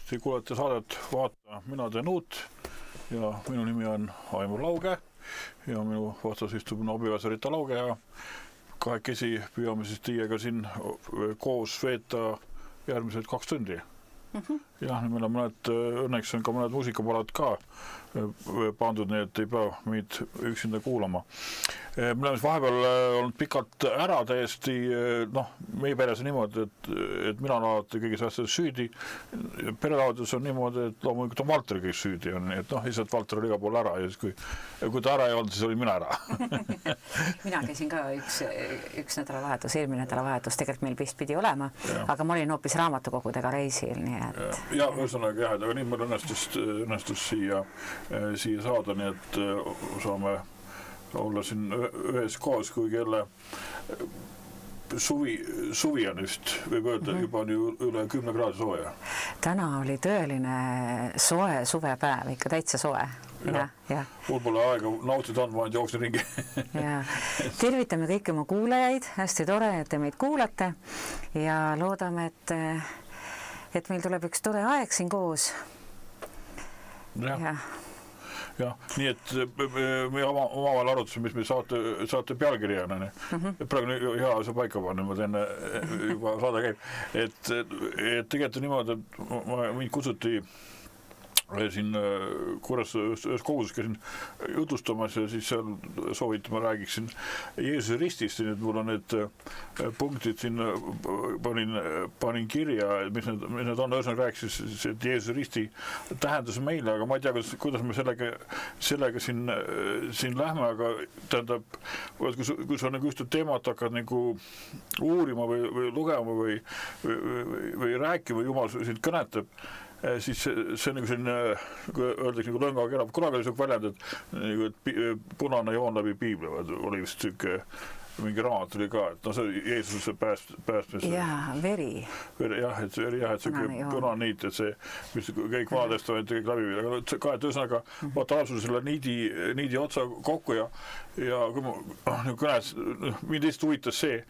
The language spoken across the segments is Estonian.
Te kuulete saadet Vaata, mina teen uut ja minu nimi on Aimar Lauge ja minu vastas istub abikaasa Rita Lauge ja kahekesi püüame siis teiega siin koos veeta järgmised 2 tundi. Jah, meil on õnneks on ka mõned muusikapalad ka pandud, nii et ei pea meid üksinda kuulama. Me oleme vahepeal olnud pikalt ära täiesti, meie peres on niimoodi, et mina olen alati kõigis asjades süüdi. Perelaudus on niimoodi, et loomulikult on Valter kõik süüdi, et lihtsalt Valter oli igal pool ära ja siis kui ta ära ei olnud, siis oli mina ära. Mina käisin ka üks nädalavahetus, eelmine nädalavahetus tegelikult meil vist pidi olema, aga ma olin hoopis raamatukogudega reisil, nii et... Ja ühesõnaga jah, aga nii meil õnnestus siia saada, nii et saame olla siin ühes koos, kuigi jälle suvi on just, võib öelda, juba on ju üle 10 kraadi sooja. Täna oli tõeline soe suvepäev, ikka täitsa soe. Ja. Mul pole aega nautida on, ma ainult jooksin ringi. Tervitame kõiki oma kuulajaid, hästi tore, et te meid kuulate ja loodame, et meil tuleb üks tore aeg siin koos. Jah, nii et me omavahel arutasime, mis me saate pealkirja on. Praegu hea see paika panna, ma teen juba saade käib. Et tegelikult on niimoodi, et mind kutsuti siin Kuressaare ühes koguses käisin jutustamas ja siis seal sooviti, ma räägiksin Jeesuse ristist, nii et mul on need punktid siin panin kirja, mis need on, õõsõnaga rääkis, et Jeesuse risti tähendas meile, aga ma ei tea, kuidas me sellega siin lähme, aga tähendab, kui sa nagu just teemat hakkad nagu uurima või lugema või rääkima, Jumal sind kõnetab, siis see on nagu selline, kui öeldaks nagu lõnga kerab, kunagi oli selline väljend, et punane joon läbi piibli, oli vist mingi raamat oli ka, et see Jeesuse päästmise. Jaa, veri. Jah, et see punane niit, et see, mis kõik vaadestavad kõik läbi, aga ka, et ühesõnaga vaata alapsul selle niidi otsa kokku ja kui ma kõnes, mind lihtsalt huvitas see,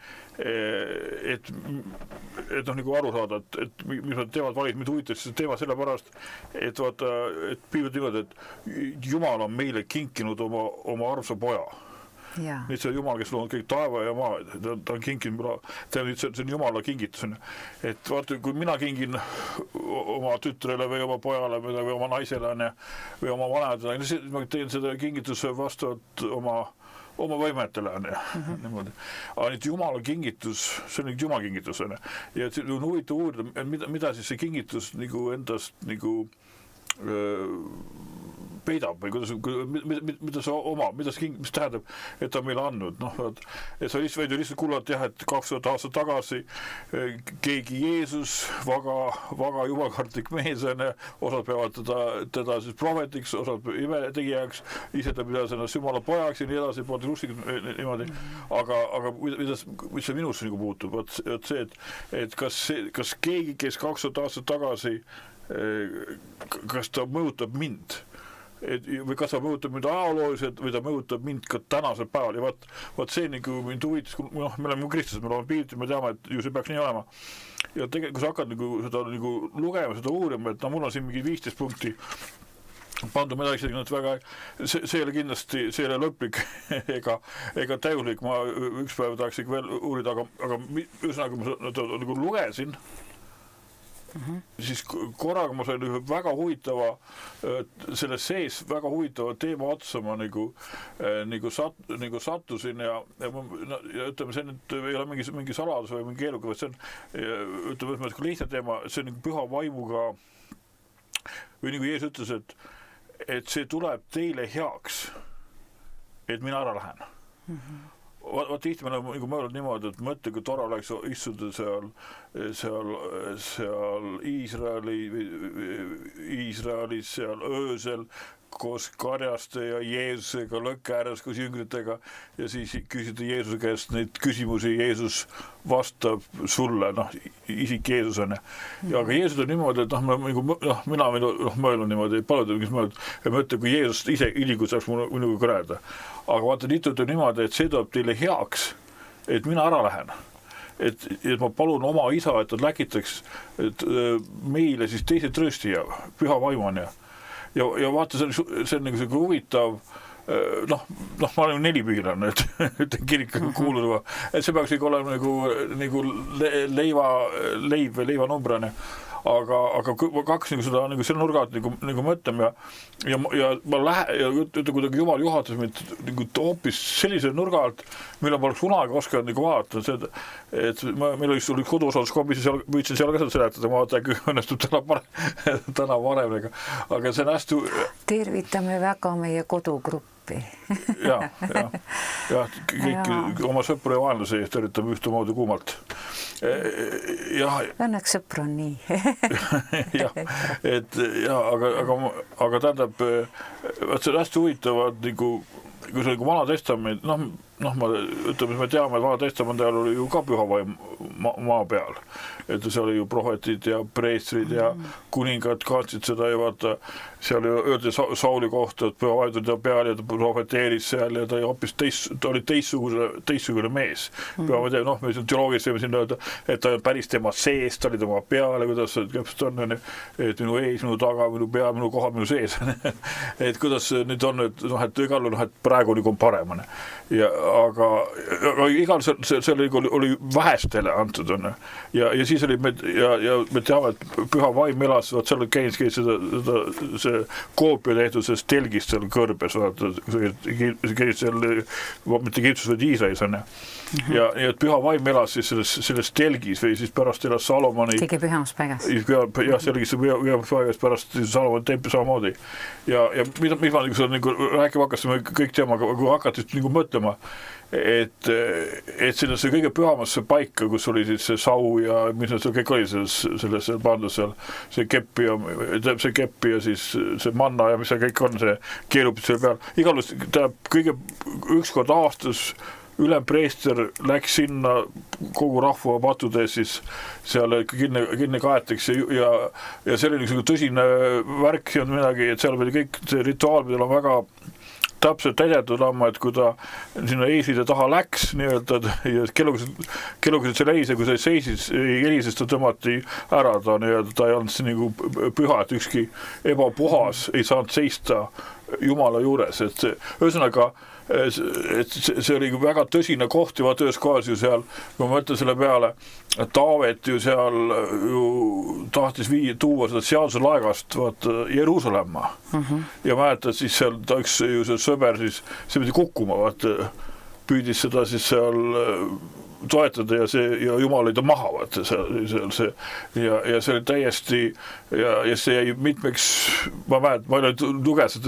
et nagu aru saada, et mis nad teevad valid, mind huvitas see teema sellepärast, et vaata, et piiblit niimoodi, et Jumal on meile kinkinud oma armsa poja. Nüüd see on Jumal, kes loonud kõik taeva ja maa, ta on kinkinud, see on Jumala kingitus. Et vaata, kui mina kingin oma tütrele või oma pojale või oma naisele või oma vanematele, siis ma teen seda kingituse vastavalt oma võimetele niimoodi. Aga nüüd Jumala kingitus, see on Jumala kingitus ja see on huvitav uurida, mida siis see kingitus nagu endast nagu peidab või mida see omab, mis tähendab, et ta on meile andnud. Et sa võid lihtsalt kuulata, et 2000 aastat tagasi keegi Jeesus, väga jumalkartlik mees, osad peavad teda siis prohvetiks, osad imetegijaks, ise ta pidas ennast Jumala pojaks ja nii edasi, poolti rustik niimoodi. Aga mis see minusse nagu puutub, et see, et kas keegi, kes 2000 aastat tagasi, kas ta mõjutab mind? Või kas ta mõjutab mind ajalooliselt või ta mõjutab mind ka tänasel päeval ja vaat see nagu mind huvitas, me oleme kristlased, me oleme piirid, me teame, et ju see peaks nii olema ja tegelikult, kui sa hakkad seda lugema, seda uurima, et mul on siin mingi 15 punkti pandu midagi isegi väga, see ei ole kindlasti, see ei ole lõplik ega täiulik, ma üks päev tahaks veel uurida, aga ühesõnaga ma nagu lugesin, siis korraga ma sain väga huvitava selle sees väga huvitava teema otsa ma nagu sattusin ja ütleme, see nüüd ei ole mingi saladus või mingi keeruga, see on ütleme, lihtne teema, see on nagu püha vaimuga või nagu Jeesus ütles, et see tuleb teile heaks, et mina ära lähen. Vaat tihti me oleme mõelnud niimoodi, et mõtle, kui tore oleks istuda seal Iisraelis seal öösel koos karjaste ja Jeesusega lõkke ääres koos jüngritega ja siis küsida Jeesuse käest neid küsimusi, Jeesus vastab sulle, isik Jeesus on. Aga Jeesus on niimoodi, et mina mõelnud niimoodi, paljud kes mõelnud, ja ma ütlen, kui Jeesus ise ilikud saaks minuga kõreda. Aga vaata, nüüd on niimoodi, et see tuleb teile heaks, et mina ära lähen. et ma palun oma isa, et ta läkitaks meile siis teise tröösti ja püha vaimani ja vaata, see on nagu huvitav. Ma olen nelipiirane, et kirikuga kuuluda, et see peaks ikka olema nagu leib või leivanumbrane, aga kaks nagu seda nagu selle nurga alt nagu mõtleme ja ma kuidagi Jumal juhatas meid nagu hoopis sellise nurga alt, mille ma oleks kunagi osanud nagu vaadata, et meil oli koduosaluskomisjon, püüdsin seal ka seda seletada, ma vaata, äkki õnnestub täna varem, aga see on hästi... Tervitame väga meie kodugruppi. ja kõik oma sõpru ja vaenlase eest üritame ühtemoodi kuumalt. Õnneks sõpru on nii. aga tähendab, see on hästi huvitavad, kui see Vana Testament, me teame, et Vana Testamendi ajal oli ju ka püha vaim maa peal, et see oli ju prohvetid ja preestrid ja kuningad kandsid seda ja vaata, seal öeldi Sauli kohta, et püha vaim tuli peal ja ta prohveteeris seal ja ta oli teistsugune mees. Me teoloogiliselt võime siin öelda, et ta oli päris tema sees, ta oli tema peale, kuidas see on, et minu ees, minu taga, minu pea, minu kohal, minu sees. Et kuidas nüüd on, et igal on, et praegu on paremane. Aga igal see oli vähestele antud on. Ja siis oli me teame, et püha vaim elas, seal käis see koopia tehtud sellest telgist seal kõrbes, käis seal, mitte Egiptus, vaid Iisraelis on. Ja et püha vaim elas siis selles telgis või siis pärast elas Salomoni kõige pühamas paigas. Jah, see oligi see pühamas paigas pärast Salomoni templi samamoodi. Ja mida ma nagu rääkima hakkasin, me kõik teame, aga kui hakati nagu mõtlema, et sellesse kõige pühamasse paika, kus oli siis see sau ja mis seal kõik oli selles pandud seal, see keppi ja siis see manna ja mis seal kõik on, see keerupid selle peal. Igalus kõige ükskord aastas ülempreester läks sinna kogu rahva patudes, siis seal kinni kaetakse ja see oli niisugune tõsine värk, see on midagi, et seal oli kõik see rituaal, mida on väga täpselt täidetud et kui ta sinna eeslide taha läks nii-öelda ja kelluga see leise, kui see seisis helises, ta tõmmati ära, ta ei olnud see nagu püha, et ükski ebapuhas ei saanud seista Jumala juures, et ühesõnaga et see oli väga tõsine koht juba töös kohas ju seal, kui ma mõtlen selle peale, et Taavet ju seal ju tahtis tuua seda seaduse laegast Jeruusalemma ja mäletad siis seal ta üks ju see sõber siis see pidi kukkuma, püüdis seda siis seal toetada ja Jumal oli ta maha seal see ja see oli täiesti ja see jäi mitmeks, ma luges,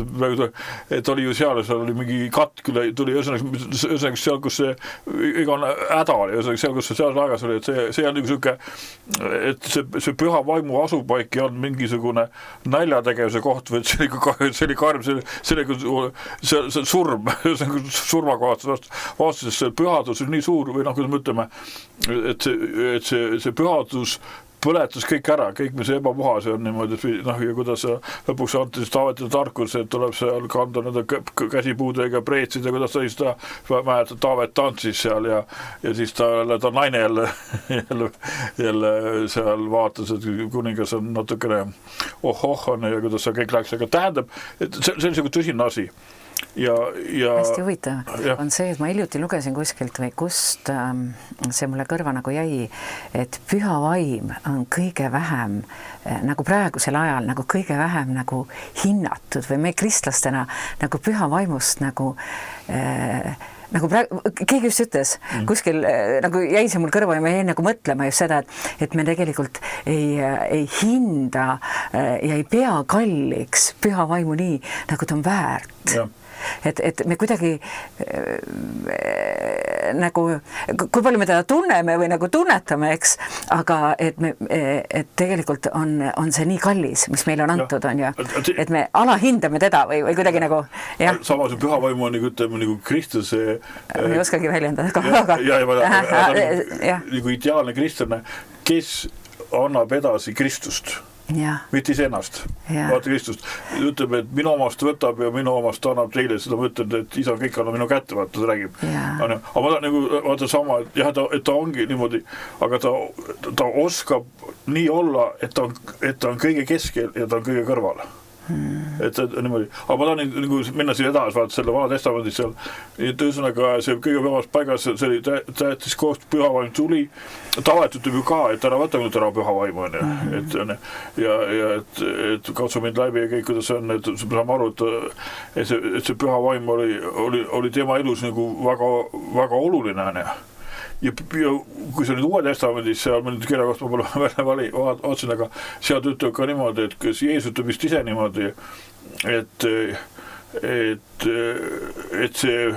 et oli ju seal oli mingi katk tuli ühesõnaga seal, kus see iga häda oli, seal, kus see seal laegas oli, et see on niisugune, et see püha vaimu asupaik ei olnud mingisugune naljategevuse koht, või see oli karm, see surm, surmakohast vastusest, see pühadus oli nii suur või kui me ütleme, et see pühadus põletas kõik ära, kõik mis ebapuhas on niimoodi, ja kuidas lõpuks anti siis Taavetile tarkus, et tuleb seal kanda nende käsipuudega preetsid ja kuidas ta siis mäletad, Taavet tantsis seal ja siis ta naine jälle seal vaatas, et kuningas on natukene on ja kuidas see kõik läks, aga tähendab, et see on selline tõsine asi. Hästi huvitav on see, et ma hiljuti lugesin kuskilt või kust see mulle kõrva nagu jäi, et püha vaim on kõige vähem nagu praegusel ajal nagu kõige vähem nagu hinnatud või me kristlastena nagu püha vaimust nagu praegu, keegi just ütles, kuskil nagu jäi see mul kõrva ja ma jäin nagu mõtlema just seda, et me tegelikult ei hinda ja ei pea kalliks püha vaimu nii, nagu ta on väärt. Et me kuidagi nagu, kui palju me teda tunneme või nagu tunnetame, eks, aga et tegelikult on see nii kallis, mis meile on antud, on ju, et me alahindame teda või kuidagi nagu, jah. Samas püha vaimu on nagu Kristuse ma ei oskagi väljendada, nagu ideaalne kristlane, kes annab edasi Kristust. mitte iseennast. Vaata Kristust ütleb, et minu omast võtab ja minu omast annab teile, seda ma ütlen, et isa kõik annab minu kätte, vaata, ta räägib. Aga ma tahan nagu, vaata sama, et jah, et ta ongi niimoodi, aga ta oskab nii olla, et ta on kõige keskel ja ta on kõige kõrval. Et niimoodi, aga ma tahan nagu minna siin edasi, vaata selle Vana Testamendis seal, et ühesõnaga see kõige pühamas paigas, see oli tähtis koos, pühavaim tuli, tavet ütleb ju ka, et ära võta nüüd ära pühavaim on ja et katsu mind läbi ja kõik, kuidas see on, et saame aru, et see pühavaim oli tema elus nagu väga, väga oluline on ja kui see nüüd Uue Testamendis, seal ma nüüd kirja koht ma pole otsin, aga sealt ütleb ka niimoodi, et kas Jeesus ütleb vist ise niimoodi, et see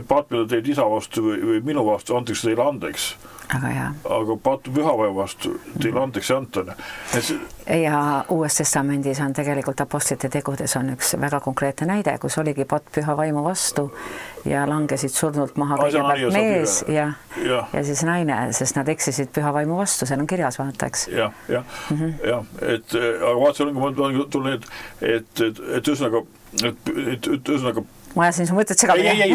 patt, mida teed isa vastu või minu vastu, antakse teile andeks. Aga pattu pühavaim vastu teile andeks ei anta. Ja Uues Testamendis on tegelikult apostlite tegudes on üks väga konkreetne näide, kus oligi patt pühavaimu vastu ja langesid surnult maha kõigepealt mees ja siis naine, sest nad eksisid pühavaimu vastu, seal on kirjas vaata, eks. Ja, aga vaata, ma tulen, et ühesõnaga ma ajasin su mõtted segada. Ei,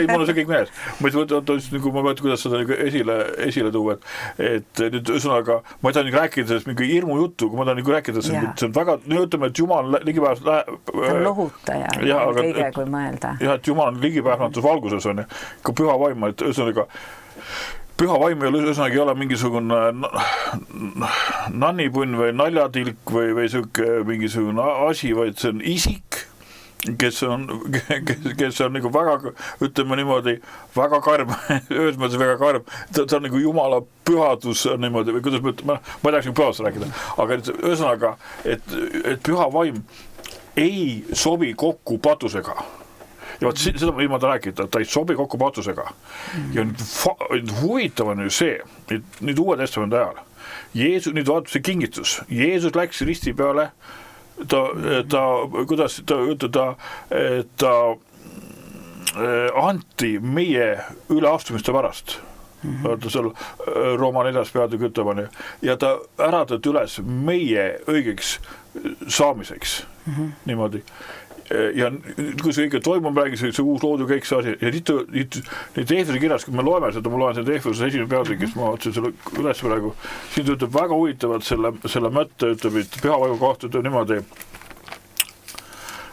mul on see kõik mees. Ma mõtlen, kuidas seda esile tuua, et nüüd ühesõnaga, ma ei taha rääkida sellest mingi hirmu juttu, kui ma tahan rääkida, see on väga, ütleme, et Jumal ligipääs ta on lohutaja, kõige kui mõelda. Jah, et Jumal on ligipääsmatus valguses on ka püha vaim, et ühesõnaga püha vaim ei ole mingisugune nannipunn või naljatilk või mingisugune asi, vaid see on isik, kes on nagu väga, ütleme niimoodi, väga karm, ühes mõttes väga karm, ta on nagu Jumala pühadus niimoodi, või kuidas ma tahaks nagu pühadust rääkida, aga ühesõnaga, et püha vaim ei sobi kokku patusega. Ja seda ma ilma ta rääkida, ta ei sobi kokku patusega. Ja huvitav on ju see, et nüüd Uue Testamendi ajal, nüüd vaatab see kingitus, Jeesus läks risti peale, ta anti meie üleastumiste pärast. Vaata seal Rooma 4. peatükk ütleb on ja ta äratati üles meie õigeks saamiseks. Niimoodi. Ja kui see kõige toimub, räägis see uus loodu kõik see asi ja nüüd Efese kirjas, kui me loeme seda, ma loen seda Efese 1. peatükist, ma otsin selle üles praegu, siin ütleb väga huvitavalt selle mõtte, ütleb, et pühavaimu kohta ütleb niimoodi,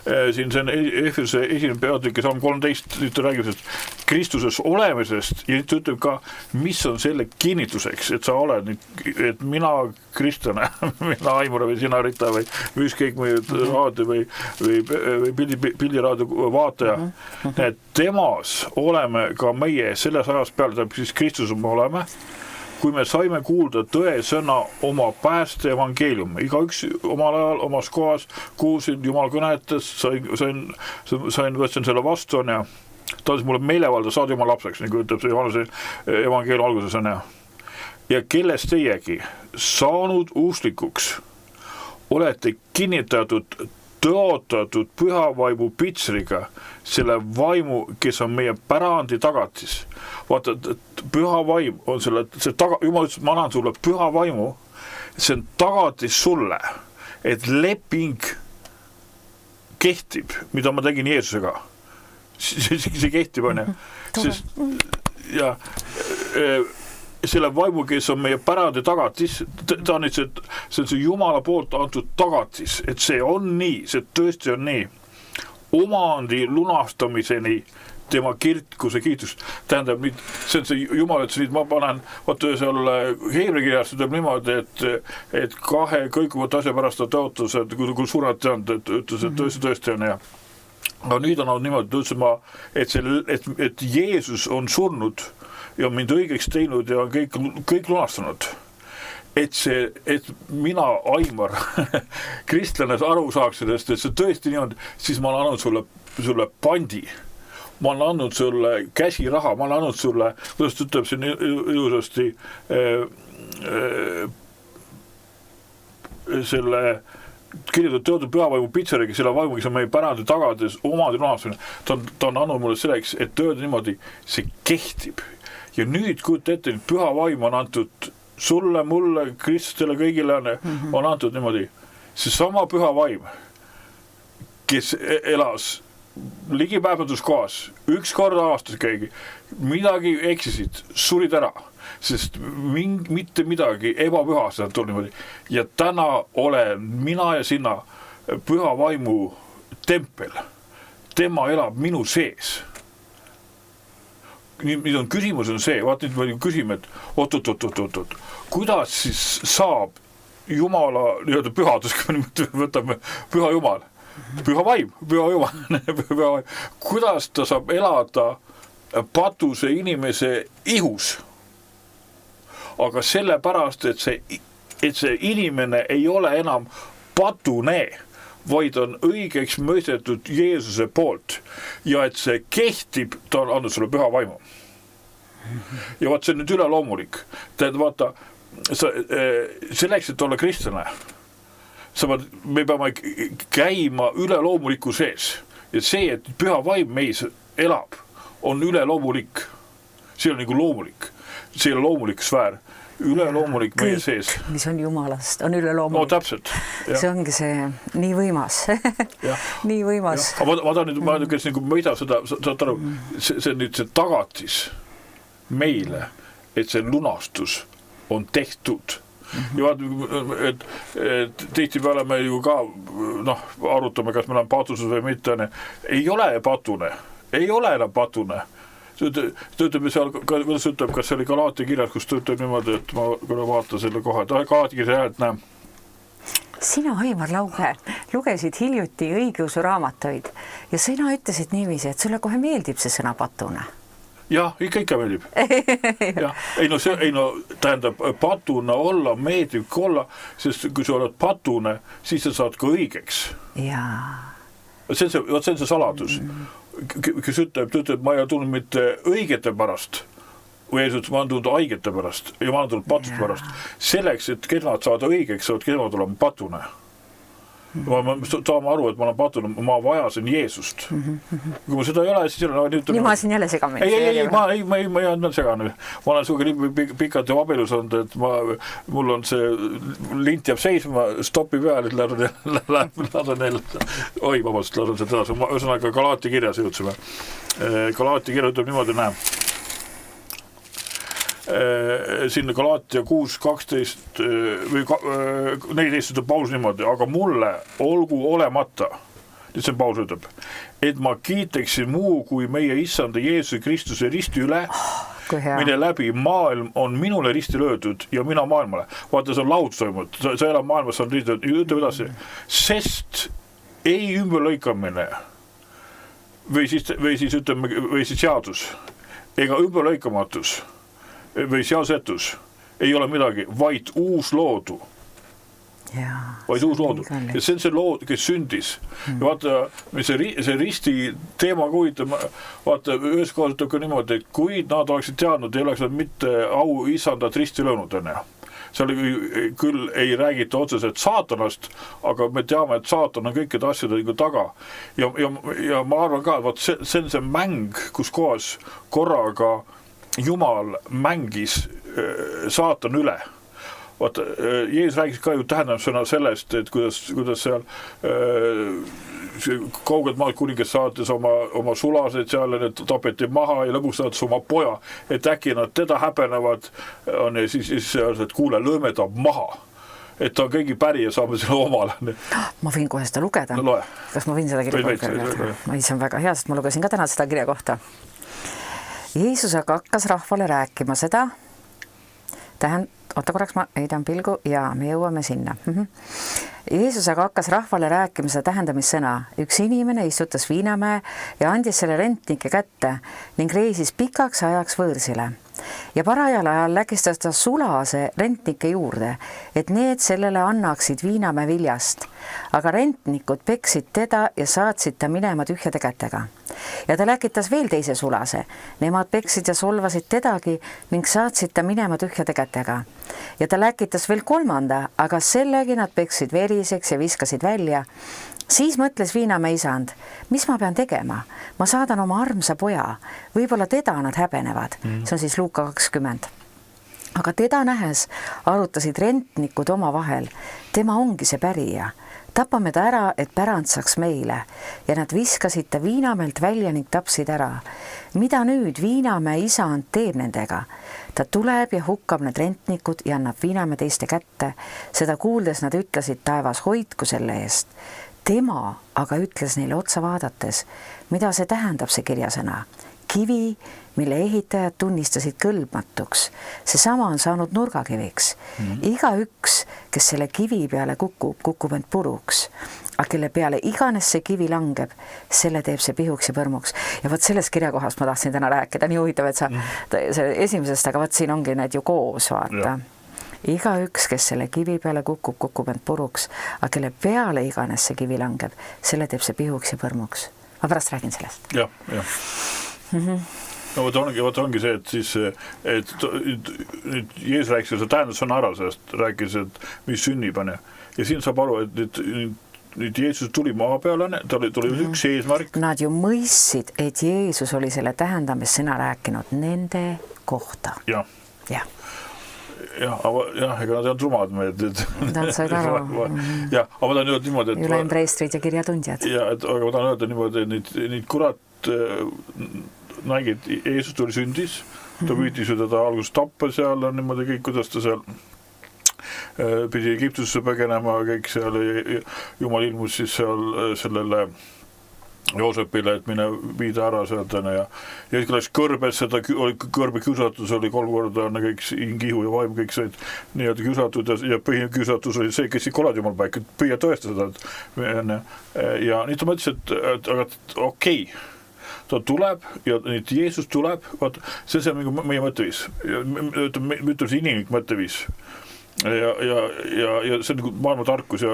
siin see on Efese 1. peatükk ja Salm 13, nüüd ta räägib sellest Kristuses olemisest ja nüüd ütleb ka, mis on selle kinnituseks, et sa oled, et mina kristlane, mina Aimure või sina Rita või ükskõik või raadio või pildiraadio vaataja, et temas oleme ka meie selles ajas peale, siis Kristuses me oleme, kui me saime kuulda tõe sõna oma pääste evangeeliumi, igaüks omal ajal, omas kohas, kuulsin Jumal kõnetas, võtsin selle vastu ja ta oli mulle meelevalda saada Jumal lapseks, nagu ütleb see Johannese evangeeliumi alguses on ja kellest teiegi saanud usklikuks olete kinnitatud tõotatud pühavaimu pitsriga selle vaimu, kes on meie pärandi tagatis. Vaata, püha vaim on Jumal ütles, ma annan sulle püha vaimu, see on tagatis sulle, et leping kehtib, mida ma tegin Jeesusega. See kehtib, on ja selle vaimu, kes on meie pärandi tagatis, ta on nüüd see on see Jumala poolt antud tagatis, et see on nii, see tõesti on nii. Omandi lunastamiseni tema kirkuse kiitust. Tähendab, see on see Jumal, et see nüüd ma panen, vaata seal Heebri kirjas ütleb niimoodi, et kahe kõikuvat asja pärast ta tõotas, et kui suured on, et ütles, et tõesti on hea. Aga nüüd on niimoodi, et Jeesus on surnud ja mind õigeks teinud ja on kõik lunastanud. Et mina, Aimar, kristlane aru saaks sellest, et see tõesti nii on, siis ma olen andnud sulle pandi. Ma olen andnud sulle käsiraha, ma olen andnud sulle, kuidas ütleb siin ilusasti, selle kirjutatud tõotud pühavaimu pitseriga, selle vaimu, kes on meie pärandi tagades omadi lunastamine. Ta on andnud mulle selleks, et tööda niimoodi, see kehtib. Ja nüüd kujuta ette, püha vaim on antud sulle, mulle, Kristustele, kõigile on antud niimoodi. See sama püha vaim, kes elas ligipääsetuskohas, üks kord aastas keegi, midagi eksisid, surid ära, sest mitte midagi ebapühast tuli niimoodi. Ja täna olen mina ja sina püha vaimu tempel. Tema elab minu sees. Nüüd on küsimus on see, vaat nüüd me küsime, et oot, kuidas siis saab Jumala nii-öelda pühadus, kui me võtame püha Jumal, püha vaim, püha Jumal, kuidas ta saab elada patuse inimese ihus? Aga sellepärast, et see inimene ei ole enam patune, vaid on õigeks mõistetud Jeesuse poolt ja et see kehtib, ta on andnud sulle püha vaimu. Ja vaat see on nüüd üleloomulik. Tähendab, vaata, selleks, et olla kristlane, me peame käima üleloomuliku sees. Ja see, et püha vaim meis elab, on üleloomulik. See on nagu loomulik. See on loomulik sfäär. Üleloomulik meie sees. Mis on Jumalast, on üleloomulik. No täpselt. Ja. See ongi see nii võimas. nii võimas. Ja. Ma tahan nüüd, kes nagu mõida seda, saad aru, see on nüüd see tagatis meile, et see lunastus on tehtud. Ja vaat, et tihti peale me ju ka arutame, kas meil on patuses või mitte. Ei ole patune. Ei ole enam patune. Ta ütleb seal, kuidas ütleb, kas see oli Galaatia kirjas, kus ta ütleb niimoodi, et ma vaatan selle koha, et Galaatia kirjas jah, et näe. Sina, Aimar Lauge, lugesid hiljuti õigeusu raamatuid ja sina ütlesid niiviisi, et sulle kohe meeldib see sõna patune. Jah, ikka meeldib. Ja. Tähendab, patuna olla, meeldib olla, sest kui sa oled patune, siis sa saad ka õigeks. Jaa. See on see saladus. Kes ütleb, ma ei tulnud mitte õigete pärast, või Jeesus, ma olen tulnud haigete pärast, ja ma olen tulnud patust pärast. Selleks, et keda saada õigeks, keda tulema patune. Ma saame aru, et ma olen patune, ma vajasin Jeesust. Kui ma seda ei ole, siis nii ma siin jälle segamine. Ei, ma ei olnud segane. Ma olen suga nii pikalt ja abielus olnud, et mul on see lint jääb seisma, stopi peal, et lasen neil. Oi, vabast, lasen seda edasi. Ühesõnaga Galaatia kirjas jõudsime. Galaatia kirja ütleb niimoodi, näe. Sinna Galaatia 6:12 või 14 ütleb Paulus niimoodi, aga mulle olgu olemata, nüüd see Paulus ütleb, et ma kiiteksin muu kui meie issanda Jeesuse Kristuse risti üle, mille läbi maailm on minule risti löödud ja mina maailmale. Vaata, see on lahutus toimud, sa elab maailmas, on risti löödud, ütleb edasi, sest ei ümberlõikamine või siis ütleme, või siis seadus ega ümberlõikamatus või seadusetus ei ole midagi, vaid uus loodu. Vaid uus loodu. Ja see on see lood, kes sündis. Ja vaata, see risti teema kuhitab, vaata, ühes kohas ütleb ka niimoodi, et kui nad oleksid teadnud, ei oleks nad mitte au isandat risti löönud enne. Seal küll ei räägita otseselt saatanast, aga me teame, et saatan on kõikide asjade taga. Ja ma arvan ka, et see on see mäng, kus kohas korraga Jumal mängis saatan üle. Vaata, Jeesus räägis ka ju tähendab sellest, et kuidas seal kaugelt maalt kuningas saates oma sulased seal, need tapeti maha ja lõpuks saates oma poja, et äkki nad teda häbenevad on ja siis et kuule, lõõme ta maha. Et ta on kõigi päri ja saame selle omale. Ma võin kohe seda lugeda. No, kas ma võin seda kirja kohta? See on väga hea, sest ma lugesin ka täna seda kirja kohta. Jeesus aga hakkas rahvale rääkima seda, oota korraks, ma heidan pilgu ja me jõuame sinna. Jeesus aga hakkas rahvale rääkima seda tähendamissõna. Üks inimene istutas Viinamäe ja andis selle rentnike kätte ning reisis pikaks ajaks võõrsile. Ja parajal ajal läkistas ta sulase rentnike juurde, et need sellele annaksid Viinamäe viljast. Aga rentnikud peksid teda ja saatsid ta minema tühjade kätega. Ja ta läkitas veel teise sulase. Nemad peksid ja solvasid tedagi ning saatsid ta minema tühjade kätega. Ja ta läkitas veel kolmanda, aga sellegi nad peksid veriseks ja viskasid välja. Siis mõtles Viinamäe isand, mis ma pean tegema? Ma saadan oma armsa poja, võib-olla teda nad häbenevad. See on siis Luuka 20. aga teda nähes arutasid rentnikud oma vahel, tema ongi see pärija. Tapame ta ära, et pärand saaks meile. Ja nad viskasid ta viinamäelt välja ning tapsid ära. Mida nüüd viinamäe isand teeb nendega? Ta tuleb ja hukkab need rentnikud ja annab viinamäe teiste kätte. Seda kuuldes nad ütlesid, taevas hoidku selle eest. Tema aga ütles neile otsa vaadates, mida see tähendab see kirjasõna. Kivi, mille ehitajad tunnistasid kõlbmatuks. Seesama on saanud nurgakiviks. Iga üks, kes selle kivi peale kukub end puruks. Aga kelle peale iganes see kivi langeb, selle teeb see pihuks ja põrmuks. Ja võt selles kirjakohas ma tahtsin täna rääkida. Nii huvitav, et see esimesest, aga võt siin ongi need ju koos, vaata. Iga üks, kes selle kivi peale kukub end puruks. Aga kelle peale iganes see kivi langeb, selle teeb see pihuks ja põrmuks. Ma pärast räägin sellest. Jah. No vot ongi see, et siis et Jeesus rääkis seda tähendussõna ära sellest, rääkis, et mis sünnib. Ja siin saab aru, et nüüd Jeesus tuli maa peale, tuli üks eesmärk. Nad ju mõistsid, et Jeesus oli selle tähendamissõna rääkinud nende kohta. Jah, ega nad on trumad meid. Nad said aru. Jah, aga ma tahan öelda niimoodi, et ülempreistrid ja kirjatundjad. Aga ma tahan öelda niimoodi, et neid kurat nägid, Jeesus tuli sündis, ta püüdis ju teda alguses tappa seal, niimoodi kõik, kuidas ta seal pidi Egiptusse põgenema, kõik seal, Jumal ilmus siis seal sellele Joosepile, et mine viida ära sealt, ja siis läks kõrbes, seda kõrbe kiusatus oli 3 korda, kõik ingihu ja vaim, kõik said nii-öelda kiusatud ja põhiline kiusatus oli see, kes ikka oled Jumal päik, et püüa tõesta seda. Ja nii ta mõtles, et aga okei, ta tuleb ja nüüd Jeesus tuleb, vaata, see on meie mõtteviis, ütleme see inimlik mõtteviis ja see on maailma tarkus ja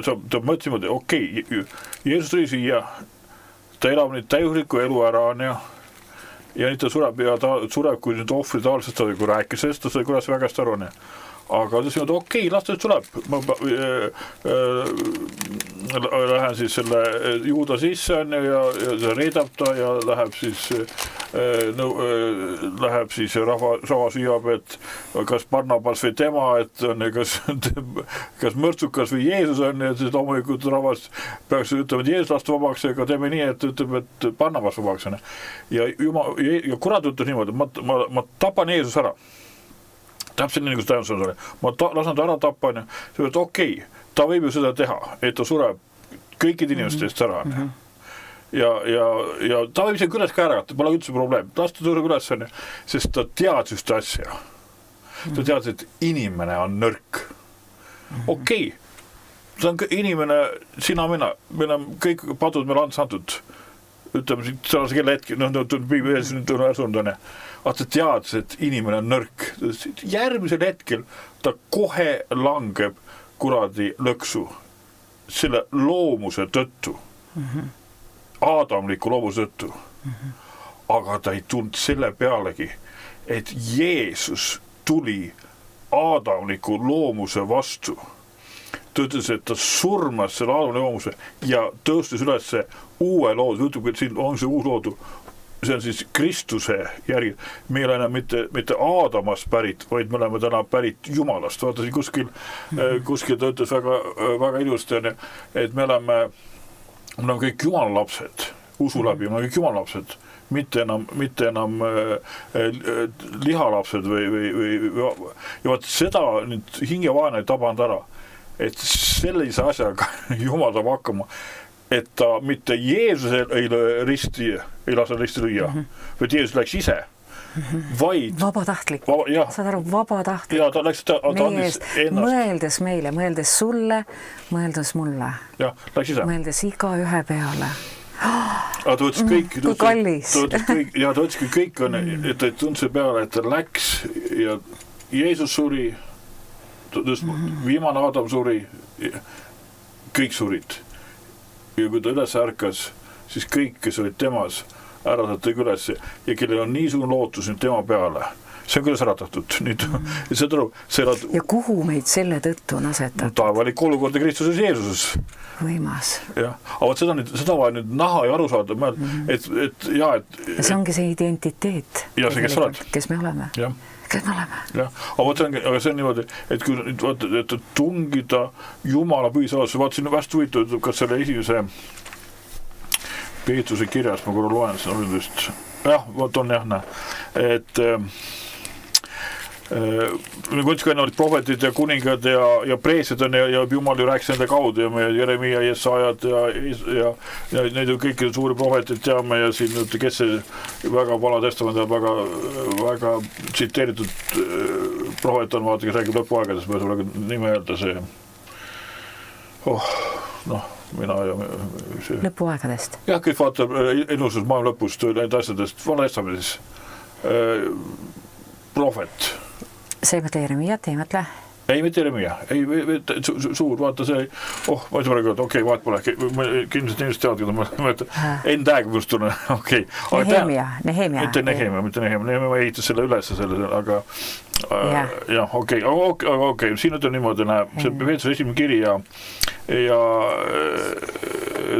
ta mõtles niimoodi, okei, Jeesus tuli siia, ta elab nüüd täiuslikku elu ära ja nüüd ta sureb ja ta sureb, kui nüüd ohvri taalisest ta kui rääkis sellest, ta sai kuidas vägast aru, aga ta ütles, okei, las ta tuleb. Ma lähen siis selle juuda sisse ja reedab ta ja läheb siis rahva süüab, et kas Barnabas või tema, et on, kas mõrtsukas või Jeesus on, et loomulikult rahvas peaks ütlema, et Jeesus lasta vabaks, aga teeme nii, et ütleb, et Barnabas vabaks. Ja kurat ütleb niimoodi, ma tapan Jeesus ära. Täpselt nii, kus tähendus on. Ma lasan ta ära tappa, see on okei, ta võib ju seda teha, et ta sureb kõikide inimeste eest ära. Ja ta võib isegi üles ka ära, pole üldse probleem. Lasta sureb üles, sest ta teadis just asja. Ta teadis, et inimene on nõrk. Okei, ta on inimene, sina, mina, meil on kõik padud meil antud. Ütleme, see kelle hetki, piibides nüüd on ärsundane. Aga ta teadis, et inimene on nõrk. Järgmisel hetkel ta kohe langeb kuradi lõksu selle loomuse tõttu. Aadamliku loomuse tõttu. Aga ta ei tulnud selle pealegi, et Jeesus tuli aadamliku loomuse vastu. Ta ütles, et ta surmas selle aadamliku loomuse ja tõustis üles uue loodu. Ütleb, et siin on see uus loodu. See on siis Kristuse järgi. Me ei ole enam mitte Aadamast pärit, vaid me oleme täna pärit Jumalast. Vaata siin kuskil ta ütles väga ilusti, et me oleme kõik Jumala lapsed, usu läbi, me oleme kõik Jumala lapsed, mitte enam lihalapsed ja vaat seda nüüd hingevaene ei tabanud ära, et sellise asjaga Jumal saab hakkama, et ta mitte Jeesus ei lase risti lüüa, vaid Jeesus läks ise, vaid vabatahtlik, saad aru, vabatahtlik ja ta läks meie eest, mõeldes meile, mõeldes sulle, mõeldes mulle, mõeldes iga ühe peale. Ta võttis kõik, kui kallis. Ta võttis kõik on, et ta tundse peale, et ta läks ja Jeesus suri, viimane Adam suri, kõik surid. Ja kui ta üles ärkas, siis kõik, kes olid temas, ära saad tõi üles ja kellel on nii suur lootus nüüd tema peale, see on küll säratatud. Nüüd, ja kuhu meid selle tõttu on asetatud? Taevalik olukord Kristuses Jeesuses. Võimas. Jah, aga seda vaja nüüd näha ja aru saada, et ja see ongi see identiteet. Ja see, kes oled. Kes me oleme. Jah. Kes me oleme. Jah, aga see on niimoodi, et kui et tungida Jumala põhisaladusse, vaatasin hästi huvitav, kas selle esimese Peetruse kirjas, ma korra loen, see on just, jah, on jah, et nagu ütlesin, olid prohvetid ja kuningad ja preesed on ja Jumal ju rääkis nende kaudu ja me Jeremia, Jesajad ja neid ju kõiki suuri prohvetid teame ja siin, kes see väga vana testament väga tsiteeritud prohvet on, vaata, kes räägib lõpuaegades, ma sulle nime öelda see, mina ja see... Lõpuaegadest? Jah, kõik vaatab ennustus maailma lõpust, need asjadest, vana testamendis prohvet. See ei mõtle Jeremiat, ei mõtle? Ei mitte Jeremia, suur, vaata see, ma ei saa praegu, okei, vaat pole, kindlasti inimesed teavad, ma enda aega just tunnen, okei. Nehemia. Mitte Nehemia ehitas selle üles, aga jah, okei, siin on niimoodi, see Peetruse esimene kiri ja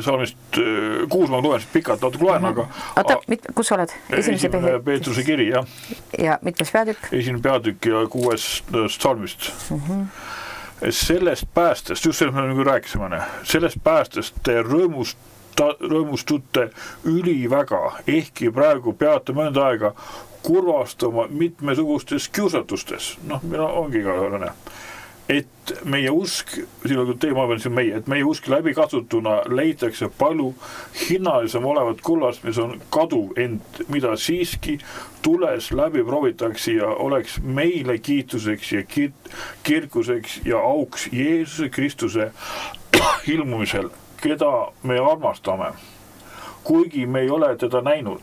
Salmist 6 ma loen pikalt, natuke loen, aga... Oota, kus oled? Esimene Peetruse kiri, jah. Ja mitmes peatükk? Esimene peatükk ja 6 Salmist. Sellest päästest, just sellest me nagu rääkisime, sellest päästest te rõõmustute üliväga, ehkki praegu peate mõnda aega kurvastama mitmesugustes kiusatustes. Mina ongi ka õlane. Et meie usk, et meie usk läbi kasutuna leitakse palju hinnalisem olevat kullast, mis on kaduv, ent mida siiski tules läbi provitakse ja oleks meile kiituseks ja kirkuseks ja auks Jeesuse Kristuse ilmumisel, keda me armastame, kuigi me ei ole teda näinud,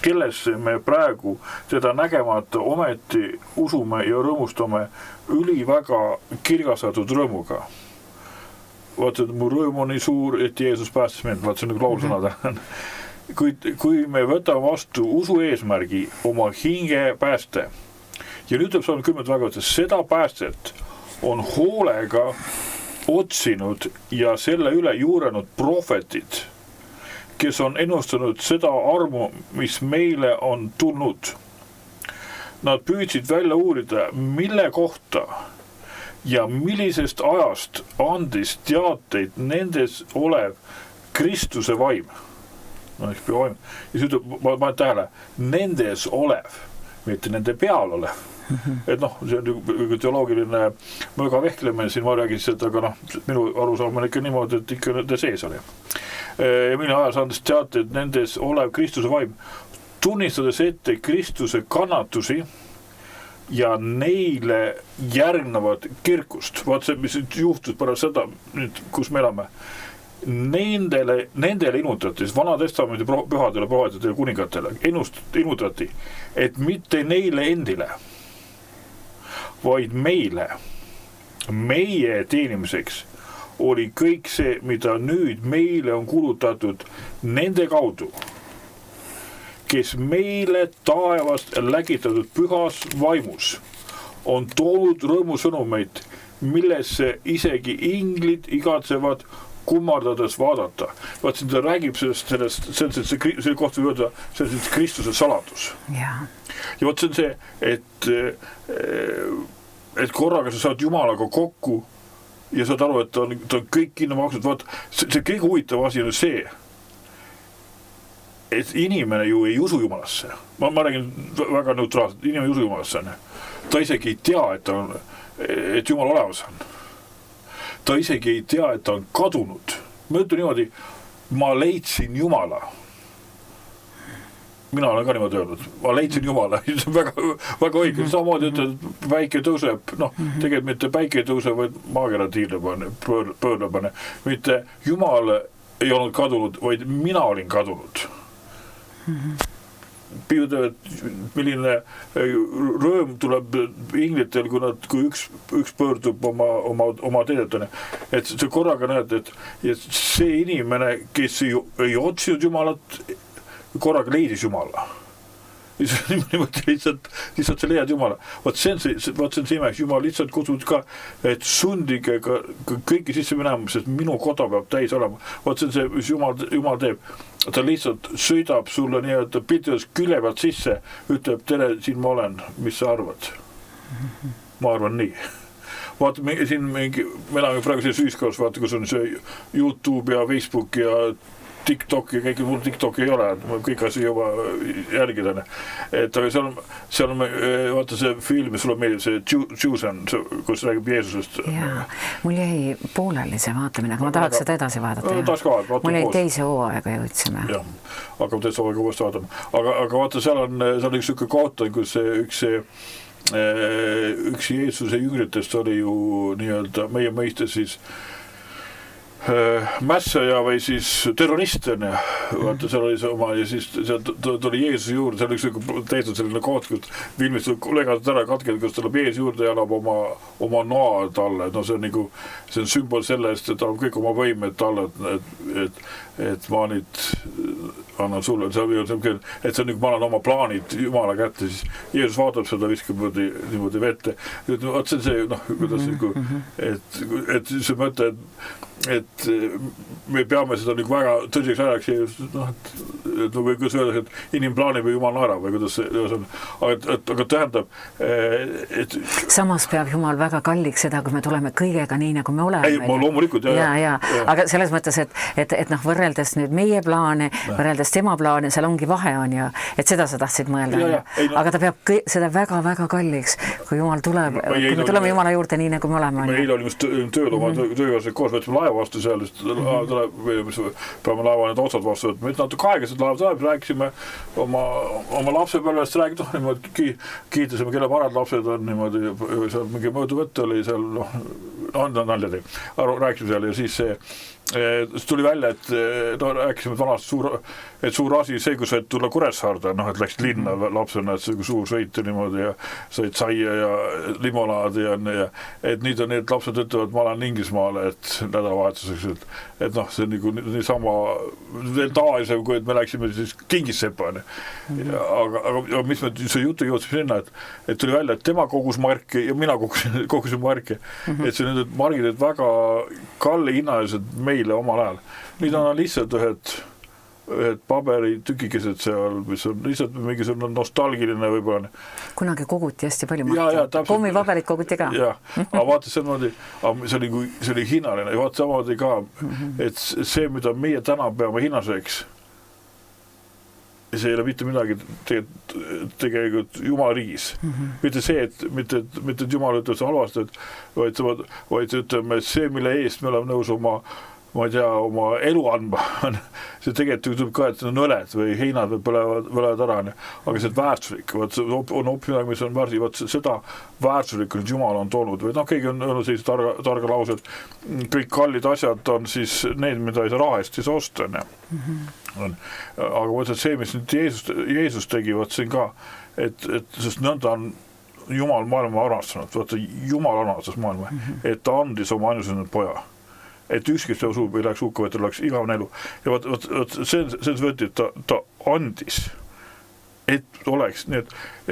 kellesse me praegu teda nägemata ometi usume ja rõõmustame üliväga kirgastatud rõõmuga. Vaata, et mu rõõm on nii suur, et Jeesus päästis mind, vaata, see on nagu laulsõnad. Kui me võtame vastu usu eesmärgi oma hinge pääste, ja nüüd tuleb 10 väga võtta, seda päästet on hoolega otsinud ja selle üle juurenud prohvetid, kes on ennustanud seda armu, mis meile on tulnud. Nad püüdsid välja uurida, mille kohta ja millisest ajast andis teateid nendes olev Kristuse vaim. Ja siis ütleb, ma tähele, nendes olev, mitte nende peal olev. Et see on teoloogiline mõga vehklemine, siin ma räägin seda, aga minu arusaam on ikka niimoodi, et ikka nende sees oli. Ja mille ajas andis teate, et nendes olev Kristuse vaim, tunnistades ette Kristuse kannatusi ja neile järgnevad kirkust. Vaat see, mis juhtus pärast seda, nüüd, kus me elame. Nendele inutati, vana testamendi pühadele, prohvetidele, kuningatele, inutati, et mitte neile endile, vaid meile, meie teenimiseks, oli kõik see, mida nüüd meile on kulutatud nende kaudu, kes meile taevast lägitatud pühas vaimus on toonud rõõmusõnumeid, millesse isegi inglid igatsevad kummardades vaadata. Vaat siin ta räägib selle kohta või öelda, see on Kristuse saladus. Ja vaat see on see, et korraga sa saad Jumalaga kokku ja saad aru, et ta on kõik kinni maksnud. Vaat, see kõige huvitav asi on see, et inimene ju ei usu Jumalasse. Ma räägin väga neutraalselt, inimene ei usu Jumalasse. Ta isegi ei tea, et Jumal olemas on. Ta isegi ei tea, et ta on kadunud. Ma ütlen niimoodi, ma leidsin Jumala. Mina olen ka niimoodi öelnud, ma leidsin Jumala, see on väga õige, samamoodi ütled, et päike tõuseb, tegelikult mitte päike ei tõuse, vaid maakera pöörleb, mitte Jumal ei olnud kadunud, vaid mina olin kadunud. Piiuda, et milline rõõm tuleb inglitel, kui üks pöördub oma teedetane. Et see korraga näed, et see inimene, kes ei otsinud Jumalat, korraga leidis Jumala. niimoodi lihtsalt sa leiad Jumala. Vot see on see imeks, Jumal lihtsalt kutsub ka, et sundige ka kõiki sisse minema, sest minu koda peab täis olema. Vot see on see, mis Jumal teeb. Ta lihtsalt sõidab sulle nii-öelda piltides külje pealt sisse, ütleb, tere, siin ma olen, mis sa arvad? Ma arvan nii. Vaata, siin me oleme praegu selles ühiskonnas, vaata, kus on see YouTube ja Facebook ja TikTok ja kõik, mul TikTok ei ole, kõik asja juba järgida. Et aga seal on vaata see film, mis sulle meeldib, see Chosen, kus räägib Jeesusest. Jaa, mul jäi pooleli see vaatamine, aga ma tahaks seda edasi vaadata. Mul jäi teise hooaega jõudsime. Jah, hakkab teise hooaega uuesti vaatama. Aga vaata, seal on üks koht, kus üks Jeesuse jüngritest oli ju nii-öelda meie mõistes siis mässaja või siis terrorist on ja vaata, seal oli see oma ja siis tuli Jeesuse juurde, seal üks teised selline koht, kus filmist legatud ära katked, kus tuleb Jeesus juurde ja annab oma noa talle, no see on sümbol selle eest, et annab kõik oma võimed talle, et ma nüüd annan sulle, et see on ma annan oma plaanid Jumala kätte, siis Jeesus vaatab seda, viskab niimoodi vette, vaat see on see, kuidas et see mõte, et me peame seda väga tõsiseks ajaks, et kuidas öelda, et inim plaanib ja Jumal naerab või kuidas see on, aga tähendab, et samas peab Jumal väga kalliks seda, kui me tuleme kõigega nii, nagu me oleme. Ei, ma loomulikult, ja. Aga selles mõttes, et võrreldes nüüd meie plaane, võrreldes tema plaane, seal ongi vahe on ja, et seda sa tahtsid mõelda. Aga ta peab seda väga-väga kalliks, kui Jumal tuleb, kui me tuleme Jumala juurde nii, nagu me oleme. Me eile olime tööl oma tööjõuased koos, võtsime laeva vastu seal, peame laeva need otsad vastu, et me natuke aegasid laeva tuleb, rääkisime oma lapsepõlvest, räägid, kiitasime, kelle parad lapsed on niimoodi, seal mingi mõõduvõtt oli seal, naljad, rääkisime seal ja siis tuli välja, et rääkisime, et vanast suur asi see, kus said tulla Kuressaarde, et läksid linna lapsena, et see suur sõit niimoodi ja said saia ja limonaadi ja et nüüd on need lapsed ütlevad, ma olen Inglismaale, et nädalavahetuseks, et see on nii sama veel tavalisem, kui et me läksime siis Kingissepa. Aga mis me see jutu jõudsime sinna, et tuli välja, et tema kogus marke ja mina kogusin marke, et see need margid olid väga kallihinnalised meile omal ajal. Nüüd on lihtsalt ühed paberitükikesed seal, mis on lihtsalt mingisugune nostalgiline võib-olla. Kunagi koguti hästi palju marke. Kommipaberit koguti ka. Jah, aga vaata see oli hinnaline ja vaata samamoodi ka, et see, mida meie täna peame hinnaseks, see ei ole mitte midagi tegelikult Jumala riigis. Mitte see, et Jumal ütleb see halvasti, vaid ütleme, see, mille eest me oleme nõus oma elu andma, see tegelikult ütleb ka, et on õled või heinad või põlevad ära, aga see väärtuslik, on hoopis midagi, mis on väärtuslik, seda väärtuslikku Jumal on toonud, või keegi on öelnud sellise targa lause, et kõik kallid asjad on siis need, mida ei saa raha eest siis osta, aga võtad see, mis nüüd Jeesus tegi, see on ka, et sest nõnda on Jumal maailma armastanud, Jumal armastas maailma, et ta andis oma ainusõnnud poja. Et ükski see usub ei läheks hukka, et oleks igavene elu. Ja see võeti, et ta andis, et oleks nii,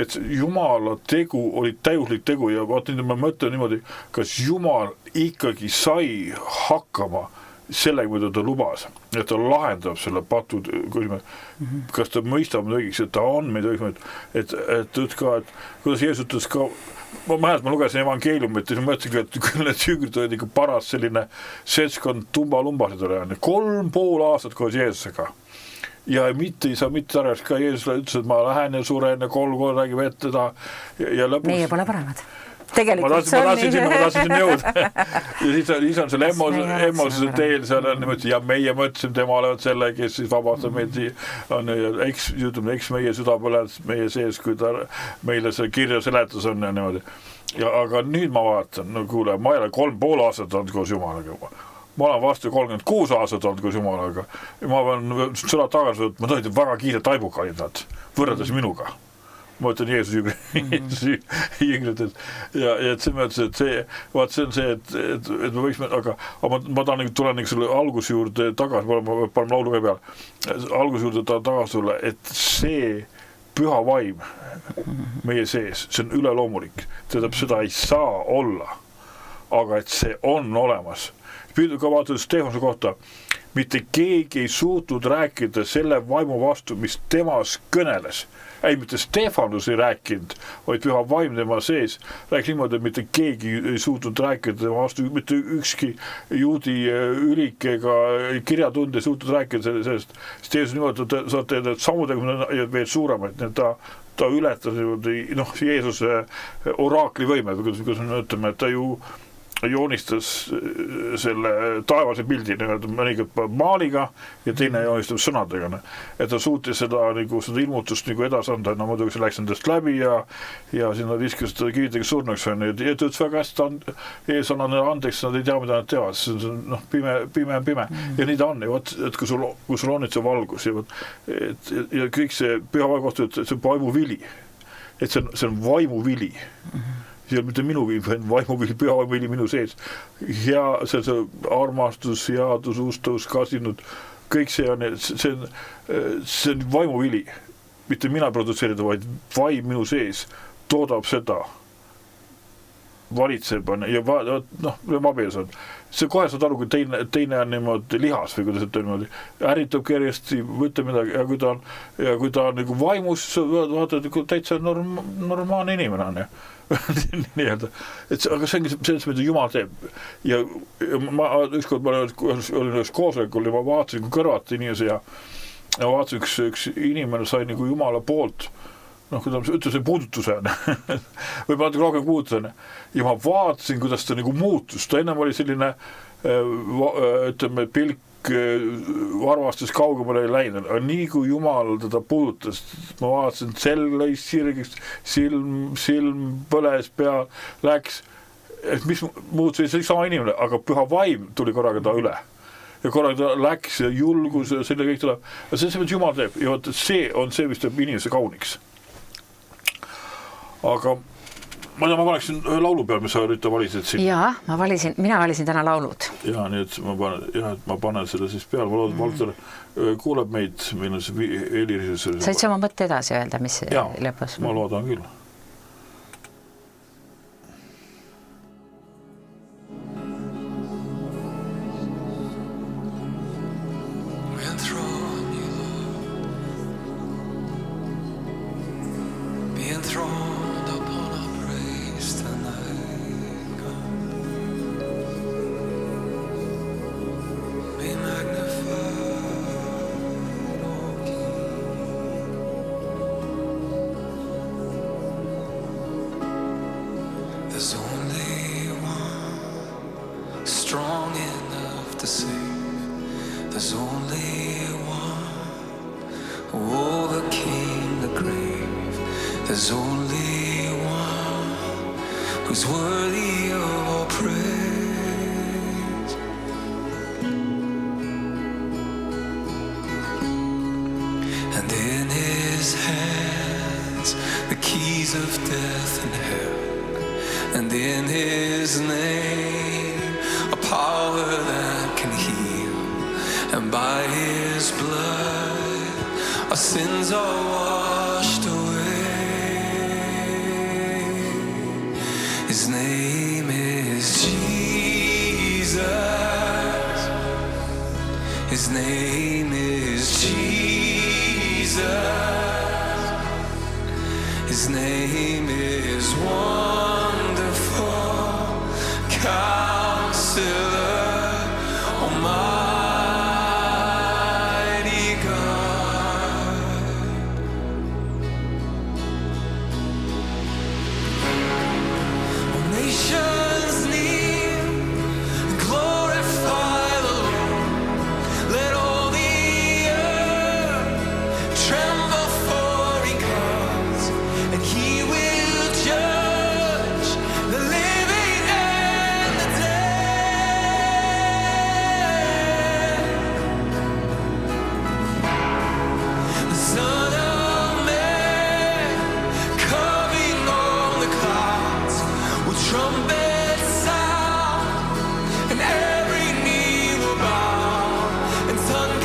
et Jumala tegu oli täiuslik tegu ja nüüd ma mõtlen niimoodi, kas Jumal ikkagi sai hakkama sellega, mida ta lubas, et ta lahendab selle patud, kas ta mõistab õigeks, et ta on meid õigeks, et kuidas Jeesus ütles ka, ma lugesin evangeeliumit ja mõtlesin, et küll need jüngrid olid ikka paras selline seltskond tumba-lumbasid oli, 3,5 aastat koos Jeesusega. Ja mitte ei saa mitte tarjaks ka Jeesusele ütles, et ma lähen ja suren ja 3 korda räägib ette ta ja lõpuks... Meie pole paremad. Ma tahtsin sinna jõuda. Ja siis on selle Emmose teel seal on niimoodi, ja meie mõtlesime, tema olevat selle, kes siis vabastab meid on, eks meie süda põles meie sees, kui ta meile see kirja seletus on ja niimoodi. Aga nüüd ma vaatan, kuule, ma ei ole 3,5 aastat olnud koos Jumalaga. Ma olen vastu 36 aastat olnud koos Jumalaga. Ma pean sõna tagasi, et ma tõin väga kiire taibukandidaat võrreldes minuga. Ma ütlen Jeesus jüngrid, ja et see mõttes, et see on see, et me võiksime, aga ma tulen selle algus juurde tagasi, paneme laulu ka peal, algus juurde tagasi sulle, et see püha vaim meie sees, see on üleloomulik, tähendab, seda ei saa olla, aga et see on olemas. Püüdu ka vaatad Stefanuse kohta, mitte keegi ei suutnud rääkida selle vaimu vastu, mis temas kõneles. Ei, mitte Stefanus ei rääkinud, vaid püha vaim tema sees. Rääkis niimoodi, et mitte keegi ei suutnud rääkida tema vastu, mitte ükski juudi ülik ega kirjatund ei suutnud rääkida sellest. Sest Jeesus niimoodi, et saate sammudega veel suuremaid, ta ületas Jeesuse oraakli võime, kuidas me ütleme, et ta ju joonistas selle taevase pildi mõnikord maaliga ja teine joonistab sõnadega. Et ta suutis seda ilmutust edasi anda, muidugi see läks nendest läbi ja sinna viskas seda kividega surnuks. Ja ta ütles väga hästi, ees on andeks, nad ei tea, mida nad teavad. See on pime. Ja nii ta on. Et kui sul on see valgus ja kõik see püha kohta, et see on vaimuvili. Et see on vaimuvili. See on mitte minu vaimuvili, püha vaimuvili minu sees. Ja see armastus, headus, ustavus, kasinud, kõik see on vaimuvili. Mitte mina produtseerida, vaid vaim minu sees toodab seda, valitseb ja abielus on. See kohe saad aru, kui teine on niimoodi lihas või kuidas niimoodi ärritab kerjasti, võtta midagi ja kui ta on vaimus, vaatad, täitsa normaalne inimene on. Nii-öelda. Aga see ongi selles, mida Jumal teeb. Ja ükskord ma olin ühes koosolekul ja ma vaatasin, kui kõrvati inimese ja vaatasin, üks inimene sai Jumala poolt, kui ta ütles, et puudutuse on. Või natuke rohkem puudutuse. Ja ma vaatasin, kuidas ta muutus. Ta ennem oli selline, ütleme, pilk varvastus kaugemale ei läinud, aga nii kui Jumal teda puudutas, ma vaatasin, sell lõi sirgiks, silm põles pea, läks, et mis muutus, see oli sama inimene, aga püha vaim tuli korraga ta üle. Ja korraga ta läks ja julgus ja selle kõik tuleb. Ja see on see, mis Jumal teeb. Ja see on see, mis teeb inimese kauniks. Aga ma valeksin ühe laulu peal, mis sa Rita valisid siin. Jaa, mina valisin täna laulud. Jaa, nii et ma panen selle siis peale. Ma loodan, Valter kuuleb meid, meil on see helirisus. Said sa oma mõtte edasi öelda, mis lõpus? Ma loodan küll.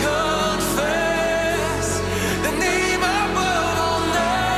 Confess the name above all names.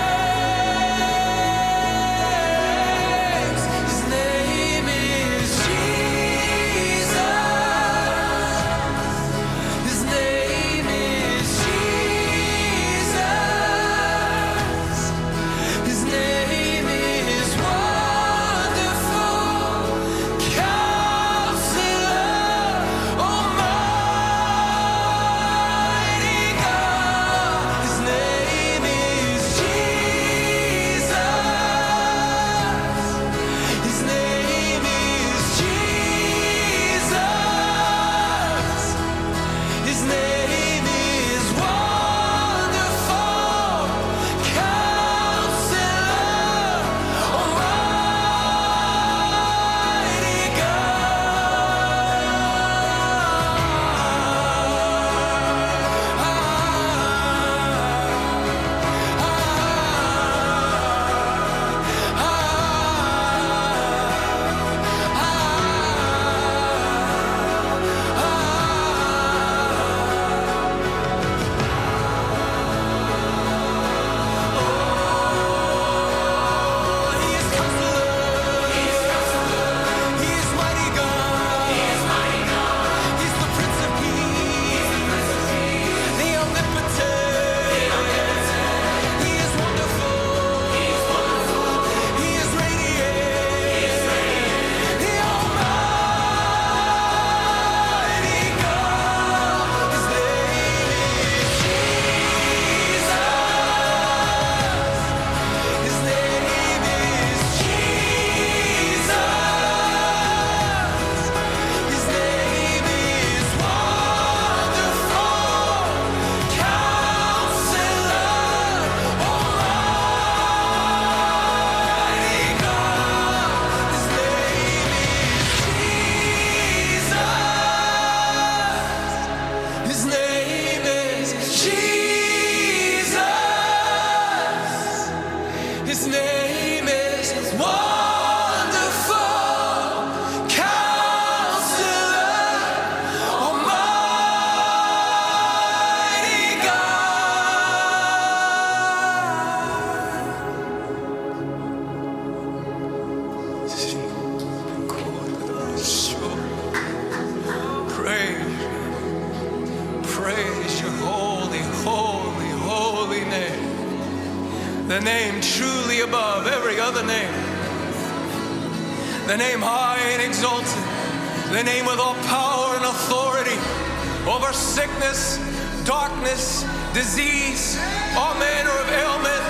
name is Wonderful Counselor, Almighty Praise your holy, holy, holy name. The name truly above every other name. The name high and exalted. The name with all power and authority over sickness, darkness, disease, all manner of ailment,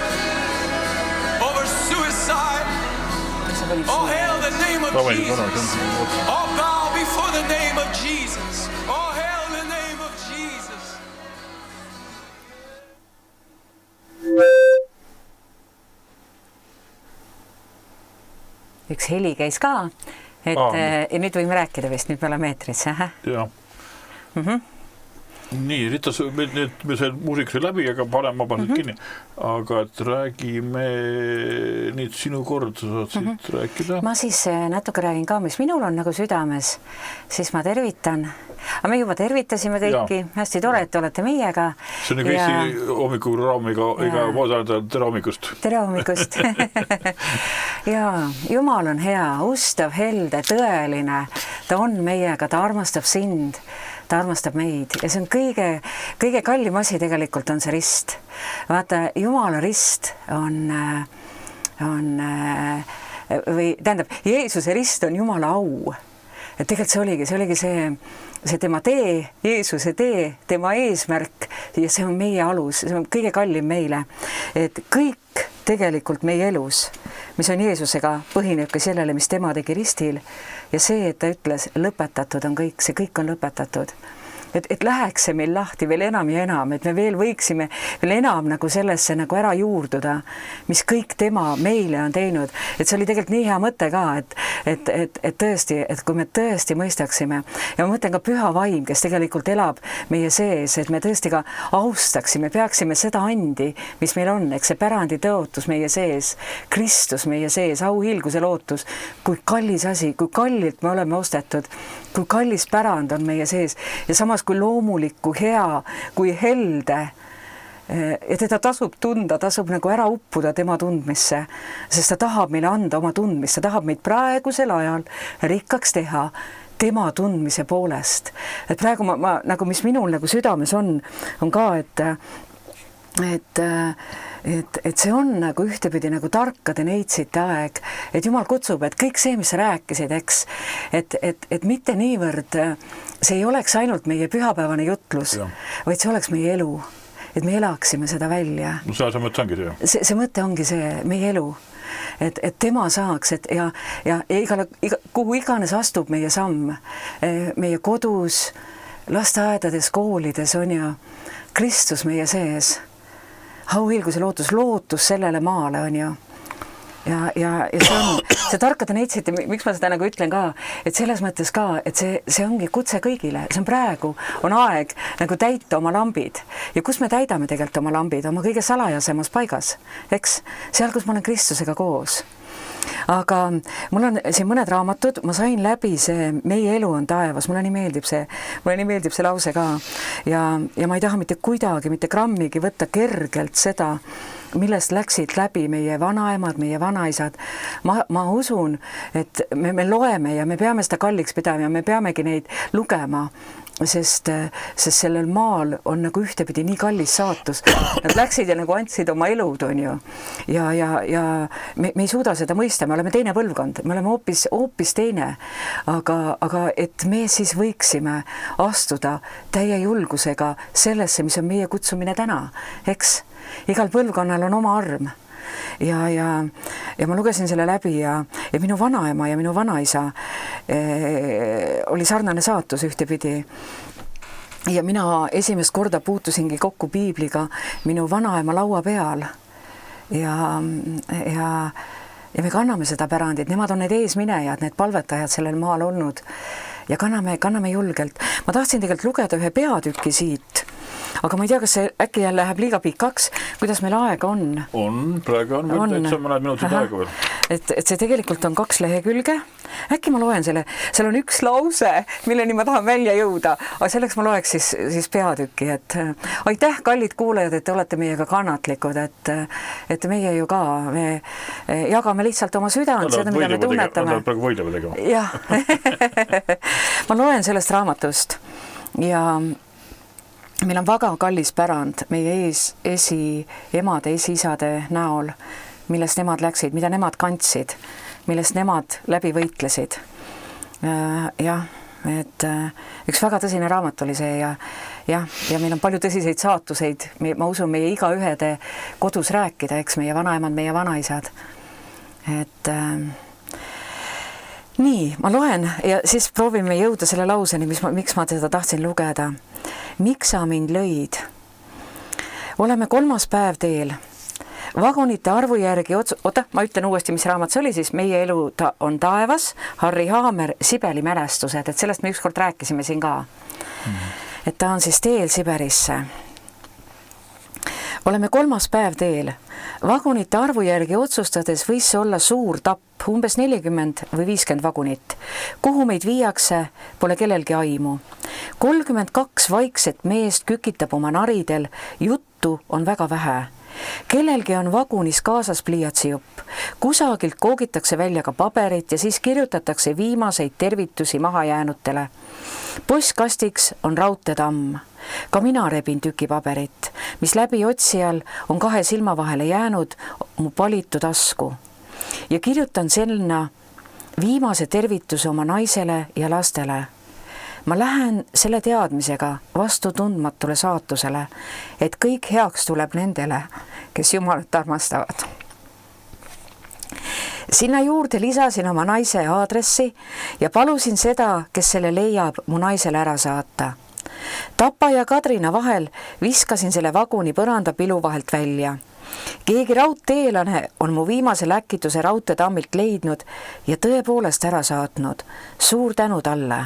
over suicide. All hail the name of Jesus. All bow before the name of Jesus. All hail the name of Jesus. Üks heli käis ka, et ja nüüd võime rääkida vist, nüüd me oleme eetris. Jah. Nii, Rita, me see muusik sai läbi, aga ma panen kinni. Aga et räägime nüüd sinu kord, saad siit rääkida. Ma siis natuke räägin ka, mis minul on nagu südames, siis ma tervitan. Aga me juba tervitasime kõiki, hästi tore, et olete meiega. See on nagu Eesti hommikuprogrammiga iga vaadata tere hommikust. Tere hommikust. Ja, Jumal on hea, ustav, helde, tõeline. Ta on meiega, ta armastab sind. Ta armastab meid ja see on kõige kallim asi tegelikult on see rist. Vaata, Jumala rist või tähendab, Jeesuse rist on Jumala au. Et tegelikult see oligi see tema tee, Jeesuse tee, tema eesmärk ja see on meie alus, see on kõige kallim meile. Et kõik tegelikult meie elus, mis on Jeesusega, põhinebki sellele, mis tema tegi ristil ja see, et ta ütles, lõpetatud on kõik, see kõik on lõpetatud. Et läheks see meil lahti veel enam ja enam, et me veel võiksime veel enam nagu sellesse nagu ära juurduda, mis kõik tema meile on teinud. Et see oli tegelikult nii hea mõte ka, et tõesti, et kui me tõesti mõistaksime ja ma mõtlen ka püha vaim, kes tegelikult elab meie sees, et me tõesti ka austaksime, peaksime seda andi, mis meil on, eks see pärandi tõotus meie sees, Kristus meie sees, auhiilguse lootus, kui kallis asi, kui kallilt me oleme ostetud, kui kallis pärand on meie sees ja samas kui loomulikku, hea, kui helde ja teda tasub tunda, tasub nagu ära uppuda tema tundmisse, sest ta tahab meile anda oma tundmist, ta tahab meid praegusel ajal rikkaks teha tema tundmise poolest. Et praegu ma nagu, mis minul nagu südames on ka, et see on nagu ühtepidi nagu tarkade neitsite aeg, et Jumal kutsub, et kõik see, mis sa rääkisid, eks, et mitte niivõrd, see ei oleks ainult meie pühapäevane jutlus, vaid see oleks meie elu, et me elaksime seda välja. No see mõte ongi see. See mõte ongi see, meie elu. Et tema saaks, ja kuhu iganes astub meie samm, meie kodus, lasteaedades, koolides on ja Kristus meie sees. Auhiilguse lootus sellele maale on ju. Ja see tarkade neitsite, miks ma seda nagu ütlen ka, et selles mõttes ka, et see ongi kutse kõigile, see on praegu, on aeg nagu täita oma lambid. Ja kus me täidame tegelikult oma lambid, oma kõige salajasemas paigas, eks? Seal, kus ma olen Kristusega koos. Aga mul on siin mõned raamatud, ma sain läbi see Meie elu on taevas, mulle nii meeldib see lause ka ja ma ei taha mitte kuidagi, mitte grammigi võtta kergelt seda, millest läksid läbi meie vanaemad, meie vanaisad. Ma usun, et me loeme ja me peame seda kalliks pidama ja me peamegi neid lugema, sest sellel maal on nagu ühtepidi nii kallis saatus. Nad läksid ja nagu andsid oma elud, on ju. Ja me ei suuda seda mõista, me oleme teine põlvkond, me oleme hoopis teine. Aga et me siis võiksime astuda täie julgusega sellesse, mis on meie kutsumine täna, eks? Igal põlvkonnal on oma arm. Ja ma lugesin selle läbi ja minu vanaema ja minu vanaisa oli sarnane saatus ühtepidi. Ja mina esimest korda puutusingi kokku piibliga minu vanaema laua peal. Ja me kanname seda pärandit, nemad on need eesminejad, need palvetajad sellel maal olnud ja kanname julgelt. Ma tahtsin tegelikult lugeda ühe peatüki siit aga ma ei tea, kas see äkki jälle läheb liiga pikaks, kuidas meil aega on? Praegu on meil täitsa mõned minutid aega veel. Et see tegelikult on 2 lehekülge. Äkki ma loen selle, seal on üks lause, milleni ma tahan välja jõuda, aga selleks ma loeks siis peatüki, et aitäh, kallid kuulajad, et te olete meiega kannatlikud, et meie ju ka, me jagame lihtsalt oma südant, seda, mida me tunnetame. Nad praegu võidlevad tegema. Jah, ma loen sellest raamatust ja meil on väga kallis pärand meie emade, esiisade näol, millest nemad läksid, mida nemad kandsid, millest nemad läbi võitlesid. Jah, et üks väga tõsine raamat oli see ja meil on palju tõsiseid saatuseid, ma usun meie igaühede kodus rääkida, eks meie vanaemad, meie vanaisad. Et nii, ma loen ja siis proovime jõuda selle lauseni, miks ma teda tahtsin lugeda. Miks sa mind lõid? Oleme 3. päev teel. Vagunite arvu järgi ma ütlen uuesti, mis raamat see oli, siis Meie elu on taevas, Harri Haamer, Sibeli mälestused, et sellest me ükskord rääkisime siin ka. Et ta on siis teel Siberisse. Oleme 3. päev teel. Vagunite arvu järgi otsustades võis see olla suur tapp, umbes 40 või 50 vagunit. Kuhu meid viiakse, pole kellelgi aimu. 32 vaikset meest kükitab oma naridel, juttu on väga vähe. Kellelgi on vagunis kaasas pliiatsijupp. Kusagilt koogitakse välja ka paberit ja siis kirjutatakse viimaseid tervitusi mahajäänutele. Postkastiks on raudteetamm. Ka mina rebin tüki paberit, mis läbi otsijal on 2 silma vahele jäänud mu palitu tasku. Ja kirjutan sinna viimase tervituse oma naisele ja lastele. Ma lähen selle teadmisega vastu tundmatule saatusele, et kõik heaks tuleb nendele, kes Jumalat armastavad. Sinna juurde lisasin oma naise aadressi ja palusin seda, kes selle leiab, mu naisele ära saata. Tapa ja Kadrina vahel viskasin selle vaguni põranda pilu vahelt välja. Keegi raudteelane on mu viimase läkituse raudteetammilt leidnud ja tõepoolest ära saatnud. Suur tänu talle.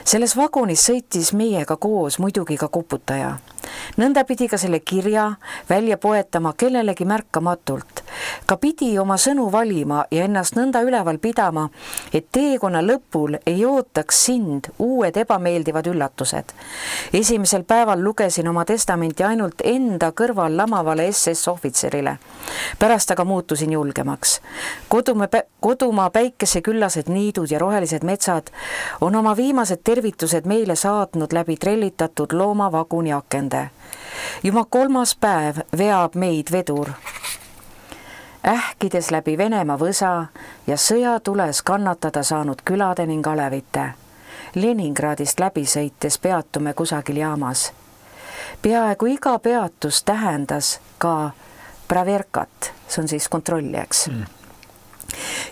Selles vagunis sõitis meiega koos muidugi ka koputaja. Nõnda pidi ka selle kirja välja poetama kellelegi märkamatult. Ka pidi oma sõnu valima ja ennast nõnda üleval pidama, et teekonna lõpul ei ootaks sind uued ebameeldivad üllatused. Esimesel päeval lugesin oma testamenti ainult enda kõrval lamavale SS-ohvitserile. Pärast aga muutusin julgemaks. Kodumaa päikeseküllased niidud ja rohelised metsad on oma viimased tervitused meile saatnud läbi trellitatud loomavaguni akende. Juba 3. päev veab meid vedur. Ähkides läbi Venemaa võsa ja sõjatules kannatada saanud külade ning alevite. Leningradist läbi sõites peatume kusagil jaamas. Peaaegu iga peatus tähendas ka praverkat, see on siis kontrollijaks.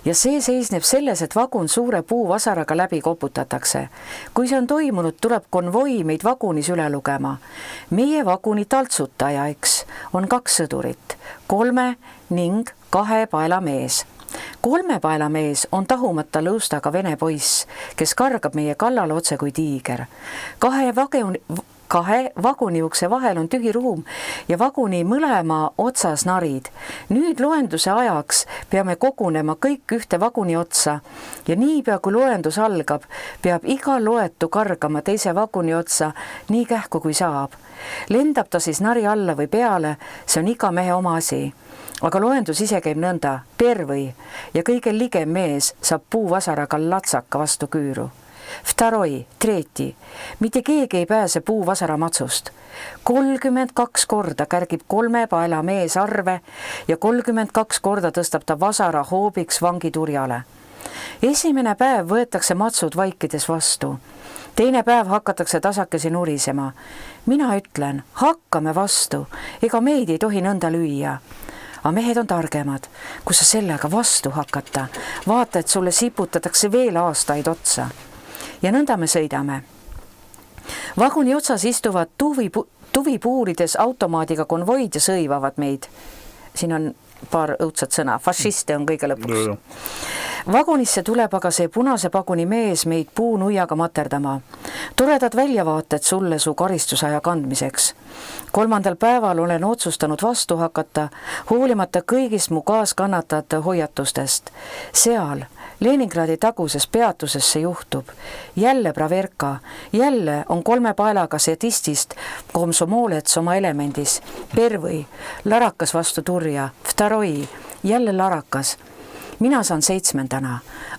Ja see seisneb selles, et vagun suure puuvasaraga läbi koputatakse. Kui see on toimunud, tuleb konvoi meid vagunis üle lugema. Meie vaguni taltsutajaiks on 2 sõdurit, 3 ning 2 paelamees. 3 paelamees on tahumata lõustaga vene poiss, kes kargab meie kallale otse kui tiiger. 2 vaguni ukse vahel on tühi ruum ja vaguni mõlema otsas narid. Nüüd loenduse ajaks peame kogunema kõik ühte vaguni otsa ja niipea kui loendus algab, peab iga loetu kargama teise vaguni otsa nii kähku kui saab. Lendab ta siis nari alla või peale, see on iga mehe oma asi. Aga loendus ise käib nõnda, pervõi ja kõige ligem mees saab puuvasaraga latsaka vastu küüru. Vtaroi, treeti, mitte keegi ei pääse puuvasara matsust. 32 korda kärgib 3 paela mees arve ja 32 korda tõstab ta vasara hoobiks vangiturjale. Esimene päev võetakse matsud vaikides vastu. Teine päev hakatakse tasakesi nurisema. Mina ütlen, hakkame vastu, ega meid ei tohi nõnda lüüa. Aga mehed on targemad, kus sa sellega vastu hakata. Vaata, et sulle siputatakse veel aastaid otsa. Ja nõnda me sõidame. Vaguni otsas istuvad tuvipuurides automaadiga konvoid ja sõivavad meid. Siin on paar õudsat sõna. Fašiste on kõige lõpuks. Vagunisse tuleb aga see punase paguni mees meid puunuiaga materdama. Toredad väljavaated sulle su karistusaja kandmiseks. 3. päeval olen otsustanud vastu hakata, hoolimata kõigist mu kaaskannatajate hoiatustest. Seal Leningradi taguses peatuses see juhtub. Jälle Braverka, jälle on 3 paelaga sadistist komsomoolets oma elemendis. Pervõi, larakas vastu turja, Vtaroi, jälle larakas. Mina saan 7.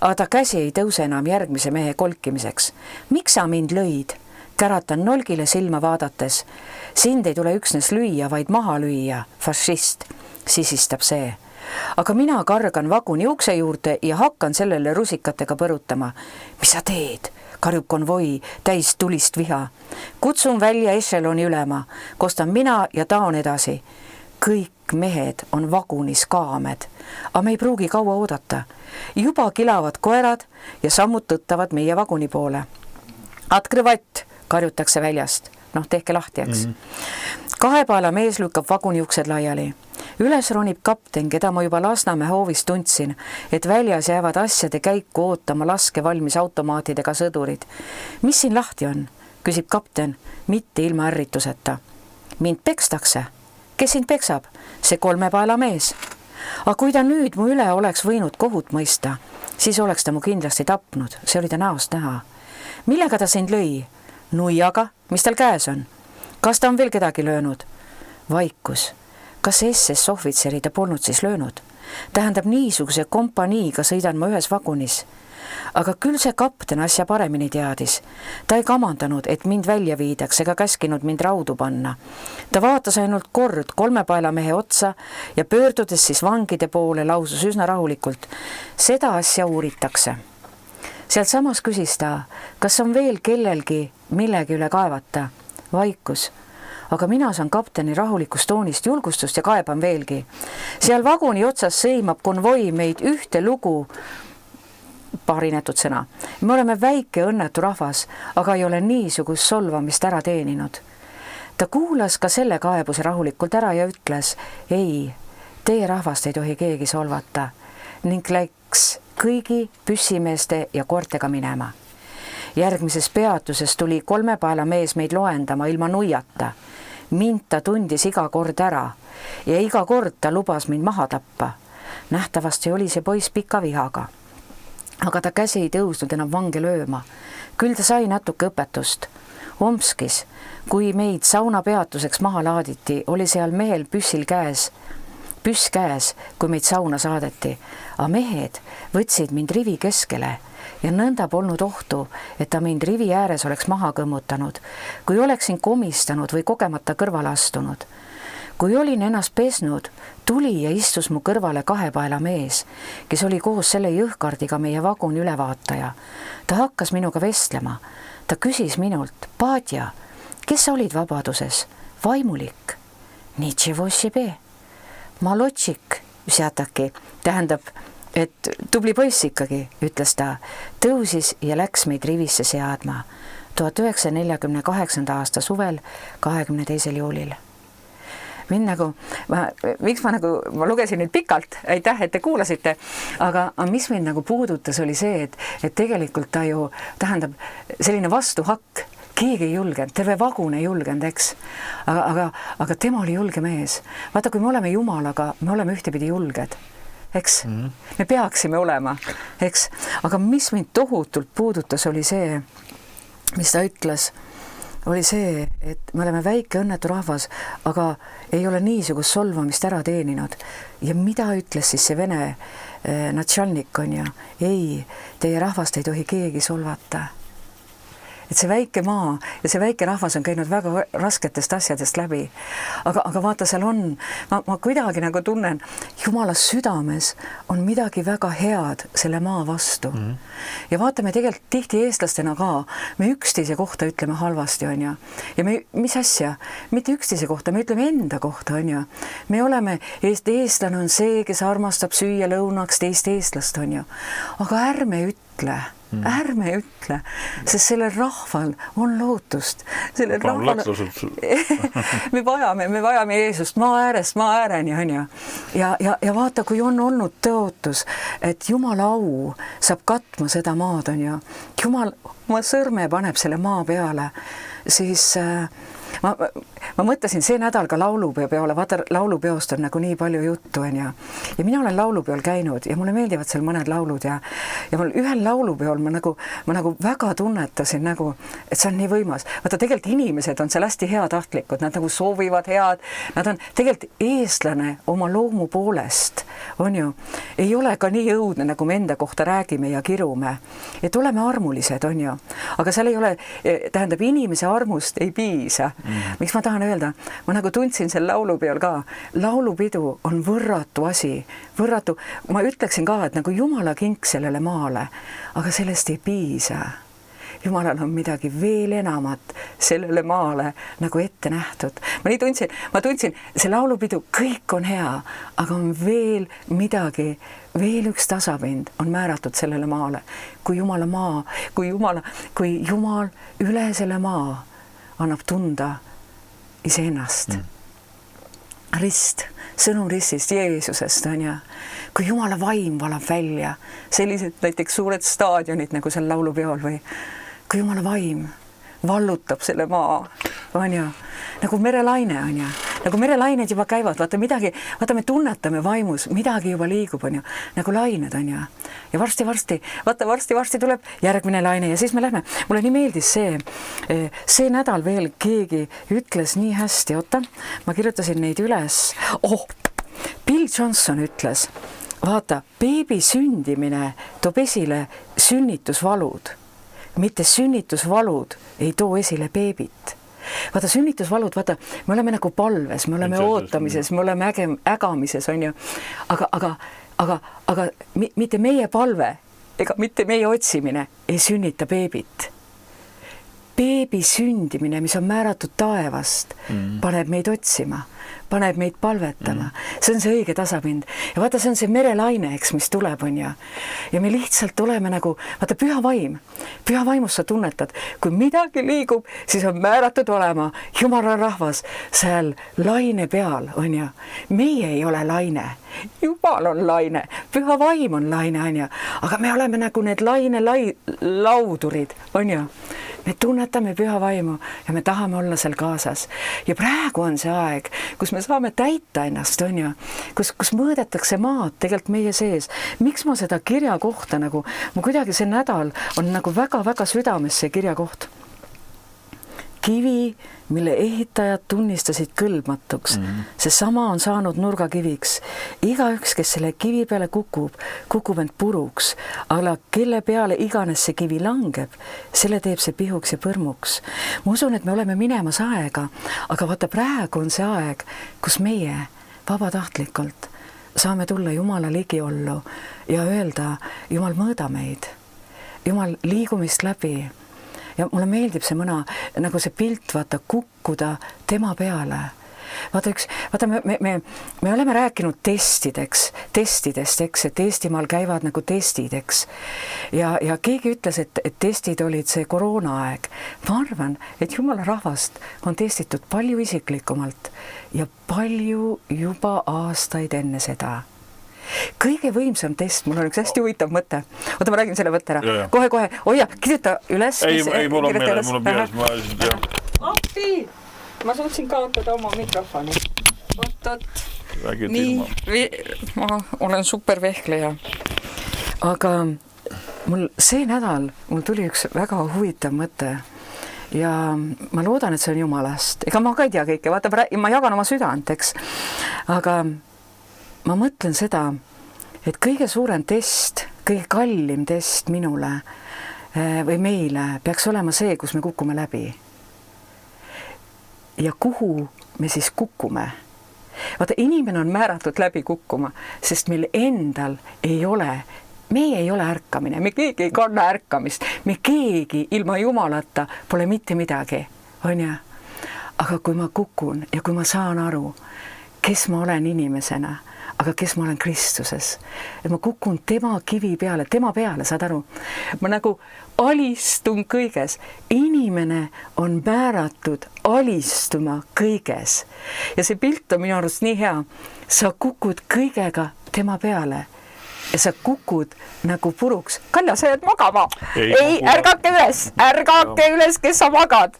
aga ta käsi ei tõuse enam järgmise mehe kolkimiseks. Miks sa mind lõid? Käratan nolgile silma vaadates. Sind ei tule üksnes lüüa, vaid maha lüüa, fašist, sisistab see. Aga mina kargan vaguni ukse juurde ja hakkan sellele rusikatega põrutama. Mis sa teed? Karjub konvoi täis tulist viha. Kutsun välja ešeloni ülema, kostan mina ja taon edasi. Kõik mehed on vagunis kaamed, aga me ei pruugi kaua oodata. Juba kilavad koerad ja sammud tõttavad meie vaguni poole. Atkrõvatt, karjutakse väljast. Tehke lahti, eks. 2 paela mees lükkab vaguni uksed laiali. Üles ronib kapten, keda ma juba Lasnamäe hoovis tundsin, et väljas jäävad asjade käiku ootama laske valmis automaatidega sõdurid. Mis siin lahti on? Küsib kapten, mitte ilma ärrituseta. Mind pekstakse. Kes sind peksab? See 3 paela mees. Aga kui ta nüüd mu üle oleks võinud kohut mõista, siis oleks ta mu kindlasti tapnud. See oli ta näost näha. Millega ta sind lõi? Nuiaga, mis tal käes on? Kas ta on veel kedagi löönud? Vaikus. Kas SS ohvitseri ta polnud siis löönud? Tähendab, niisuguse kompaniiga sõidan ma ühes vagunis. Aga küll see kapten asja paremini teadis. Ta ei kamandanud, et mind välja viidaks ega käskinud mind raudu panna. Ta vaatas ainult kord 3 paela mehe otsa ja pöördudes siis vangide poole lausus üsna rahulikult. Seda asja uuritakse. Sealt samas küsis ta, kas on veel kellelgi millegi üle kaevata. Vaikus. Aga mina saan kapteni rahulikust toonist julgustust ja kaeban veelgi. Seal vaguni otsas sõimab konvoi meid ühte lugu, paarinetud sõna. Me oleme väike õnnetu rahvas, aga ei ole niisugust solvamist ära teeninud. Ta kuulas ka selle kaebuse rahulikult ära ja ütles, ei, teie rahvast ei tohi keegi solvata ning läks kõigi püssimeeste ja koortega minema. Järgmises peatuses tuli 3 paela mees meid loendama ilma nuiata. Mind ta tundis iga kord ära ja iga kord ta lubas mind maha tappa. Nähtavasti oli see poiss pika vihaga. Aga ta käsi ei tõusnud enam vange lööma. Küll ta sai natuke õpetust. Omskis, kui meid sauna peatuseks maha laaditi, oli seal mehel püss käes, kui meid sauna saadeti. A mehed võtsid mind rivi keskele ja nõnda polnud ohtu, et ta mind rivi ääres oleks maha kõmmutanud, kui oleksin komistanud või kogemata kõrvale astunud. Kui olin ennast pesnud, tuli ja istus mu kõrvale 2 paela mees, kes oli koos selle jõhkardiga meie vaguni ülevaataja. Ta hakkas minuga vestlema. Ta küsis minult, Paadja, kes sa olid vabaduses? Vaimulik. Ničevo sebe. Malotšik, seataki, tähendab, et tubli poiss ikkagi, ütles ta, tõusis ja läks meid rivisse seadma 1948. aasta suvel 22. juulil. Miks ma lugesin nüüd pikalt, aitäh, et te kuulasite, aga mis mind puudutas, oli see, et tegelikult ta ju tähendab selline vastuhakk, keegi ei julgenud, terve vagun ei julgenud, eks. Aga tema oli julge mees. Vaata, kui me oleme Jumalaga, me oleme ühtepidi julged, eks. Me peaksime olema, eks. Aga mis mind tohutult puudutas, oli see, mis ta ütles, oli see, et me oleme väike õnnetu rahvas, aga ei ole niisugust solvamist ära teeninud. Ja mida ütles siis see vene natšalnik on ja? Ei, teie rahvast ei tohi keegi solvata. Et see väike maa ja see väike rahvas on käinud väga rasketest asjadest läbi. Aga vaata, seal on, ma kuidagi tunnen, Jumala südames on midagi väga head selle maa vastu. Ja vaata, me tegelikult tihti eestlastena ka, me üksteise kohta ütleme halvasti, on ja. Ja me, mis asja? Mitte üksteise kohta, me ütleme enda kohta, on ja. Me oleme, eestlane on see, kes armastab süüa lõunaks teist eestlast, on ja. Aga ärme ütle ärme ütle, sest sellel rahval on lootust. Sellel rahval... me vajame Jeesust maa ääreni, on ju. Ja vaata, kui on olnud tõotus, et Jumala au saab katma seda maad, on ju. Jumal oma sõrme paneb selle maa peale, siis... Ma mõtlesin see nädal ka laulupeo peale, vaata laulupeost on nagu nii palju juttu, on ju. Ja mina olen laulupeol käinud ja mulle meeldivad seal mõned laulud ja mul ühel laulupeol ma nagu väga tunnetasin nagu, et see on nii võimas. Vaata, tegelikult inimesed on seal hästi heatahtlikud, nad nagu soovivad head, nad on tegelikult eestlane oma loomu poolest, on ju. Ei ole ka nii õudne, nagu me enda kohta räägime ja kirume. Et oleme armulised, on ju. Aga seal ei ole, tähendab, inimese armust ei piisa. Miks ma tahan öelda, ma nagu tundsin seal laulupeol ka, laulupidu on võrratu asi, võrratu, ma ütleksin ka, et nagu Jumala kink sellele maale, aga sellest ei piisa. Jumalal on midagi veel enamat sellele maale nagu ette nähtud. Ma tundsin, see laulupidu, kõik on hea, aga on veel midagi, veel üks tasapind on määratud sellele maale. Kui Jumal üle selle maa annab tunda iseennast. Rist, sõnum ristist, Jeesusest, on ju. Kui Jumala vaim valab välja, sellised näiteks suured staadionid nagu seal laulupeol või kui Jumala vaim vallutab selle maa, on ju, nagu merelaine, on ju. Nagu merelained juba käivad, vaata me tunnetame vaimus, midagi juba liigub, on ju, nagu lained, on ju. Ja varsti tuleb järgmine laine ja siis me lähme. Mulle nii meeldis see nädal veel keegi ütles nii hästi, oota, ma kirjutasin neid üles. Bill Johnson ütles, vaata, beebi sündimine toob esile sünnitusvalud, mitte sünnitusvalud ei too esile beebit. Vaata, sünnitusvalud, vaata, me oleme nagu palves, me oleme ootamises, me oleme ägamises, on ju. Aga mitte meie palve ega mitte meie otsimine ei sünnita beebit. Beebi sündimine, mis on määratud taevast, paneb meid otsima, paneb meid palvetama. See on see õige tasapind. Ja vaata, see on see merelaine, eks, mis tuleb, on ja. Ja me lihtsalt oleme nagu, vaata, püha vaimus sa tunnetad, kui midagi liigub, siis on määratud olema Jumala rahvas seal laine peal, on ja. Meie ei ole laine, Jumal on laine, püha vaim on laine, on ja. Aga me oleme nagu need laudurid, on ja. Me tunnetame püha vaimu ja me tahame olla seal kaasas. Ja praegu on see aeg, kus me saame täita ennast, on ju, kus mõõdetakse maad tegelikult meie sees. Miks ma seda kirja kohta nagu, ma kuidagi see nädal on nagu väga-väga südames see kirja koht. Kivi, mille ehitajad tunnistasid kõlbmatuks. See sama on saanud nurgakiviks. Igaüks, kes selle kivi peale kukub end puruks, aga kelle peale iganes see kivi langeb, selle teeb see pihuks ja põrmuks. Ma usun, et me oleme minemas aega, aga vaata, praegu on see aeg, kus meie vabatahtlikult saame tulla Jumala ligiollu ja öelda, Jumal mõõda meid, Jumal liigumist läbi. Ja mulle meeldib see mõna, nagu see pilt, vaata, kukkuda tema peale. Vaata, me oleme rääkinud testidest, eks, et Eestimaal käivad nagu testid, eks. Ja keegi ütles, et testid olid see koroonaaeg. Ma arvan, et Jumala rahvast on testitud palju isiklikumalt ja palju juba aastaid enne seda. Kõige võimsam test, mul on üks hästi huvitav mõte. Oota, ma räägin selle mõtte ära. Kohe. Oja, kirjuta üles. Ei, mul on meeles. Appi! Ma suutsin kaotada oma mikrofoni. Oot. Nii, ma olen supervehkleja. Aga see nädal mul tuli üks väga huvitav mõte. Ja ma loodan, et see on Jumalast. Ega ma ka ei tea kõike. Vaata, ma jagan oma südant, eks. Aga ma mõtlen seda, et kõige suurem test, kõige kallim test minule või meile peaks olema see, kus me kukume läbi. Ja kuhu me siis kukume? Vaata, inimene on määratud läbi kukkuma, sest meil endal meie ei ole ärkamine, me keegi ei kanna ärkamist, me keegi ilma Jumalata pole mitte midagi, on ja? Aga kui ma kukun ja kui ma saan aru, kes ma olen inimesena, aga kes ma olen Kristuses. Et ma kukun tema kivi peale, saad aru? Ma nagu alistun kõiges. Inimene on määratud alistuma kõiges. Ja see pilt on minu arust nii hea. Sa kukud kõigega tema peale. Ja sa kukud nagu puruks. Kalja, sa jääd magama. Ei, ärgake üles, kes sa magad.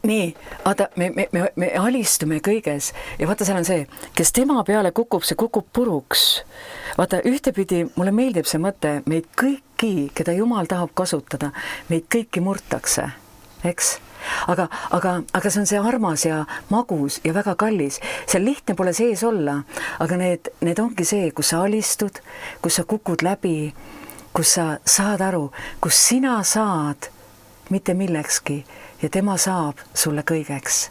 Nii, vaata, me alistume kõiges ja vaata, seal on see, kes tema peale kukub, see kukub puruks. Vaata, ühtepidi mulle meeldib see mõte, meid kõiki, keda Jumal tahab kasutada, meid kõiki murtakse, eks? Aga see on see armas ja magus ja väga kallis. Seal lihtne pole sees olla, aga need ongi see, kus sa alistud, kus sa kukud läbi, kus sa saad aru, kus sina saad mitte millekski ja tema saab sulle kõigeks.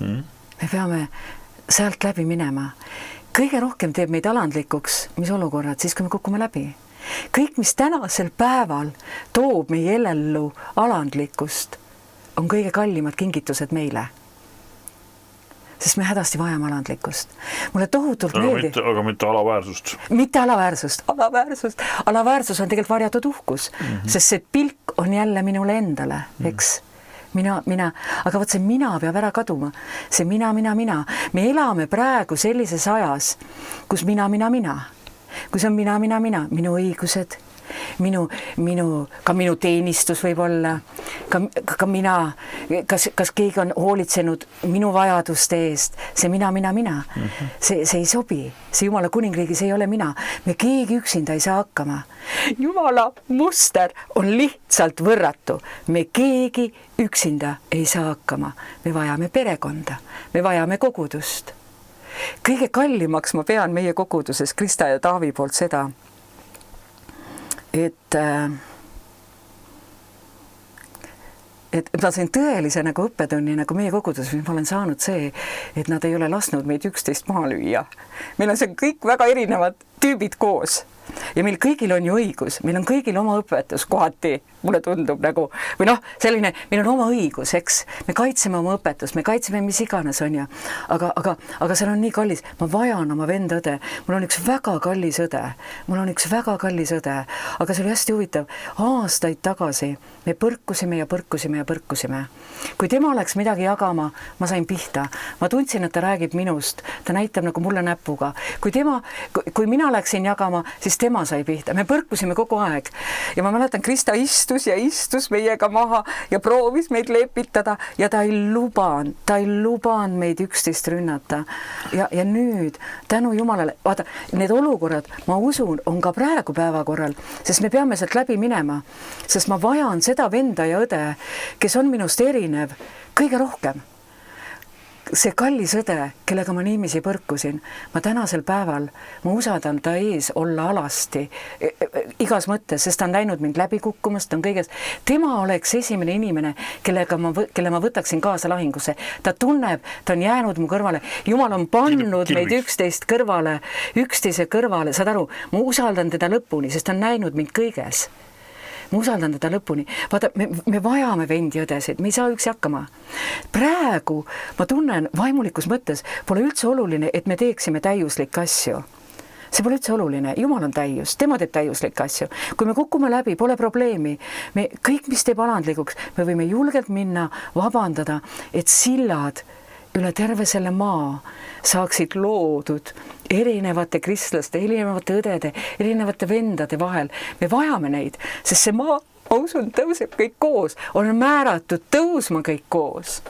Me peame sealt läbi minema. Kõige rohkem teeb meid alandlikuks, mis olukorrad, siis kui me kukume läbi. Kõik, mis tänasel päeval toob meie elellu alandlikkust, on kõige kallimad kingitused meile. Sest me hädasti vajame alandlikkust. Mulle tohutult meeldib. Aga mitte alaväärsust. Mitte alaväärsust. Alaväärsus on tegelikult varjatud uhkus, sest see pilk on jälle minule endale, eks? Mina, aga võt see mina peab ära kaduma. See mina. Me elame praegu sellises ajas, kus mina. Kus on mina, minu õigused, ka minu teenistus võib olla, ka mina, kas keegi on hoolitsenud minu vajaduste eest, see mina. See ei sobi, see Jumala kuningriigis ei ole mina, me keegi üksinda ei saa hakkama. Jumala muster on lihtsalt võrratu, me keegi üksinda ei saa hakkama, me vajame perekonda, me vajame kogudust. Kõige kallimaks ma pean meie koguduses Krista ja Taavi poolt seda, et ma sain tõelise nagu õppetunni nagu meie koguduses, mis ma olen saanud see, et nad ei ole lasknud meid 11 maha lüüa. Meil on see kõik väga erinevad tüübid koos. Ja meil kõigil on ju õigus, meil on kõigil oma õpetus kohati, mulle tundub nagu, või selline, meil on oma õigus, eks, me kaitseme oma õpetust, me kaitseme mis iganes on ju, aga seal on nii kallis, ma vajan oma vendõde, mul on üks väga kallis õde, aga see oli hästi huvitav, aastaid tagasi me põrkusime. Kui tema oleks midagi jagama, ma sain pihta, ma tundsin, et ta räägib minust, ta näitab nagu mulle näpuga, kui mina läksin jagama, siis tema sai pihta. Me põrkusime kogu aeg ja ma mäletan, Krista istus meiega maha ja proovis meid lepitada ja ta ei lubanud meid üksteist rünnata. Ja nüüd, tänu Jumalale, vaata, need olukorrad, ma usun, on ka praegu päevakorral, sest me peame sealt läbi minema, sest ma vajan seda venda ja õde, kes on minust erinev kõige rohkem. See kallis õde, kellega ma niimisi põrkusin, ma tänasel päeval, ma usaldan ta ees olla alasti igas mõttes, sest ta on läinud mind läbi kukkumast, on kõiges. Tema oleks esimene inimene, kelle ma võtaksin kaasa lahingusse. Ta tunneb, ta on jäänud mu kõrvale. Jumal on pannud meid üksteise kõrvale, saad aru, ma usaldan teda lõpuni, sest ta on näinud mind kõiges. Ma usaldan teda lõpuni. Vaata, me vajame vendi õdesid, me ei saa üksi hakkama. Praegu ma tunnen vaimulikus mõttes, pole üldse oluline, et me teeksime täiuslikke asju. See pole üldse oluline, Jumal on täius, tema teeb täiuslikke asju. Kui me kukume läbi, pole probleemi. Kõik, mis teeb alandlikuks, me võime julgelt minna, vabandada, et sillad üle terve selle maa saaksid loodud erinevate kristlaste, erinevate õdede, erinevate vendade vahel. Me vajame neid, sest see maa, ma usun, tõuseb kõik koos, on määratud tõusma kõik koos.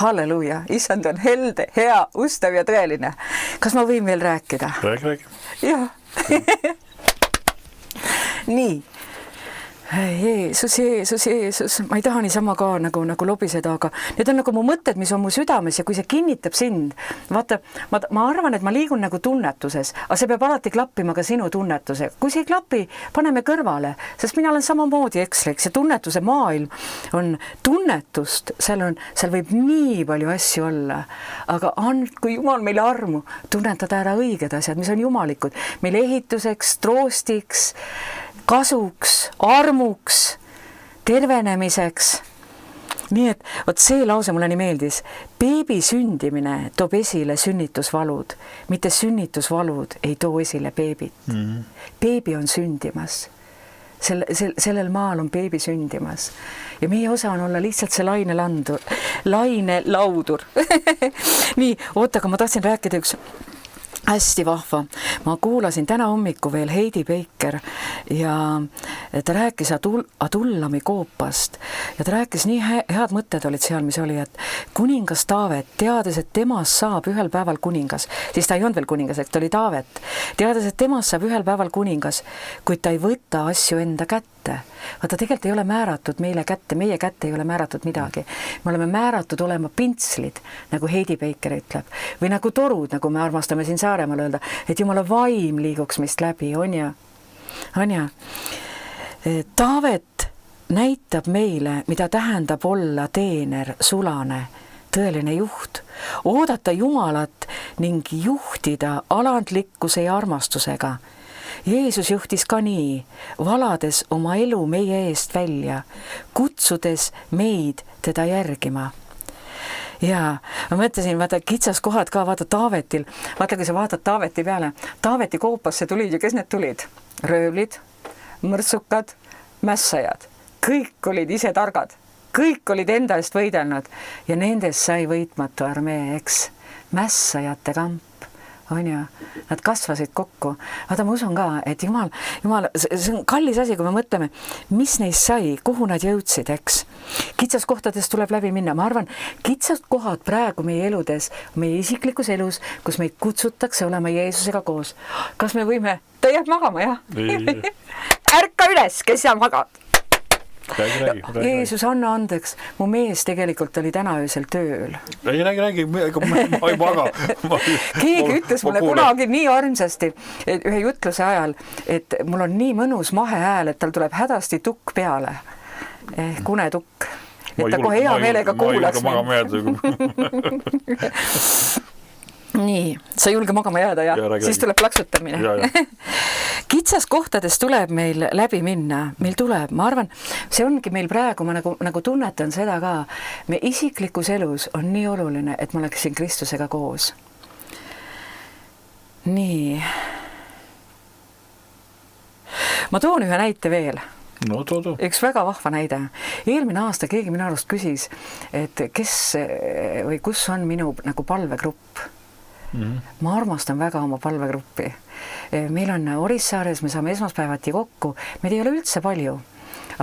Halleluuja, issand on helde, hea, ustav ja tõeline. Kas ma võin veel rääkida? Räägi. Jah. Nii. Jeesus, ma ei taha niisama ka nagu lobiseda, aga need on nagu mu mõtted, mis on mu südames ja kui see kinnitab sind, vaata, ma arvan, et ma liigun nagu tunnetuses, aga see peab alati klappima ka sinu tunnetuse. Kui see ei klapi, paneme kõrvale, sest mina olen samamoodi eksliks ja tunnetuse maailm on tunnetust, seal võib nii palju asju olla, aga kui Jumal meile armu, tunnetada ära õiged asjad, mis on jumalikud, meil ehituseks, troostiks, kasuks, armuks, tervenemiseks nii et vot see lause mulle nii meeldis. Beebi sündimine toob esile sünnitusvalud, mitte sünnitusvalud ei too esile beebit. Beebi on sündimas. Sellel maal on beebi sündimas ja meie osa on olla lihtsalt see lainelaudur. Nii, oota, aga ma tahtsin rääkida üks hästi vahva. Ma kuulasin täna hommiku veel Heidi Baker ja ta rääkis Adullami koopast ja ta rääkis nii head mõtted olid seal, mis oli, et kuningas Taavet, teades, et temast saab ühel päeval kuningas, siis ta ei olnud veel kuningas, ta oli Taavet, teades, et temast saab ühel päeval kuningas, kuid ta ei võta asju enda kätte. Vaata, tegelikult ei ole määratud meile kätte, meie kätte ei ole määratud midagi. Me oleme määratud olema pintslid, nagu Heidi Baker ütleb, või nagu torud, nagu me armastame siin Saaremaal öelda, et Jumala vaim liiguks meist läbi, on ja? Taavet näitab meile, mida tähendab olla teener, sulane, tõeline juht, oodata Jumalat ning juhtida alandlikkuse ja armastusega. Jeesus juhtis ka nii, valades oma elu meie eest välja, kutsudes meid teda järgima. Ja ma mõtlesin, vaata kitsaskohad ka, vaata Taavetil, vaata kui sa vaatad Taaveti peale, Taaveti koopasse tulid ja kes need tulid? Röövlid, mõrtsukad, mässajad, kõik olid ise targad, kõik olid enda eest võidelnud ja nendest sai võitmatu armee, eks, mässajate kamp. On ju, nad kasvasid kokku. Vaata, ma usun ka, et Jumal, see on kallis asi, kui me mõtleme, mis neist sai, kuhu nad jõudsid, eks. Kitsaskohtadest tuleb läbi minna. Ma arvan, kitsaskohad praegu meie eludes, meie isiklikus elus, kus meid kutsutakse olema Jeesusega koos. Kas me võime, ta jääb magama, jah? Ärka üles, kes seal magad. Jeesus, anna andeks, mu mees tegelikult oli täna öösel tööl. Räägi, ma ei maga. Keegi ütles mulle kunagi nii armsasti ühe jutluse ajal, et mul on nii mõnus mahehääl, et tal tuleb hädasti tukk peale. Kunetukk. Et ta kohe hea meelega kuulaks Nii, sa julge magama jääda ja siis tuleb plaksutamine. Kitsaskohtadest tuleb meil läbi minna, meil tuleb, ma arvan, see ongi meil praegu, ma nagu tunnetan seda ka, me isiklikus elus on nii oluline, et ma oleksin Kristusega koos. Nii. Ma toon ühe näite veel. No, too. Üks väga vahva näide. Eelmine aasta keegi minu arust küsis, et kes või kus on minu nagu palvegrupp. Ma armastan väga oma palvegruppi. Meil on Orissaares, me saame esmaspäevati kokku, meid ei ole üldse palju,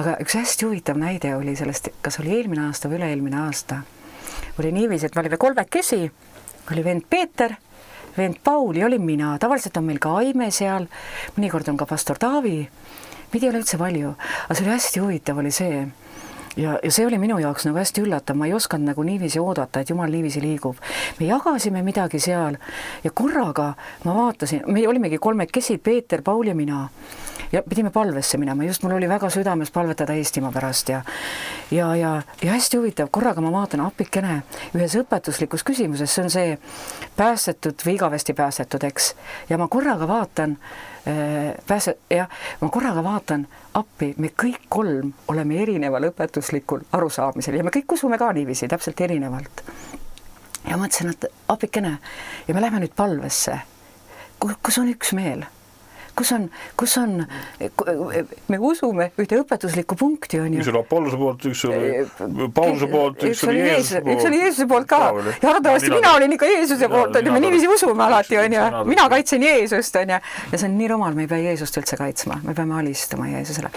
aga üks hästi huvitav näide oli sellest, kas oli eelmine aasta või üle-eelmine aasta. Oli niiviisi, et me olime kolmekesi, oli vend Peeter, vend Paul ja olin mina, tavaliselt on meil ka Aime seal, mõnikord on ka pastor Taavi, meid ei ole üldse palju, aga see oli hästi huvitav, oli see. Ja see oli minu jaoks nagu hästi üllatav, ma ei osanud nagu niiviisi oodata, et Jumal niiviisi liigub. Me jagasime midagi seal ja korraga ma vaatasin, me olimegi kolmekesi, Peeter, Paul ja mina. Ja pidime palvesse minema, just mul oli väga südames palvetada Eestimaa pärast ja hästi huvitav, korraga ma vaatan appikene ühes õpetuslikus küsimuses, see on see päästetud või igavesti päästetud, eks. Ja ma korraga vaatan ma korraga vaatan appi, me kõik kolm oleme erineval õpetuslikul arusaamisel ja me kõik usume ka niiviisi, täpselt erinevalt. Ja mõtlesin, et appikene ja me lähme nüüd palvesse. Kus on üks meel? Kus on, me usume ühte õpetuslikku punkti, on ju. Üks oli Apollose poolt, üks oli Pauluse poolt, üks oli Jeesuse poolt. Üks oli Jeesuse poolt ka. Ja arvatavasti mina olin ikka Jeesuse poolt, me niiviisi usume alati, on ju. Mina kaitsen Jeesust, on ju. Ja see on nii rumal, me ei pea Jeesust üldse kaitsma. Me peame alistama Jeesusele.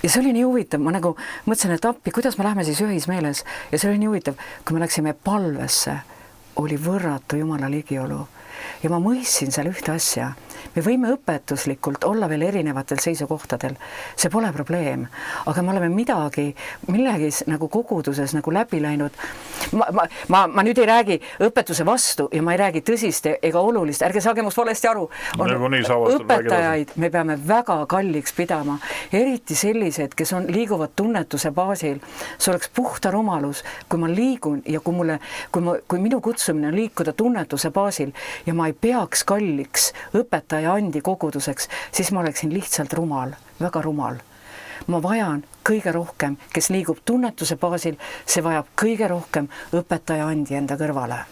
Ja see oli nii huvitav, ma nagu mõtlesin, et appi, kuidas me lähme siis ühismeeles. Ja see oli nii huvitav, kui me läksime palvesse, oli võrratu Jumala ligiolu. Ja ma mõistsin seal ühte asja. Me võime õpetuslikult olla veel erinevatel seisukohtadel, see pole probleem, aga me oleme millegi nagu koguduses nagu läbi läinud. Ma nüüd ei räägi õpetuse vastu ja ma ei räägi tõsist ega olulist, ärge saage must valesti aru. Õpetajaid me peame väga kalliks pidama, eriti sellised, kes liiguvad tunnetuse baasil. See oleks puhta rumalus, kui ma liigun ja kui minu kutsumine on liikuda tunnetuse baasil ja ma ei peaks kalliks õpetaja andi koguduseks, siis ma oleksin lihtsalt rumal, väga rumal. ma vajan kõige rohkem, kes liigub tunnetuse baasil, see vajab kõige rohkem õpetaja andi enda kõrvale.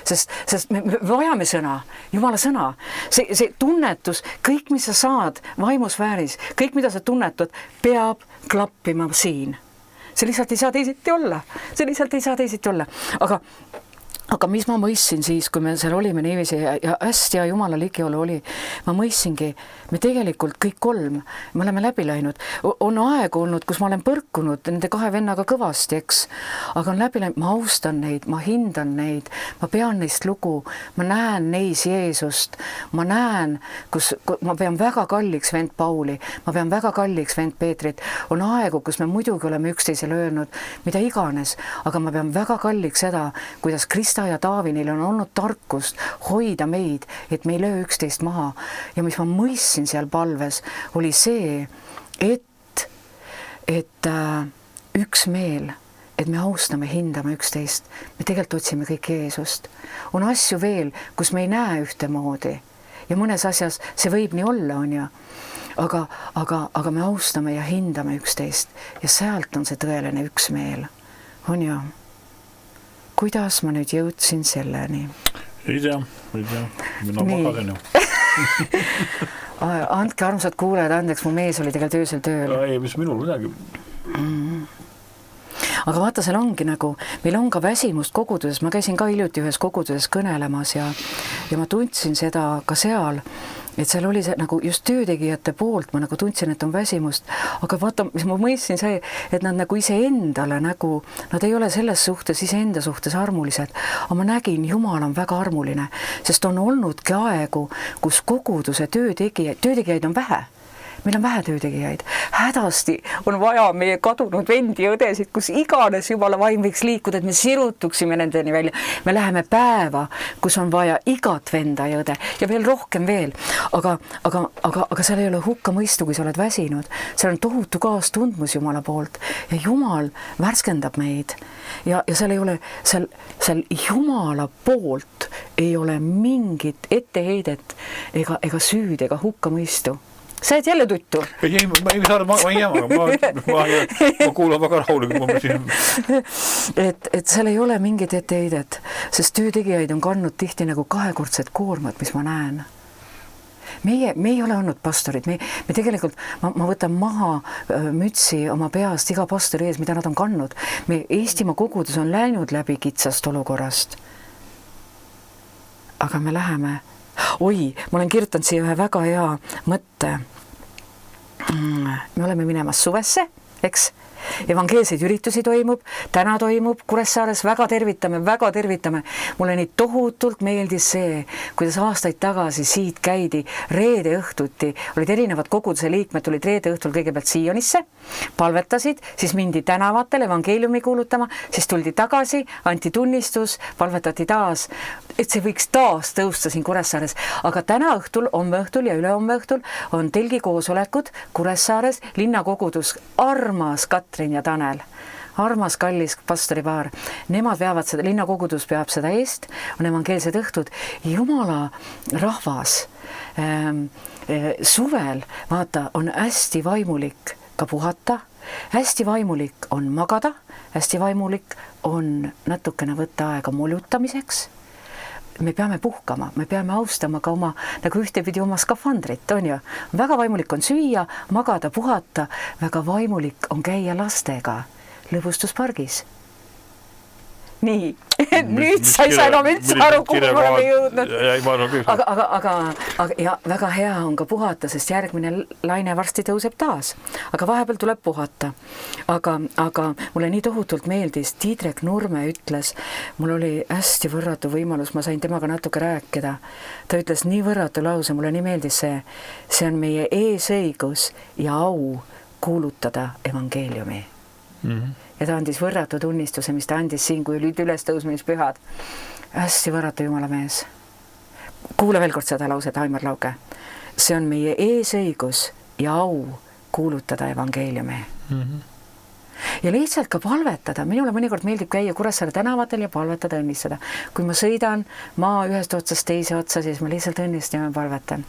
Sest me vajame sõna, Jumala sõna, see tunnetus, kõik, mis sa saad vaimusfääris, kõik, mida sa tunnetad, peab klappima siin. See lihtsalt ei saa teisiti olla. Aga mis ma mõistsin siis, kui me seal olime niiviisi ja hästi ja Jumala ligiolu oli, ma mõistsingi, me tegelikult kõik kolm, me oleme läbi läinud. On aeg olnud, kus ma olen põrkunud nende kahe vennaga kõvasti, eks? Aga on läbi läinud, ma austan neid, ma hindan neid, ma pean neist lugu, ma näen neis Jeesust, ma näen, kus ma pean väga kalliks vend Pauli, ma pean väga kalliks vend Peetrit. On aegu, kus me muidugi oleme üksteisele öelnud, mida iganes, aga ma pean väga kalliks seda, kuidas Krista ja Taavi, neil on olnud tarkust hoida meid, et me ei löö üksteist maha. Ja mis ma mõistsin seal palves, oli see, et üks meel, et me austame, hindame üksteist. Me tegelikult otsime kõik Jeesust. On asju veel, kus me ei näe ühtemoodi. Ja mõnes asjas see võib nii olla, on ju. Aga me austame ja hindame üksteist. Ja sealt on see tõeline üks meel. On ju. Kuidas ma nüüd jõudsin selleni? Ei tea. Mina magasin ju. Andke armsad kuulajad andeks, mu mees oli tegelikult öösel tööl. Ei, mis minul midagi. Aga vaata, seal ongi nagu, meil on ka väsimust koguduses, ma käisin ka hiljuti ühes koguduses kõnelemas ja ma tundsin seda ka seal, et seal oli see nagu just töötegijate poolt, ma nagu tundsin, et on väsimust, aga vaata, mis ma mõistsin see, et nad nagu iseendale nagu, nad ei ole selles suhtes, iseenda suhtes armulised, aga ma nägin, Jumal on väga armuline, sest on olnudki aegu, kus koguduse töötegijaid on vähe. Meil on vähe töötegijaid. Hädasti on vaja meie kadunud vendi ja õdesid, kus iganes Jumala vaim võiks liikuda, et me sirutuksime nendeni välja. Me läheme päeva, kus on vaja igat venda ja õde ja veel rohkem veel. Aga seal ei ole hukka mõistu, kui sa oled väsinud. Seal on tohutu kaastundmus Jumala poolt ja Jumal värskendab meid. Ja seal ei ole, seal Jumala poolt ei ole mingit etteheidet ega süüd ega hukka mõistu. Sa oled jälle tuttu? Ei, ma ei saa, ma ei jää, ma kuulan väga rahulikult. Et seal ei ole mingit etteheidet, sest töötegijaid on kandnud tihti nagu kahekordset koormat, mis ma näen. Meie ei ole olnud pastorid, me tegelikult, ma võtan maha mütsi oma peast iga pastori ees, mida nad on kandnud. Eestimaa kogudus on läinud läbi kitsast olukorrast. Aga me läheme... ma olen kirjutanud siia ühe väga hea mõtte. Me oleme minemas suvesse, eks? Evangeelseid üritusi toimub, täna toimub Kuressaares, väga tervitame. Mulle nii tohutult meeldis see, kuidas aastaid tagasi siit käidi reede õhtuti, olid erinevad koguduse liikmed, tulid reede õhtul kõigepealt Sionisse, palvetasid, siis mindi tänavatel evangeeliumi kuulutama, siis tuldi tagasi, anti tunnistus, palvetati taas, et see võiks taas tõusta siin Kuressaares. Aga täna õhtul, homme õhtul ja ülehomme õhtul on telgi koosolekud Kuressaares, linnakogudus, armas Katrin ja Tanel, armas kallis pastoripaar. Nemad veavad seda, linnakogudus peab seda eest, on evangeelsed õhtud. Jumala rahvas suvel, vaata, on hästi vaimulik ka puhata, hästi vaimulik on magada, hästi vaimulik on natukene võtta aega molutamiseks. Me peame puhkama, me peame austama ka oma, nagu ühtepidi oma skafandrit, on ju. Väga vaimulik on süüa, magada, puhata, väga vaimulik on käia lastega lõbustuspargis. Nii, nüüd sa ei saa enam üldse aru, kuhu me oleme jõudnud. Aga ja väga hea on ka puhata, sest järgmine laine varsti tõuseb taas. Aga vahepeal tuleb puhata. Aga mulle nii tohutult meeldis, Tiidrek Nurme ütles, mul oli hästi võrratu võimalus, ma sain temaga natuke rääkida. Ta ütles nii võrratu lause, mulle nii meeldis see. See on meie eesõigus ja au kuulutada evangeeliumi. Ja ta andis võrratu tunnistuse, mis ta andis siin, kui olid ülestõusmispühad. Hästi võrratu Jumala mees. Kuule veel kord seda lauset, Aimar Lauke. See on meie eesõigus ja au kuulutada evangeeliumi. ja lihtsalt ka palvetada. Minule mõnikord meeldib käia Kuressaare tänavatel ja palvetada, õnnistada. Kui ma sõidan maa ühest otsast teise otsa, siis ma lihtsalt õnnistan ja palvetan.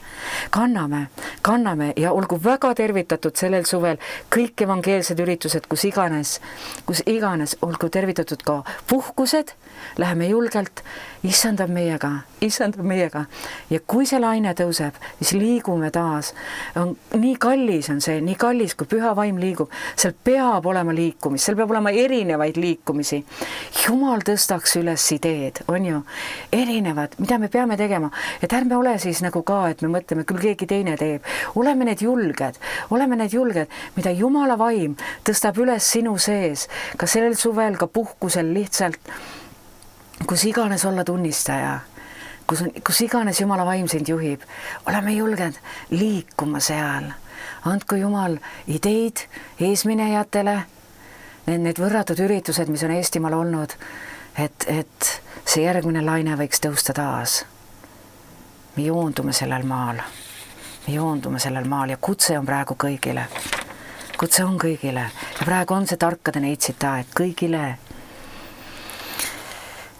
Kanname ja olgu väga tervitatud sellel suvel kõik evangeelsed üritused, kus iganes, olgu tervitatud ka puhkused, läheme julgelt, issandab meiega. Ja kui see laine tõuseb, siis liigume taas. Nii kallis on see, nii kallis, kui püha vaim liigub. Seal peab olema liikumist, seal peab olema erinevaid liikumisi. Jumal tõstaks üles ideed, on ju, erinevad, mida me peame tegema. Et ärme ole siis nagu ka, et me mõtleme, küll keegi teine teeb. Oleme need julged, mida Jumala vaim tõstab üles sinu sees, ka sellel suvel, ka puhkusel lihtsalt, kus iganes olla tunnistaja, kus iganes Jumala vaim sind juhib, oleme julged liikuma seal. Andku Jumal ideid eesminejatele, need võrratud üritused, mis on Eestimaal olnud, et see järgmine laine võiks tõusta taas. Me joondume sellel maal ja kutse on praegu kõigile. Kutse on kõigile ja praegu on see tarkade neitsitaed kõigile.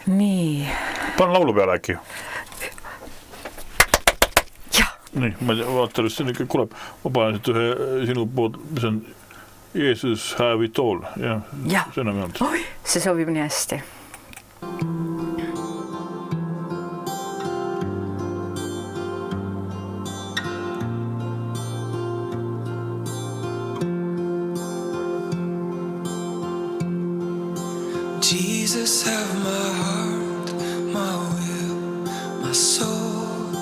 Nii. Pane laulu peale äkki. Jah. Nii, ma vaatan, et see on ikka kuleb. Ma panen siit ühe sinu poolt, mis on Jesus have it all. Ja. See on olnud. See sobib nii hästi. Jesus, have my heart, my will, my soul.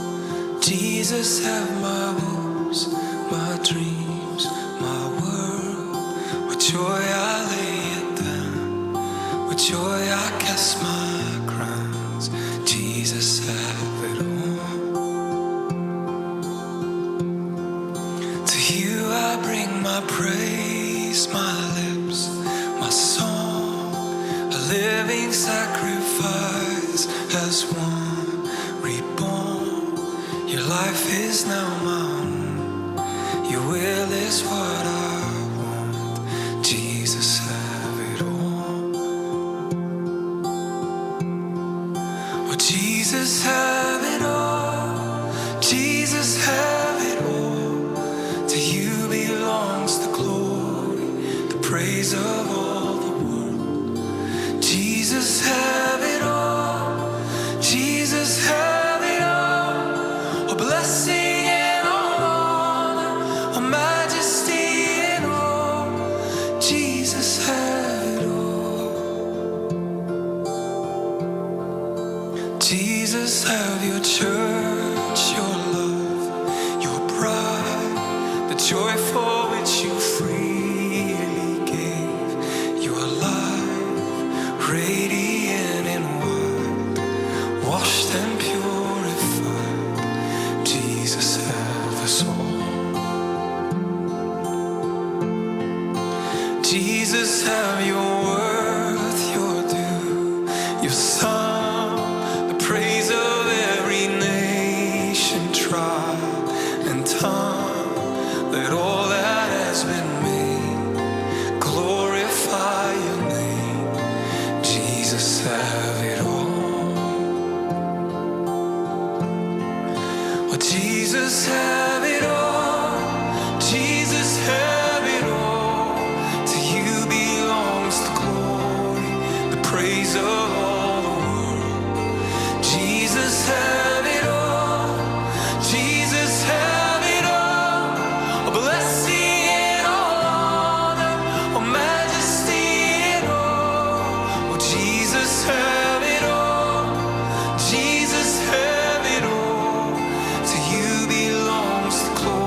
Jesus, have my hopes, my dreams, my world. With joy I lay it down. With joy I cast my crowns. Jesus, have it all. To you I bring my praise, my lips, my song. Living sacrifice as one reborn. Your life is now mine. Your will is what I want. Jesus, have it all. Oh, Jesus, have it all. Jesus, have it all. To you belongs the glory, the praise of all. Jesus, have it all. Jesus, have it all. A blessing and all honor, a majesty and all. Jesus, have it all. Jesus, have your church, your love, your bride, the joy for which you freely gave your life. Radiant and white, washed and purified. Jesus, have us all. Jesus, have your worth, your due, your song, the praise of every nation, tribe, and tongue. Let all that has been made glorify your name. Jesus, have it all. Oh, Jesus, have it all. Jesus, have it all. To you belongs the glory, the praise of all the world. Jesus, have it all. Jesus, have it all. A blessing and all honor, a majesty and all. Jesus, have it all. Jesus, have it all. To you belongs the glory.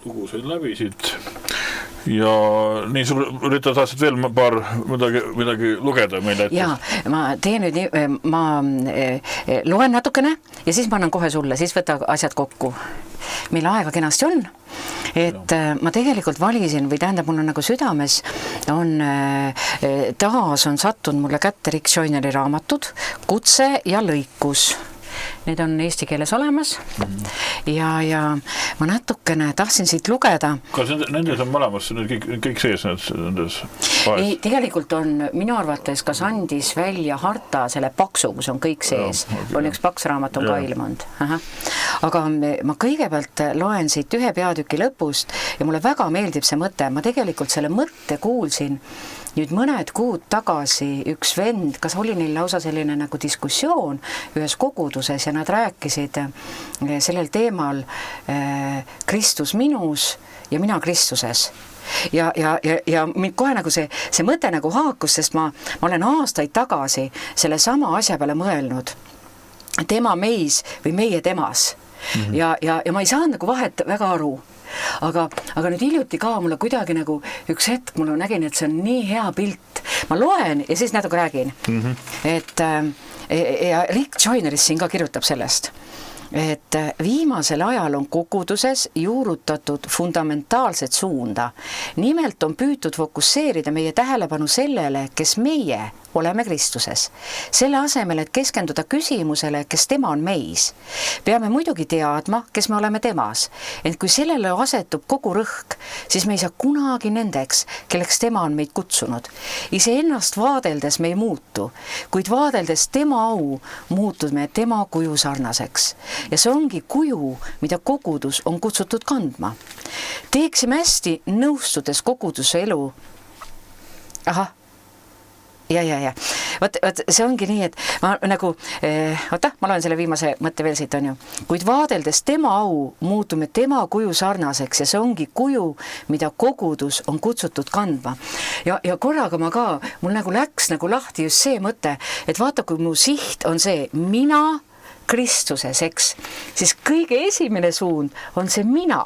lugu sain läbi siit ja nii sul, Rita, tahtsid veel paar midagi lugeda meile ette? Jaa, ma teen nüüd nii, ma loen natukene ja siis ma annan kohe sulle, siis võta asjad kokku. Meil aega kenasti on, et ma tegelikult valisin või tähendab, mul on nagu südames taas on sattunud mulle kätte Rick Joyneri raamatud Kutse ja lõikus. Need on eesti keeles olemas ja ma natukene tahtsin siit lugeda. Kas nendes on mõlemas kõik sees nendes? Ei, tegelikult on minu arvates kas andis välja harta selle paksu, kus on kõik sees. On üks paks raamat on ka ilmunud. Aga ma kõigepealt loen siit ühe peatüki lõpust ja mulle väga meeldib see mõte. Ma tegelikult selle mõtte kuulsin nüüd mõned kuud tagasi üks vend, kas oli neil lausa selline nagu diskussioon ühes koguduses ja nad rääkisid sellel teemal Kristus minus ja mina Kristuses. Ja mind kohe nagu see mõte nagu haakus, sest ma olen aastaid tagasi selle sama asja peale mõelnud. Tema meis või meie temas. Ja ma ei saanud nagu vahet väga aru. Aga nüüd hiljuti ka mulle kuidagi nagu üks hetk mulle nägin, et see on nii hea pilt. Ma loen ja siis natuke räägin. Et ja Rick Joyneris siin ka kirjutab sellest, et viimasel ajal on koguduses juurutatud fundamentaalset suunda. Nimelt on püütud fokusseerida meie tähelepanu sellele, kes meie oleme Kristuses. Selle asemel, et keskenduda küsimusele, kes tema on meis. Peame muidugi teadma, kes me oleme temas. Ent kui sellele asetub kogu rõhk, siis me ei saa kunagi nendeks, kelleks tema on meid kutsunud. Iseennast vaadeldes me ei muutu, kuid vaadeldes tema au muutud me tema kuju sarnaseks. Ja see ongi kuju, mida kogudus on kutsutud kandma. Teeksime hästi nõustudes koguduse elu. Ja. Võt, see ongi nii, et ma nagu, ma loen selle viimase mõtte veel siit on ju. Kuid vaadeldes tema au muutume tema kuju sarnaseks ja see ongi kuju, mida kogudus on kutsutud kandma. Ja korraga ma ka, mul nagu läks nagu lahti just see mõte, et vaata, kui mu siht on see mina Kristuses, eks, siis kõige esimene suund on see mina.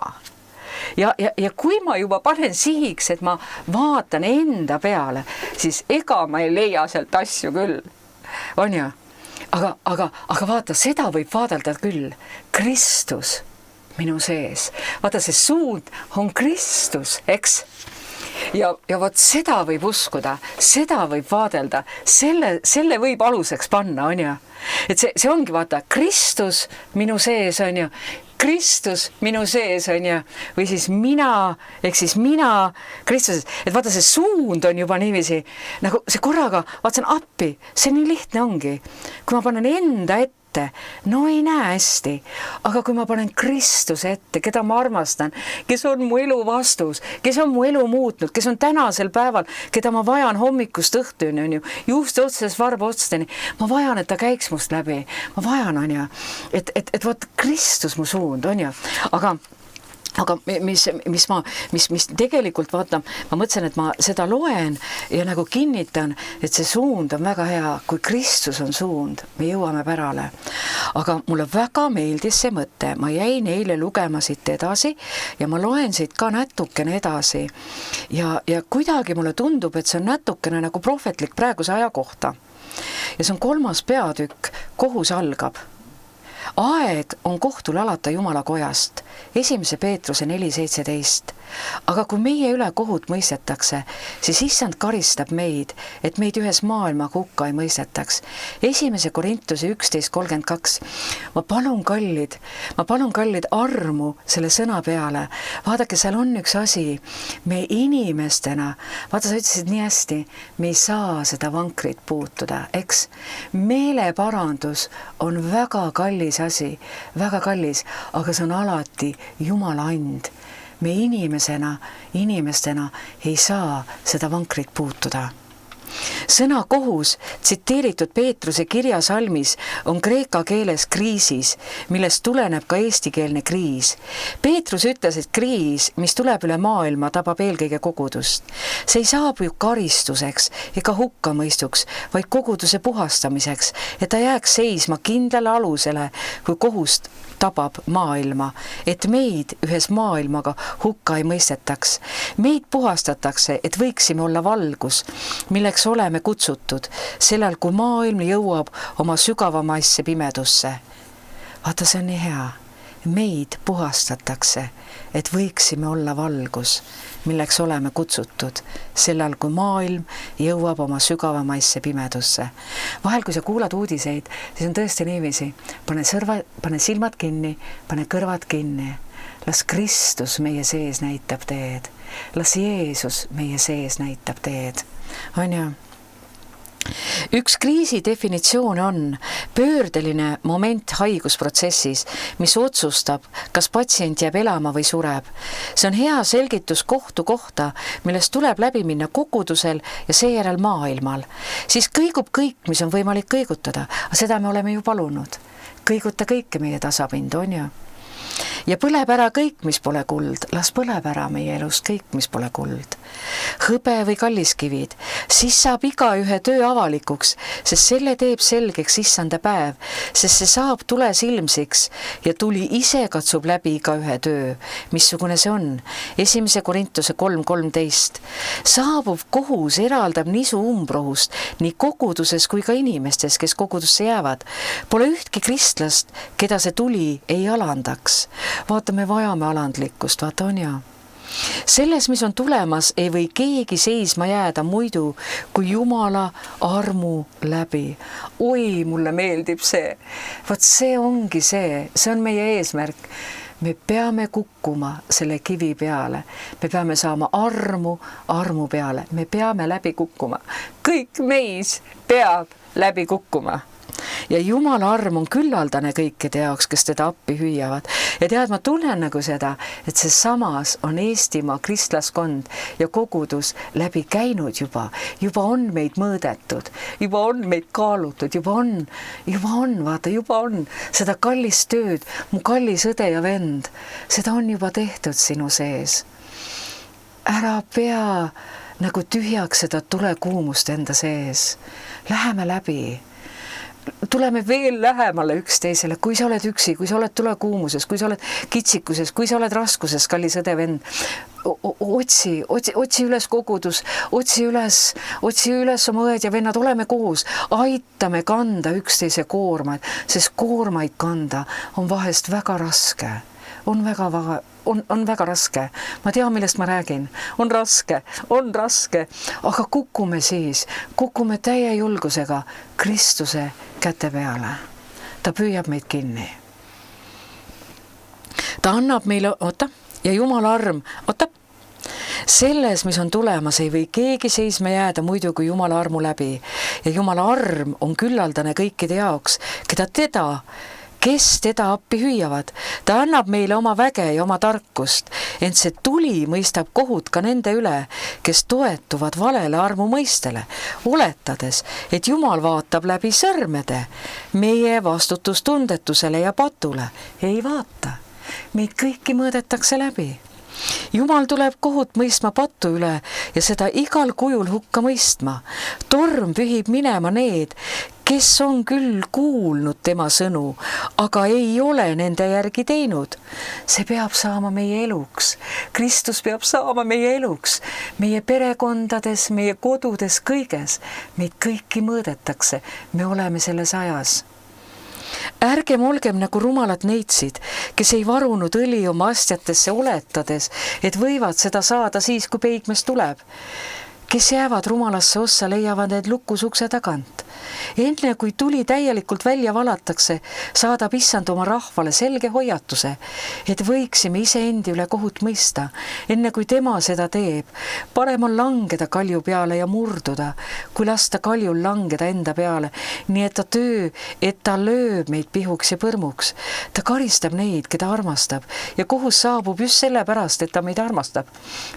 Ja kui ma juba panen sihiks, et ma vaatan enda peale, siis ega ma ei leia sealt asju küll. On ju? Aga vaata, seda võib vaadelda küll. Kristus minu sees. Vaata, see suund on Kristus, eks? Ja vot seda võib uskuda, seda võib vaadelda, selle võib aluseks panna, on ju? Et see ongi, vaata, Kristus minu sees, on ju? Kristus minu sees on ju, või siis mina, ehk siis mina Kristuses, et vaata see suund on juba niiviisi, nagu see korraga, vaatasin appi, see nii lihtne ongi, kui ma panen enda ette, no ei näe hästi, aga kui ma panen Kristuse ette, keda ma armastan, kes on mu elu vastus, kes on mu elu muutnud, kes on tänasel päeval, keda ma vajan hommikust õhtuni, on ju, juust otsast varba otsteni, ma vajan, et ta käiks must läbi, ma vajan, on ju, et vaat Kristus mu suund, on ju, aga mis tegelikult vaata, ma mõtlesin, et ma seda loen ja nagu kinnitan, et see suund on väga hea, kui Kristus on suund, me jõuame pärale. Aga mulle väga meeldis see mõte, ma jäin eile lugema siit edasi ja ma loen siit ka natukene edasi ja kuidagi mulle tundub, et see on natukene nagu prohvetlik praeguse aja kohta. Ja see on 3. peatükk, kohus algab. Aeg on kohtul alata Jumala kojast. 1. Peetruse 4.17. Aga kui meie üle kohut mõistetakse, siis issand karistab meid, et meid ühes maailma hukka ei mõistetaks. 1. Korintuse 11.32. Ma palun kallid armu selle sõna peale. Vaadake, seal on üks asi. Me inimestena, vaata, sa ütlesid nii hästi, me ei saa seda vankrit puutuda, eks? Meeleparandus on väga kallis asi, väga kallis, aga see on alati Jumala and. Me inimestena ei saa seda vankrit puutuda. Sõna kohus tsiteeritud Peetruse kirjasalmis on kreeka keeles kriisis, millest tuleneb ka eestikeelne kriis. Peetrus ütles, et kriis, mis tuleb üle maailma, tabab eelkõige kogudust. See ei saabu ju karistuseks ega hukkamõistuks, vaid koguduse puhastamiseks, et ta jääks seisma kindlale alusele, kui kohust tabab maailma, et meid ühes maailmaga hukka ei mõistetaks. Meid puhastatakse, et võiksime olla valgus, milleks oleme kutsutud, sellel kui maailm jõuab oma sügavamaisse pimedusse. Vaata, see on nii hea. Meid puhastatakse, et võiksime olla valgus, milleks oleme kutsutud, sellal kui maailm jõuab oma sügavamaisse pimedusse. Vahel, kui sa kuulad uudiseid, siis on tõesti niiviisi. Pane silmad kinni, pane kõrvad kinni. Las Kristus meie sees näitab teed. Las Jeesus meie sees näitab teed. On ju? Üks kriisi definitsioon on pöördeline moment haigusprotsessis, mis otsustab, kas patsient jääb elama või sureb. See on hea selgitus kohtu kohta, millest tuleb läbi minna kogudusel ja seejärel maailmal. Siis kõigub kõik, mis on võimalik kõigutada. Seda me oleme ju palunud. Kõiguta kõike meie tasapind, on ju? Ja põleb ära kõik, mis pole kuld. Las põleb ära meie elus kõik, mis pole kuld. Hõbe või kalliskivid, siis saab iga ühe töö avalikuks, sest selle teeb selgeks issanda päev, sest see saab tules ilmsiks ja tuli ise katsub läbi iga ühe töö. Missugune see on? 1. Korintuse 3:13. Saabuv kohus eraldab nisu umbrohust nii koguduses kui ka inimestes, kes kogudusse jäävad. Pole ühtki kristlast, keda see tuli ei alandaks. Vaata, me vajame alandlikkust, vaata on ja. Selles, mis on tulemas, ei või keegi seisma jääda muidu kui Jumala armu läbi. Oi, mulle meeldib see. Vaat see ongi see on meie eesmärk. Me peame kukkuma selle kivi peale. Me peame saama armu peale. Me peame läbi kukkuma. Kõik meis peab läbi kukkuma. Ja Jumala arm on küllaldane kõikide jaoks, kes teda appi hüüavad. Ja tead, ma tunnen nagu seda, et see samas on Eestimaa kristlaskond ja kogudus läbi käinud juba on meid mõõdetud, juba on meid kaalutud, juba on seda kallist tööd, mu kallis õde ja vend, seda on juba tehtud sinu sees. Ära pea nagu tühjaks seda tulekuumust enda sees. Läheme läbi. Tuleme veel lähemale üksteisele, kui sa oled üksi, kui sa oled tulekuumuses, kui sa oled kitsikuses, kui sa oled raskuses, kallis õde vend. Otsi üles kogudus, otsi üles oma õed ja vennad, oleme koos, aitame kanda üksteise koormaid, sest koormaid kanda on vahest väga raske. On väga raske. Ma tean, millest ma räägin. On raske. Aga kukume täie julgusega Kristuse käte peale. Ta püüab meid kinni. Ta annab meile, ja Jumala arm, selles, mis on tulemas, ei või keegi seisma jääda muidu kui Jumala armu läbi. Ja Jumala arm on küllaldane kõikide jaoks, kes teda appi hüüavad. Ta annab meile oma väge ja oma tarkust, ent see tuli mõistab kohut ka nende üle, kes toetuvad valele armu mõistele, oletades, et Jumal vaatab läbi sõrmede meie vastutustundetusele ja patule. Ei vaata. Meid kõiki mõõdetakse läbi. Jumal tuleb kohut mõistma patu üle ja seda igal kujul hukka mõistma. Torm pühib minema need, kes on küll kuulnud tema sõnu, aga ei ole nende järgi teinud. See peab saama meie eluks. Kristus peab saama meie eluks. Meie perekondades, meie kodudes, kõiges. Meid kõiki mõõdetakse. Me oleme selles ajas. Ärgem olgem nagu rumalad neitsid, kes ei varunud õli oma astjatesse oletades, et võivad seda saada siis, kui peigmes tuleb. Kes jäävad rumalasse ossa, leiavad need lukus ukse tagant. Enne kui tuli täielikult välja valatakse, saadab issand oma rahvale selge hoiatuse, et võiksime iseendi üle kohut mõista, enne kui tema seda teeb. Parem on langeda kalju peale ja murduda, kui lasta kaljul langeda enda peale, nii et ta lööb meid pihuks ja põrmuks. Ta karistab neid, keda armastab ja kohus saabub just sellepärast, et ta meid armastab.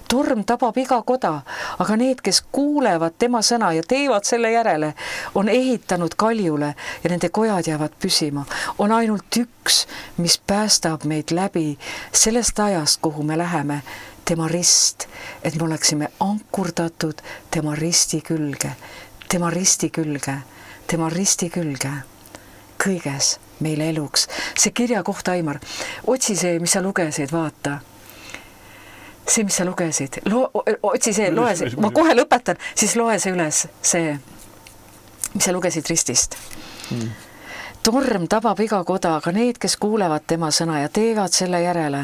Torm tabab iga koda, aga need, kes kuulevad tema sõna ja teevad selle järele, on ehitanud kaljule ja nende kojad jäävad püsima. On ainult üks, mis päästab meid läbi sellest ajast, kuhu me läheme, tema rist, et me oleksime ankurdatud tema risti külge, tema risti külge, tema risti külge, kõiges meile eluks. See kirja kohta, Aimar, otsi see, mis sa lugesid, vaata. See, mis sa lugesid, otsi see, loe see, ma kohe lõpetan, siis loe see üles, see, mis sa lugesid ristist. Torm tabab iga koda, aga need, kes kuulevad tema sõna ja teevad selle järele,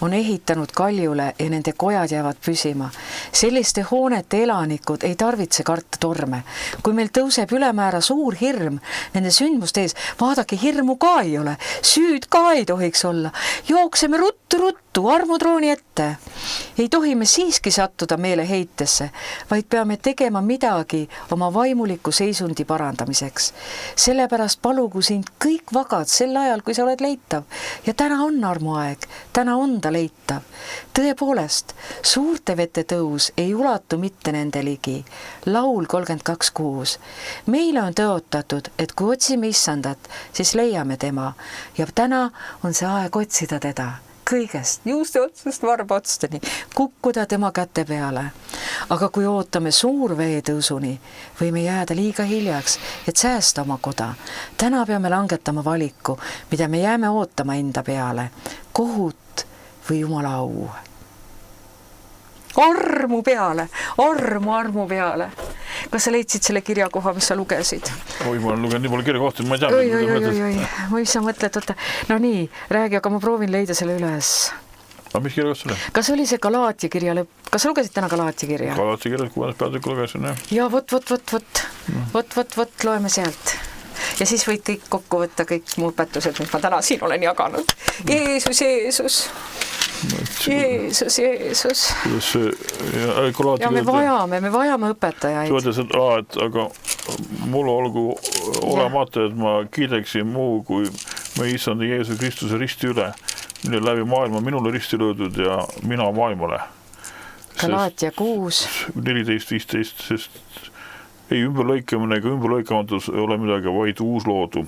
on ehitanud kaljule ja nende kojad jäävad püsima. Selliste hoonete elanikud ei tarvitse karta torme. Kui meil tõuseb ülemäära suur hirm nende sündmuste ees, vaadake, hirmu ka ei ole, süüd ka ei tohiks olla. Jookseme ruttu armutrooni ette. Ei tohi me siiski sattuda meeleheitesse, vaid peame tegema midagi oma vaimuliku seisundi parandamiseks. Sellepärast palugu sind kõik vagad sel ajal, kui sa oled leitav. Ja täna on armuaeg, täna on ta leitav. Tõepoolest, suurte vete tõus ei ulatu mitte nende ligi. Laul 32:6. Meile on tõotatud, et kui otsime issandat, siis leiame tema. Ja täna on see aeg otsida teda. Kõigest, juuste otsast varba otsteni, kukkuda tema käte peale. Aga kui ootame suur veetõusuni, võime jääda liiga hiljaks, et säästa oma koda. Täna peame langetama valiku, mida me jääme ootama enda peale. Kohut või Jumala au. Armu peale, armu peale. Kas sa leidsid selle kirjakoha, mis sa lugesid? Oi, ma olen lugenud nii palju kirjakohti, ma ei tea. Mis sa mõtled? No nii, räägi, aga ma proovin leida selle üles. Aga mis kirjakoht selle? Kas oli see Galaatia kirja lõpp? Kas sa lugesid täna Galaatia kirja? Galaatia kirja, 6. peatükk lugesin, jah. Ja vot, loeme sealt. Ja siis võid kõik kokku võtta kõik mu õpetused, mis ma täna siin olen jaganud. Jeesus. Ja me vajame õpetajaid. Aga mul olgu olemata, et ma kiideksin muu, kui me issand Jeesus Kristuse risti üle, mille läbi maailma minule risti löödud ja mina maailmale. Galaatia 6. 14-15, sest ei ümberlõikamine ega ümberlõikamatus ei ole midagi, vaid uus loodu.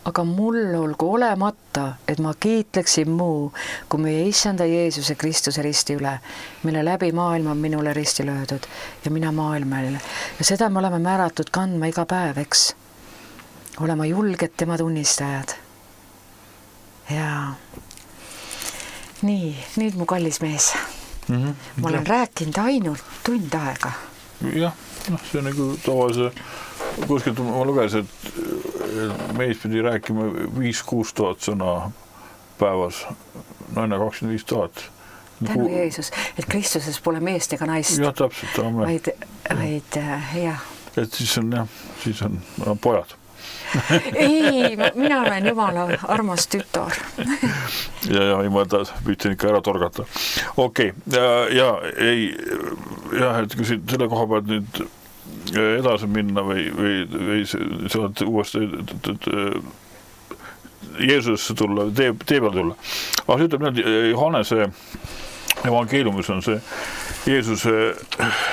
Aga mul olgu olemata, et ma kiitleksin muu, kui meie issanda Jeesuse Kristuse risti üle, mille läbi maailma on minule risti löödud ja mina maailmale. Ja seda me oleme määratud kandma iga päev, eks? Olema julged tema tunnistajad. Ja nii, nüüd mu kallis mees. Ma olen rääkinud ainult tund aega. Jah, see on nagu tavalise, kuskilt ma lugesin, et mees pidi rääkima 5-6 tuhat sõna päevas, naine 25 000. Tänu Jeesus, et Kristuses pole meest ega naist. Jah, täpselt. Vaid jah. Et siis on pojad. Ei, mina olen Jumala armas tütar. ja ma püüdsin ikka ära torgata. Okei, et kui selle koha pealt nüüd edasi minna või sa oled uuesti Jeesusesse tulla, tee peale tulla. Aga see ütleb nüüd, Johannese evangeeliumis on see Jeesuse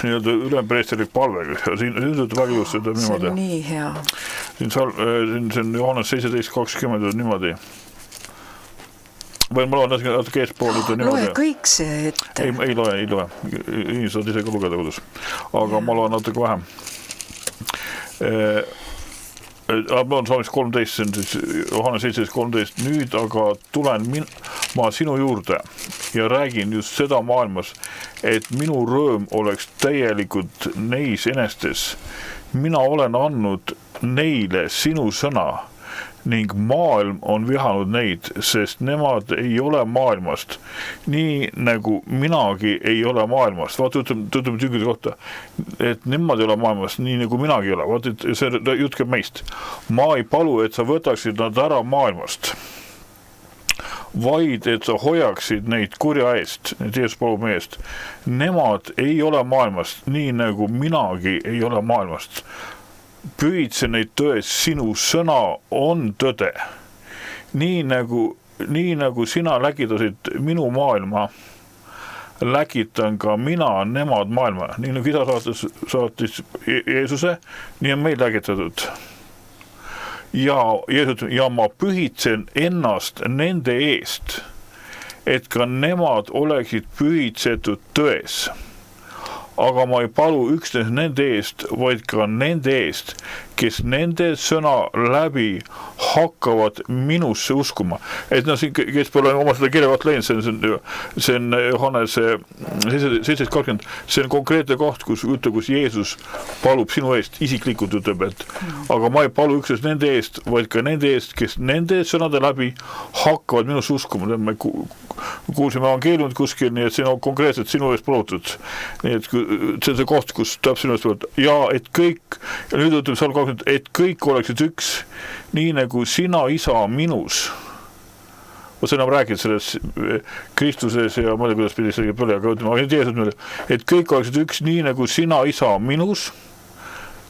nii-öelda ülempreestelik palve. Siin ütleb väga just seda niimoodi. See on nii hea. Siin on Johannes 17:20 niimoodi. Või ma loen natuke eespool. Loe kõik see ette. Ei loe. Inimesed saad ise ka lugeda kodus. Aga ma loen natuke vähem. Ma olen saamis 13, Johannes 17:13. Nüüd aga tulen ma sinu juurde ja räägin just seda maailmas, et minu rõõm oleks täielikult neis enestes. Mina olen andnud neile sinu sõna, ning maailm on vihanud neid, sest nemad ei ole maailmast, nii nagu minagi ei ole maailmast. Vaata, ütleme tüngide kohta, et nemad ei ole maailmast, nii nagu minagi ei ole. Vaata, et see jutt käib meist. Ma ei palu, et sa võtaksid nad ära maailmast, vaid et sa hoiaksid neid kurja eest, need Jeesus palub meie eest. Nemad ei ole maailmast, nii nagu minagi ei ole maailmast. Pühitse neid tões, sinu sõna on tõde. Nii nagu sina läkitasid minu maailma, läkitan ka mina nemad maailma. Nii nagu isa saatis Jeesuse, nii on meil läkitatud. Ja ma pühitsen ennast nende eest, et ka nemad oleksid pühitsetud tões. Aga ma ei palu üksnes nende eest, vaid ka nende eest, kes nende sõna läbi hakkavad minusse uskuma. Et siin, kes pole oma seda kirjavat läinud, see on Johannes 17:20, see on konkreetne koht, kus Jeesus palub sinu eest, isiklikult ütleb, et aga ma ei palu üksnes nende eest, vaid ka nende eest, kes nende sõnade läbi hakkavad minusse uskuma. Me kuulsime evangeeliumit kuskil, nii et see on konkreetselt sinu eest palutud. Nii et see on see koht, kus täpselt sinu eest palutud. Ja et kõik, ja nüüd ütleb Salm 20, et kõik oleksid üks, nii nagu sina, isa, minus. See enam räägid selles Kristuses ja ma ei tea, kuidas pidi see põle, aga ütleme, et kõik oleksid üks, nii nagu sina, isa, minus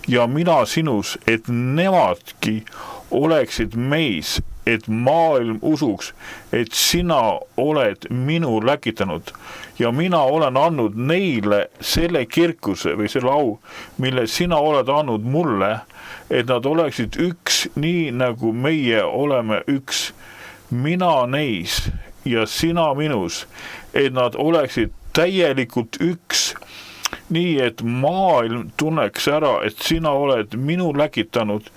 ja mina sinus, et nemadki oleksid meis, et maailm usuks, et sina oled minu läkitanud ja mina olen andnud neile selle kirkuse või selle au, mille sina oled andnud mulle, et nad oleksid üks, nii nagu meie oleme üks, mina neis ja sina minus, et nad oleksid täielikult üks, nii et maailm tunneks ära, et sina oled minu läkitanud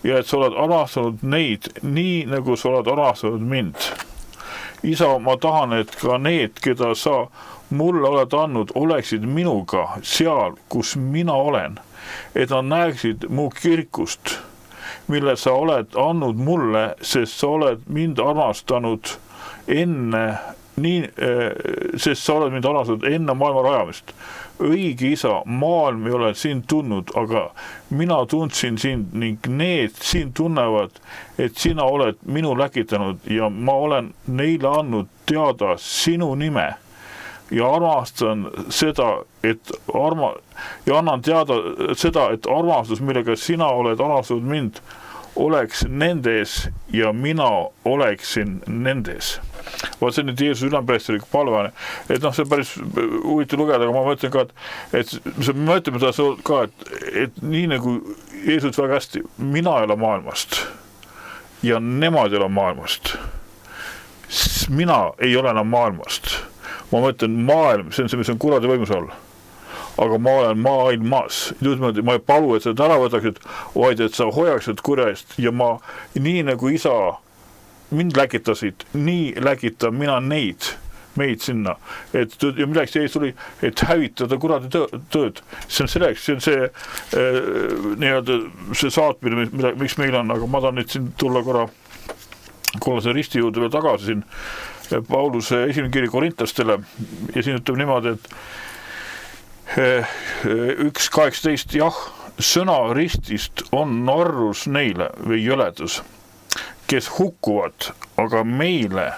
ja et sa oled armastanud neid nii, nagu sa oled armastanud mind. Isa, ma tahan, et ka need, keda sa mulle oled andnud, oleksid minuga seal, kus mina olen, et nad näeksid mu kirkust, mille sa oled andnud mulle, sest sa oled mind armastanud enne, sest sa oled mind armastanud enne maailma rajamist. Õige isa, maailm ei ole sind tundnud, aga mina tundsin sind ning need sind tunnevad, et sina oled minu läkitanud ja ma olen neile andnud teada sinu nime ja armastan seda, ja annan teada seda, et armastus, millega sina oled armastanud mind, oleks nendes ja mina oleksin nendes. Vaat see nüüd Jeesus ülempreestrik palve, et see päris huvitav lugeda, aga ma mõtlen ka, et me mõtleme seda ka, et nii nagu Jeesus väga hästi, mina ei ole maailmast ja nemad ei ole maailmast. Mina ei ole enam maailmast. Ma mõtlen maailm, see on see, mis on kuradi võimus all. Aga ma olen maailmas. Ma ei palu, et sa ära võtaksid, vaid et sa hoiaksid kurja eest ja ma nii nagu isa mind läkitasid, nii läkitan mina meid sinna. Ja milleks Jeesus tuli, et hävitada kuradi tööd. See on selleks, see on see saatmine, miks meil on, aga ma tahan nüüd siin tulla korra Kollase risti juurde veel tagasi siin Pauluse esimene kiri Korintlastele ja siin ütleb niimoodi, et 1:18, jah, sõna ristist on narrus neile või jõledus, kes hukkuvad, aga meile,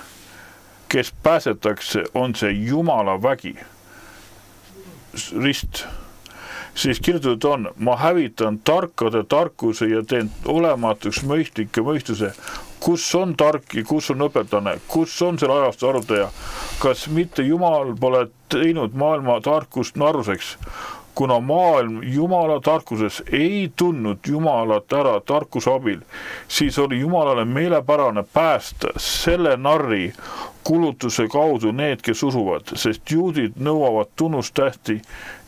kes pääsetakse, on see Jumala vägi. Rist. Siis kirjutatud on, ma hävitan tarkade tarkuse ja teen olematuks mõistlike mõistuse. Kus on tark ja kus on õpetlane? Kus on selle ajastu arutaja? Kas mitte Jumal pole teinud maailma tarkust narruseks? Kuna maailm Jumala tarkuses ei tundnud Jumalat ära tarkuse abil, siis oli Jumalale meelepärane päästa selle narri kulutuse kaudu need, kes usuvad, sest juudid nõuavad tunnustähti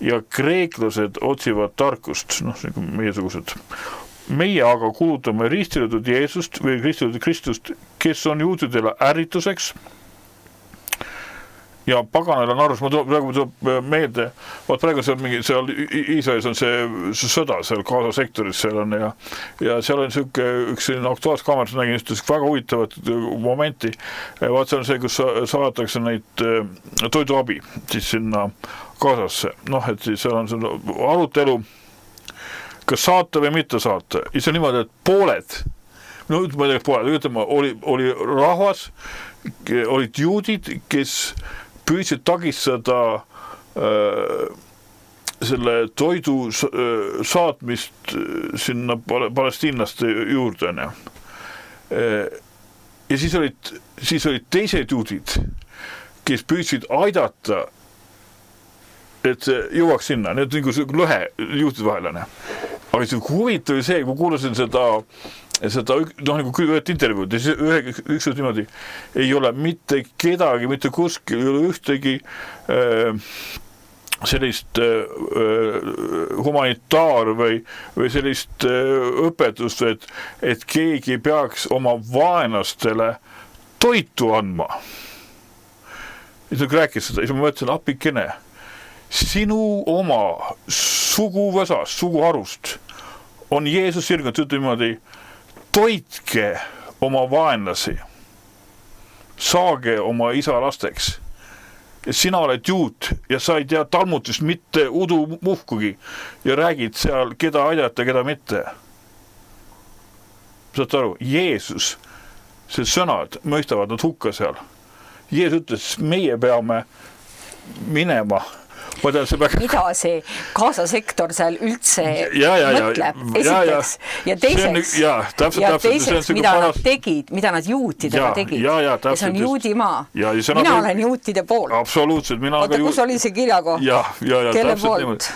ja kreeklased otsivad tarkust, meiesugused. Meie aga kulutame ristitud Jeesust või ristitud Kristust, kes on juudidele ärrituseks ja paganale narrus, ma praegu tuleb meelde, praegu seal Iisraelis on see sõda seal Gaza sektoris seal on ja seal on üks selline Aktuaalses Kaameras nägin just väga huvitavat momenti. Vaat see on see, kus saadetakse neid toiduabi siis sinna Gazasse. Et siis seal on see arutelu, kas saata või mitte saata. Ja see on niimoodi, et pooled, oli rahvas, olid juudid, kes püüdsid tagistada selle toidu saatmist sinna palestiinlaste juurde. Ja siis olid teised juudid, kes püüdsid aidata, et see jõuaks sinna. Need on nagu lõhe juhtide vahel. Aga see huvitav see, kui kuulasin seda nagu ühed intervjuud ja siis üks niimoodi ei ole mitte kedagi, mitte kuskil ei ole ühtegi sellist humanitaar või sellist õpetust, et keegi peaks oma vaenlastele toitu andma. Ja siis rääkis seda, ja siis ma mõtlesin, apikene, sinu oma suguvõsast, suguharust on Jeesus sirganud, ütleb niimoodi, toitke oma vaenlasi, saage oma isa lasteks. Ja sina oled juut ja sa ei tea talmutist mitte udu muhkugi ja räägid seal, keda aidata, keda mitte. Saad aru, Jeesus, see sõnad mõistavad nad hukka seal. Jeesus ütles, meie peame minema. Mida see Gaza sektor seal üldse mõtleb, esiteks, ja teiseks, mida nad tegid, mida nad juutidega tegid. Ja see on juudimaa. Mina olen juutide poolt. Absoluutselt. Oota, kus oli see kirjakoht? Kelle poolt?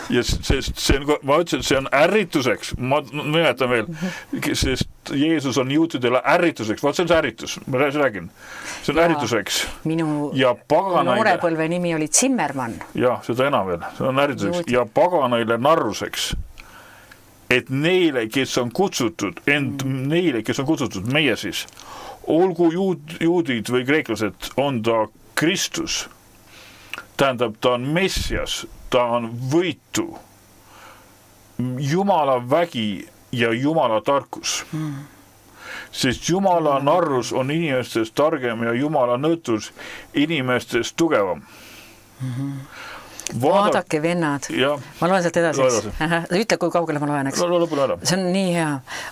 Ma ütlesin, see on ärrituseks. Ma nimetan veel, sest Jeesus on juutidele ärrituseks. Vaat see on see ärritus. Ma räägin. See on ärrituseks. Minu noorepõlve nimi oli Zimmermann. Ja, seda enam veel. See on ärrituseks. Ja paganaile narruseks. Et neile, kes on kutsutud, meie siis, olgu juudid või kreeklased, on ta Kristus. Tähendab, ta on Messias, ta on võitu. Jumala vägi ja Jumala tarkus. Sest Jumala narrus on inimestest targem ja Jumala nõtus inimestest tugevam. Vaadake, vennad. Ma loen sealt edasi. Ütle, kui kaugele ma loen, eks? See on nii hea.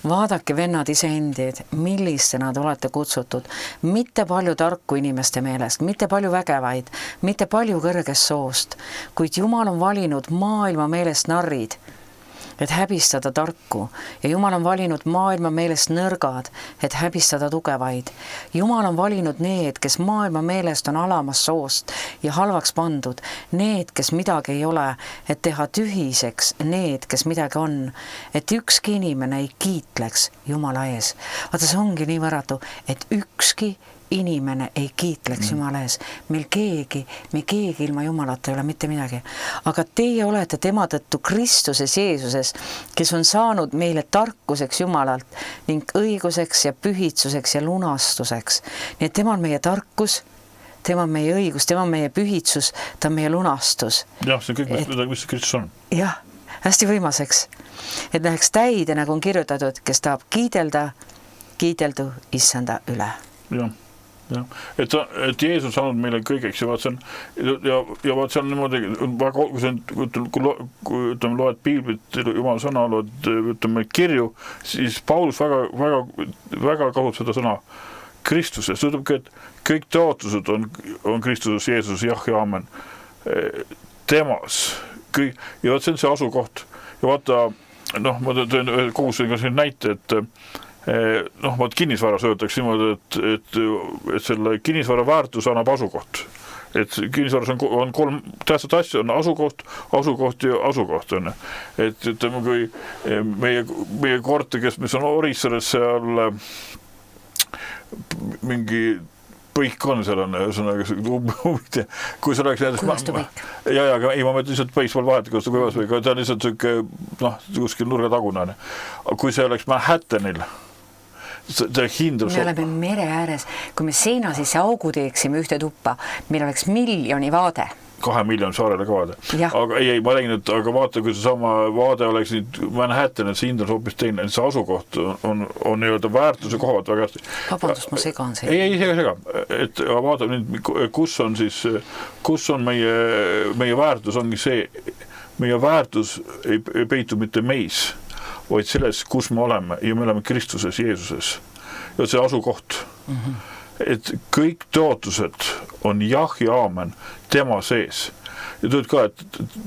Vaadake, vennad, iseendid, millistena te olete kutsutud. Mitte palju tarku inimeste meelest, mitte palju vägevaid, mitte palju kõrgest soost, kuid Jumal on valinud maailma meelest narrid, et häbistada tarku ja Jumal on valinud maailma meelest nõrgad, et häbistada tugevaid. Jumal on valinud need, kes maailma meelest on alamas soost ja halvaks pandud, need, kes midagi ei ole, et teha tühiseks need, kes midagi on, et ükski inimene ei kiitleks Jumala ees. Vaata, see ongi nii võrratu, et ükski inimene ei kiitleks Jumala ees. Me keegi ilma Jumalata ei ole mitte midagi. Aga teie olete tema tõttu Kristuses Jeesuses, kes on saanud meile tarkuseks Jumalalt ning õiguseks ja pühitsuseks ja lunastuseks. Nii et tema on meie tarkus, tema on meie õigus, tema on meie pühitsus, ta on meie lunastus. Jah, see on kõik, mis Kristus on. Jah, hästi võimaseks. Et läheks täide, nagu on kirjutatud, kes tahab kiidelda, kiideldu issanda üle. Jah. Ja. Et Jeesus on meile kõigeks ja vaat see on niimoodi, kui loed piiblit, Jumala sõna, loed kirju, siis Paulus väga kasut seda sõna Kristuses. Ta ütlebki, et kõik teotused on Kristuses, Jeesus, jah ja amen. Temas. Ja vaat see on see asukoht. Ja vaata, ma tõin kogusin ka siin näite, et kinnisvaras öeldakse niimoodi, et selle kinnisvara väärtus annab asukoht. Et kinnisvaras on 3 tähtsat asja, on asukoht ja asukoht. Et ütleme, kui meie korte, mis on Orissares seal mingi põik on seal on, kui see oleks kuivastupõik. Aga ei, ma mõtlen lihtsalt põisval vahet, kui ta on lihtsalt kuskil nurga tagune. Kui see oleks Manhattanil, Me oleme mere ääres, kui me seina sisse augu teeksime ühte tuppa, meil oleks 1 miljoni vaade. 2 miljoni saarele ka vaade. Aga ei, ma räägin, et aga vaata, kui see sama vaade oleks nüüd Manhattan, et see hind on hoopis teine, see asukoht on nii-öelda väärtuse kohavad väga hästi. Vabandust, ma segan see. Ei, sega. Et vaata nüüd, kus on meie väärtus, ongi see, meie väärtus ei peitu mitte meis, vaid selles, kus me oleme ja me oleme Kristuses, Jeesuses. Ja see asukoht. Et kõik tõotused on jah ja aamen tema sees. Ja tõid ka, et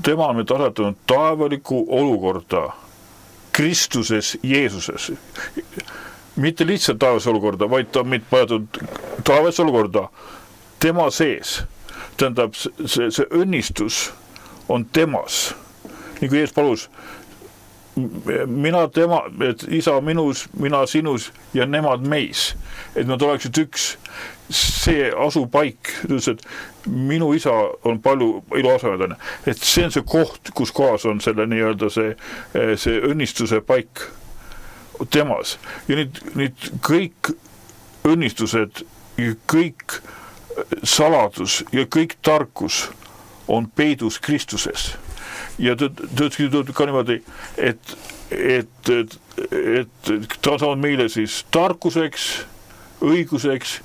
tema on meid asetanud taevaliku olukorda Kristuses, Jeesuses. Mitte lihtsalt taevas olukorda, vaid ta on meid pajatud taevas olukorda tema sees. Tähendab, see õnnistus on temas. Nii kui Jeesus palus, mina tema, et isa minus, mina sinus ja nemad meis. Et nad oleksid üks, see asupaik, et minu isa on palju iluasemedane, et see on see koht, kus kohas on selle nii-öelda see õnnistuse paik temas. Ja nüüd kõik õnnistused ja kõik saladus ja kõik tarkus on peidus Kristuses. Ja tõid ka niimoodi, et ta on saanud meile siis tarkuseks, õiguseks,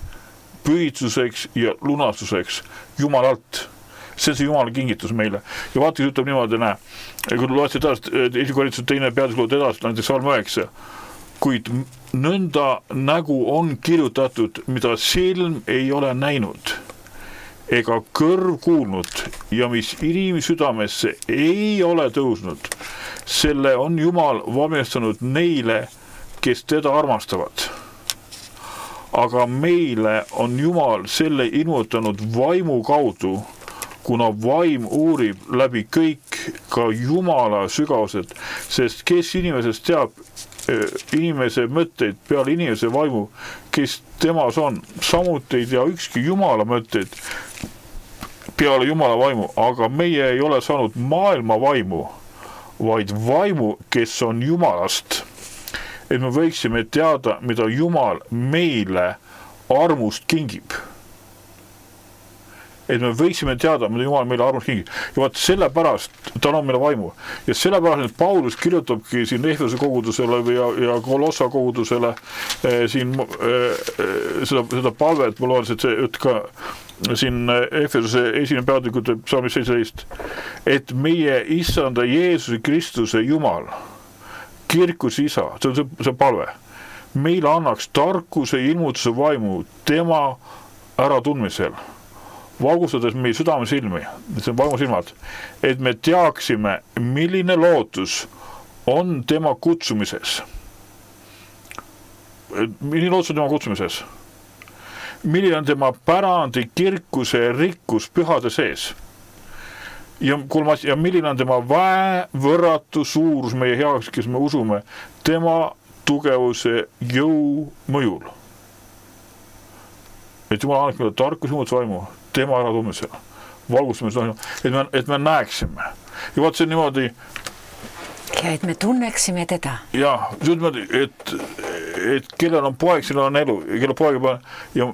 pühitsuseks ja lunastuseks Jumalalt. See on see Jumala kingitus meile. Ja vaata, kes ütleb niimoodi, kui loed seda esikorintsuse 2. peatükk edasi, näiteks Salm 9, kuid nõnda nägu on kirjutatud, mida silm ei ole näinud ega kõrv kuulnud ja mis inimsüdamesse ei ole tõusnud, selle on Jumal valmistanud neile, kes teda armastavad. Aga meile on Jumal selle ilmutanud vaimu kaudu, kuna vaim uurib läbi kõik ka Jumala sügavused, sest kes inimesest teab inimese mõtteid peale inimese vaimu, kes temas on, samuti ei tea ükski Jumala mõtteid peale Jumala vaimu, aga meie ei ole saanud maailma vaimu, vaid vaimu, kes on Jumalast. Et me võiksime teada, mida Jumal meile armust kingib. Et me võiksime teada, mida Jumal meile armust kingib. Ja vaat sellepärast ta on meile vaimu. Ja sellepärast, et Paulus kirjutabki siin Efese kogudusele ja Kolossa kogudusele siin seda palvet, ma loen, et ka siin Efesuse 1. peatükk Psalmis 17, et meie issanda Jeesuse Kristuse Jumal, kirkus isa, see on see palve, meile annaks tarkuse ja ilmutuse vaimu tema äratundmisel, valgustades meie südame silmi, see on vaimu silmad, et me teaksime, milline lootus on tema kutsumises. Milline lootus on tema kutsumises? Milline on tema pärandi kirkuse rikkus pühade sees? Ja milline on tema võrratu suurus meie heaks, kes me usume, tema tugevuse jõu mõjul. Et Jumal annab meile tarkus ilmutuse vaimu, tema äratundmisel, valgustamise, et me näeksime. Ja vaat see niimoodi. Ja et me tunneksime teda. Ja, et kellel on poeg, sellel on elu, kelle poeg ja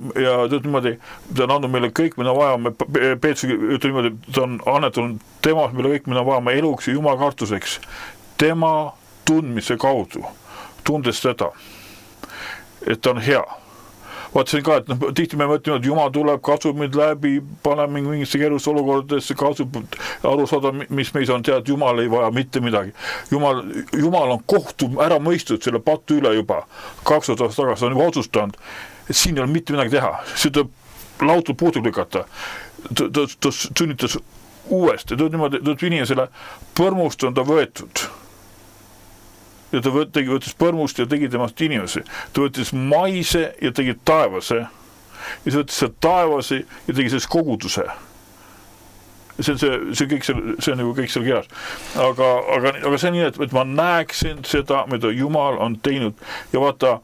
niimoodi, ta on andnud meile kõik, mida vajame, Peetrus ütleb niimoodi, ta on annetanud temast meile kõik, mida vajame eluks ja Jumala kartuseks, tema tundmise kaudu, tundes teda, et ta on hea. Vaat see on ka, et tihti me mõtleme, et Jumal tuleb, katsub meid läbi, paneb mingisse keerulisse olukordadesse, katsub aru saada, mis meis on teada, et Jumal ei vaja mitte midagi. Jumal on kohtu ära mõistud selle patu üle juba 2000 aastat tagasi, on juba otsustanud, et siin ei ole mitte midagi teha. See tuleb lautult puutu lükata. Ta sünnitas uuesti, ta niimoodi inimesele põrmust on ta võetud. Ja ta võttis põrmust ja tegi temast inimesi. Ta võttis maise ja tegi taevase. Ja ta võttis taevasi ja tegi sellest koguduse. See on nagu kõik seal kirjas. Aga see on nii, et ma näeksin seda, mida Jumal on teinud. Ja vaata,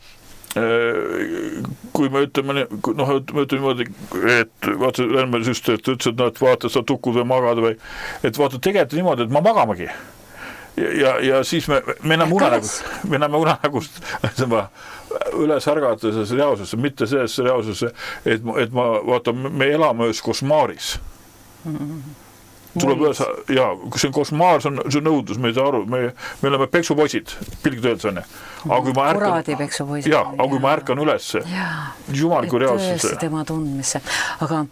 kui me ütleme niimoodi, et vaata, Lennmäe süster, et ütles, et vaata, sa tukud või magad või, et vaata, tegelikult niimoodi, et ma magamagi. Ja siis me näeme unenägust, üles ärgata selles reaalsusse, mitte selles reaalsusse, et ma vaata, me elame ühes košmaaris. Tuleb üles, jaa, kui see košmaar, see on nõudlus, me ei saa aru, me oleme peksupoisid, pilgid öeldes on. Aga kui ma ärkan üles, jumaliku reaalsuse. Tõesti tema tundmisse. Aga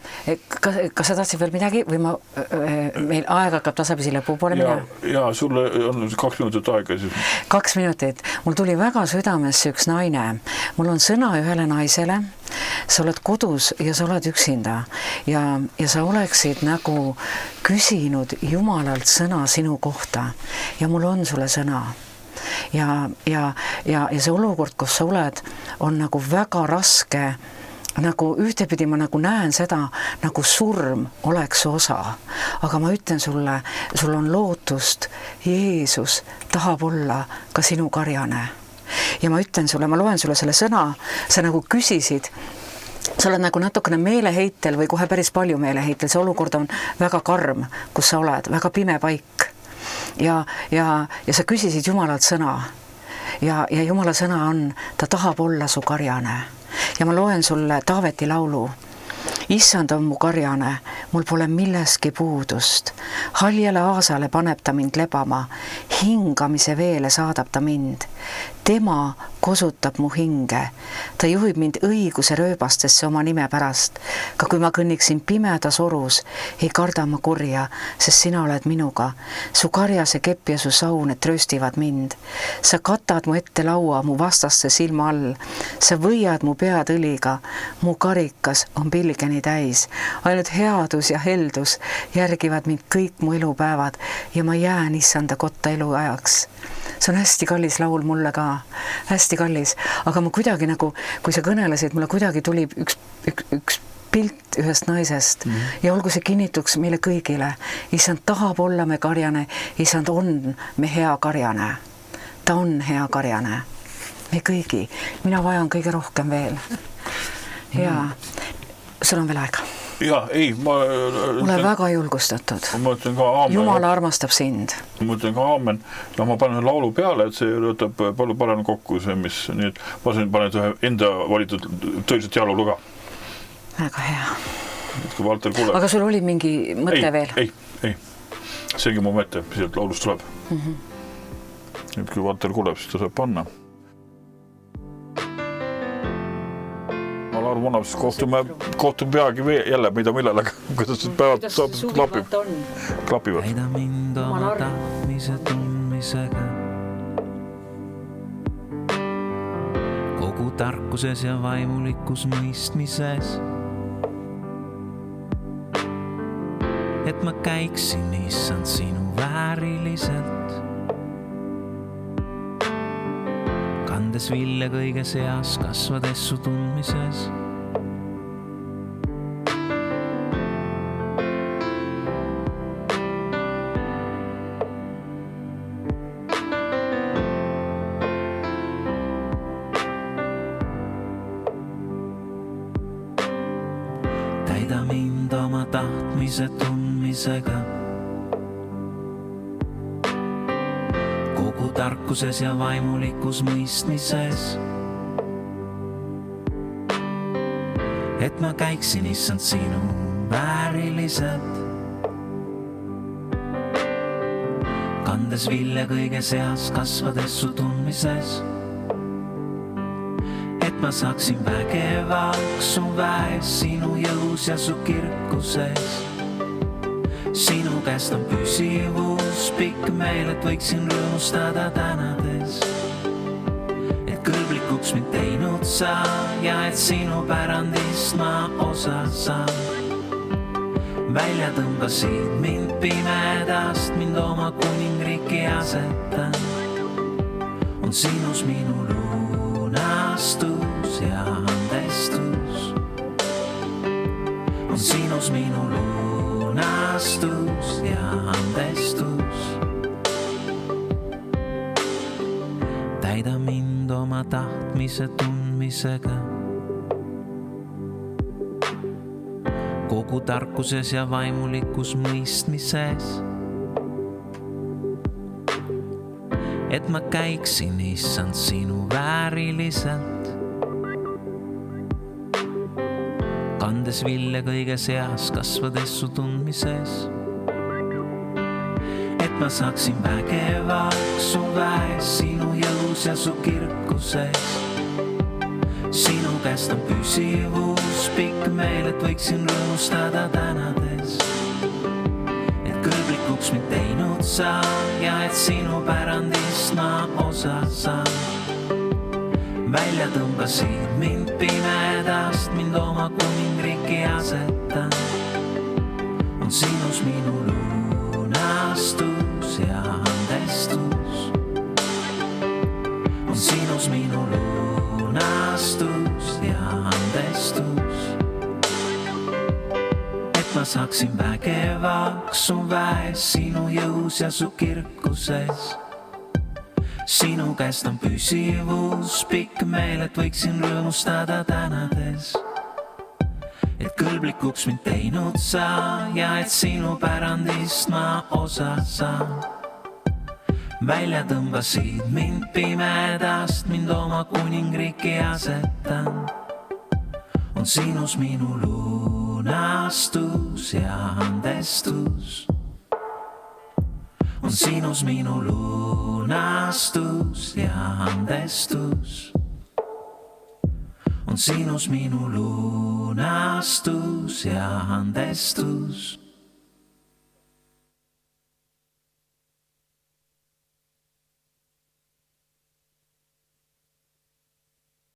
kas sa tahtsid veel midagi või meil aeg hakkab tasapisi lõpu poole minna? Jaa, sulle on 2 minutit aega. 2 minutit. Mul tuli väga südamesse üks naine. Mul on sõna ühele naisele. Sa oled kodus ja sa oled üksinda ja sa oleksid nagu küsinud Jumalalt sõna sinu kohta ja mul on sulle sõna. Ja see olukord, kus sa oled, on nagu väga raske, nagu ühtepidi ma nagu näen seda, nagu surm oleks osa. Aga ma ütlen sulle, sul on lootust, Jeesus tahab olla ka sinu karjane. Ja ma ütlen sulle, ma loen sulle selle sõna, sa nagu küsisid, sa oled nagu natukene meeleheitel või kohe päris palju meeleheitel, see olukord on väga karm, kus sa oled, väga pime paik. Ja sa küsisid Jumalalt sõna ja Jumala sõna on, ta tahab olla su karjane. Ja ma loen sulle Taaveti laulu. Issand on mu karjane, mul pole milleski puudust. Haljale aasale paneb ta mind lebama, hingamise veele saadab ta mind. Tema kosutab mu hinge, ta juhib mind õiguse rööbastesse oma nime pärast. Ka kui ma kõnniksin pimedas orus, ei karda ma kurja, sest sina oled minuga. Su karjase kepp ja su saun, et trööstivad mind. Sa katad mu ette laua mu vastaste silma all. Sa võiad mu pead õliga, mu karikas on pilgeni täis. Ainult headus ja heldus järgivad mind kõik mu elupäevad ja ma jään issanda kotta eluajaks. See on hästi kallis laul mulle ka, hästi kallis, aga ma kuidagi nagu, kui sa kõnelesid, mulle kuidagi tuli üks pilt ühest naisest ja olgu see kinnituks meile kõigile. Issand tahab olla me karjane, issand on me hea karjane. Ta on hea karjane. Me kõigi. Mina vajan kõige rohkem veel. Ja sul on veel aega. Jaa, ei, mulle väga julgustatud. Ma ütlen ka aamen. Jumal armastab sind. Ma ütlen ka aamen. Ja ma panen laulu peale, et see rõõtab palju parem kokku see, mis nii, et ma panen ühe enda valitud tõeliselt dialoogu ka. Väga hea. Kui Valter kuuleb. Aga sul oli mingi mõte veel? Ei. See ongi mu mõte, mis sealt laulust tuleb. Et kui Valter kuuleb, siis ta saab panna. Arvo annab, siis kohtume peagi jälle, mida millele, kuidas päevad klapivad. Täida mind oma tahtmise tundmisega. Kogu tarkuses ja vaimulikus mõistmises. Et ma käiksin issand sinu vääriliselt. Kandes vilja kõige seas, kasvades su tundmises. Täida mind oma tahtmise tundmisega. Kogu tarkuses ja vaimulikus mõistmises. Et ma käiksin issand sinu vääriliselt. Kandes vilja kõige seas, kasvades su tundmises. Et ma saaksin vägevaks su väes, sinu jõus ja su kirkuses. Sinu käest on püsivus, pikk meel, et võiksin rõõmustada tänades. Et kõlblikuks mind teinud sa ja et sinu pärandist ma osa saan. Välja tõmbasid mind pimedast, mind oma kuningriiki asetan. On sinus minu lunastus ja andestus. On sinus minu lunastus ja andestus. Täida mind oma tahtmise tundmisega. Kogu tarkuses ja vaimulikus mõistmises. Et ma käiksin issand sinu vääriliselt. kandes vilja kõige seas, kasvades su tundmises. Et ma saaksin vägevaks su väes, sinu jõus ja su kirkuses. Sinu käest on püsivus, pikk meel, et võiksin rõõmustada tänades. Et kõlblikuks mind teinud sa ja et sinu pärandist ma osa saan. Välja tõmbasid mind pimedast, mind oma kuningriiki asetan. On sinus minu lunastus ja andestus. On sinus minu lunastus ja andestus. Et ma saaksin vägevaks su väes, sinu jõus ja su kirkuses. Sinu käest on püsivus, pikk meel, et võiksin rõõmustada tänades. Et kõlblikuks mind teinud sa ja et sinu pärandist ma osa saan. Välja tõmbasid mind pimedast, mind oma kuningriiki asetan. On sinus minu lunastus ja andestus. On sinus minu lunastus ja andestus. On sinus minu lunastus ja andestus.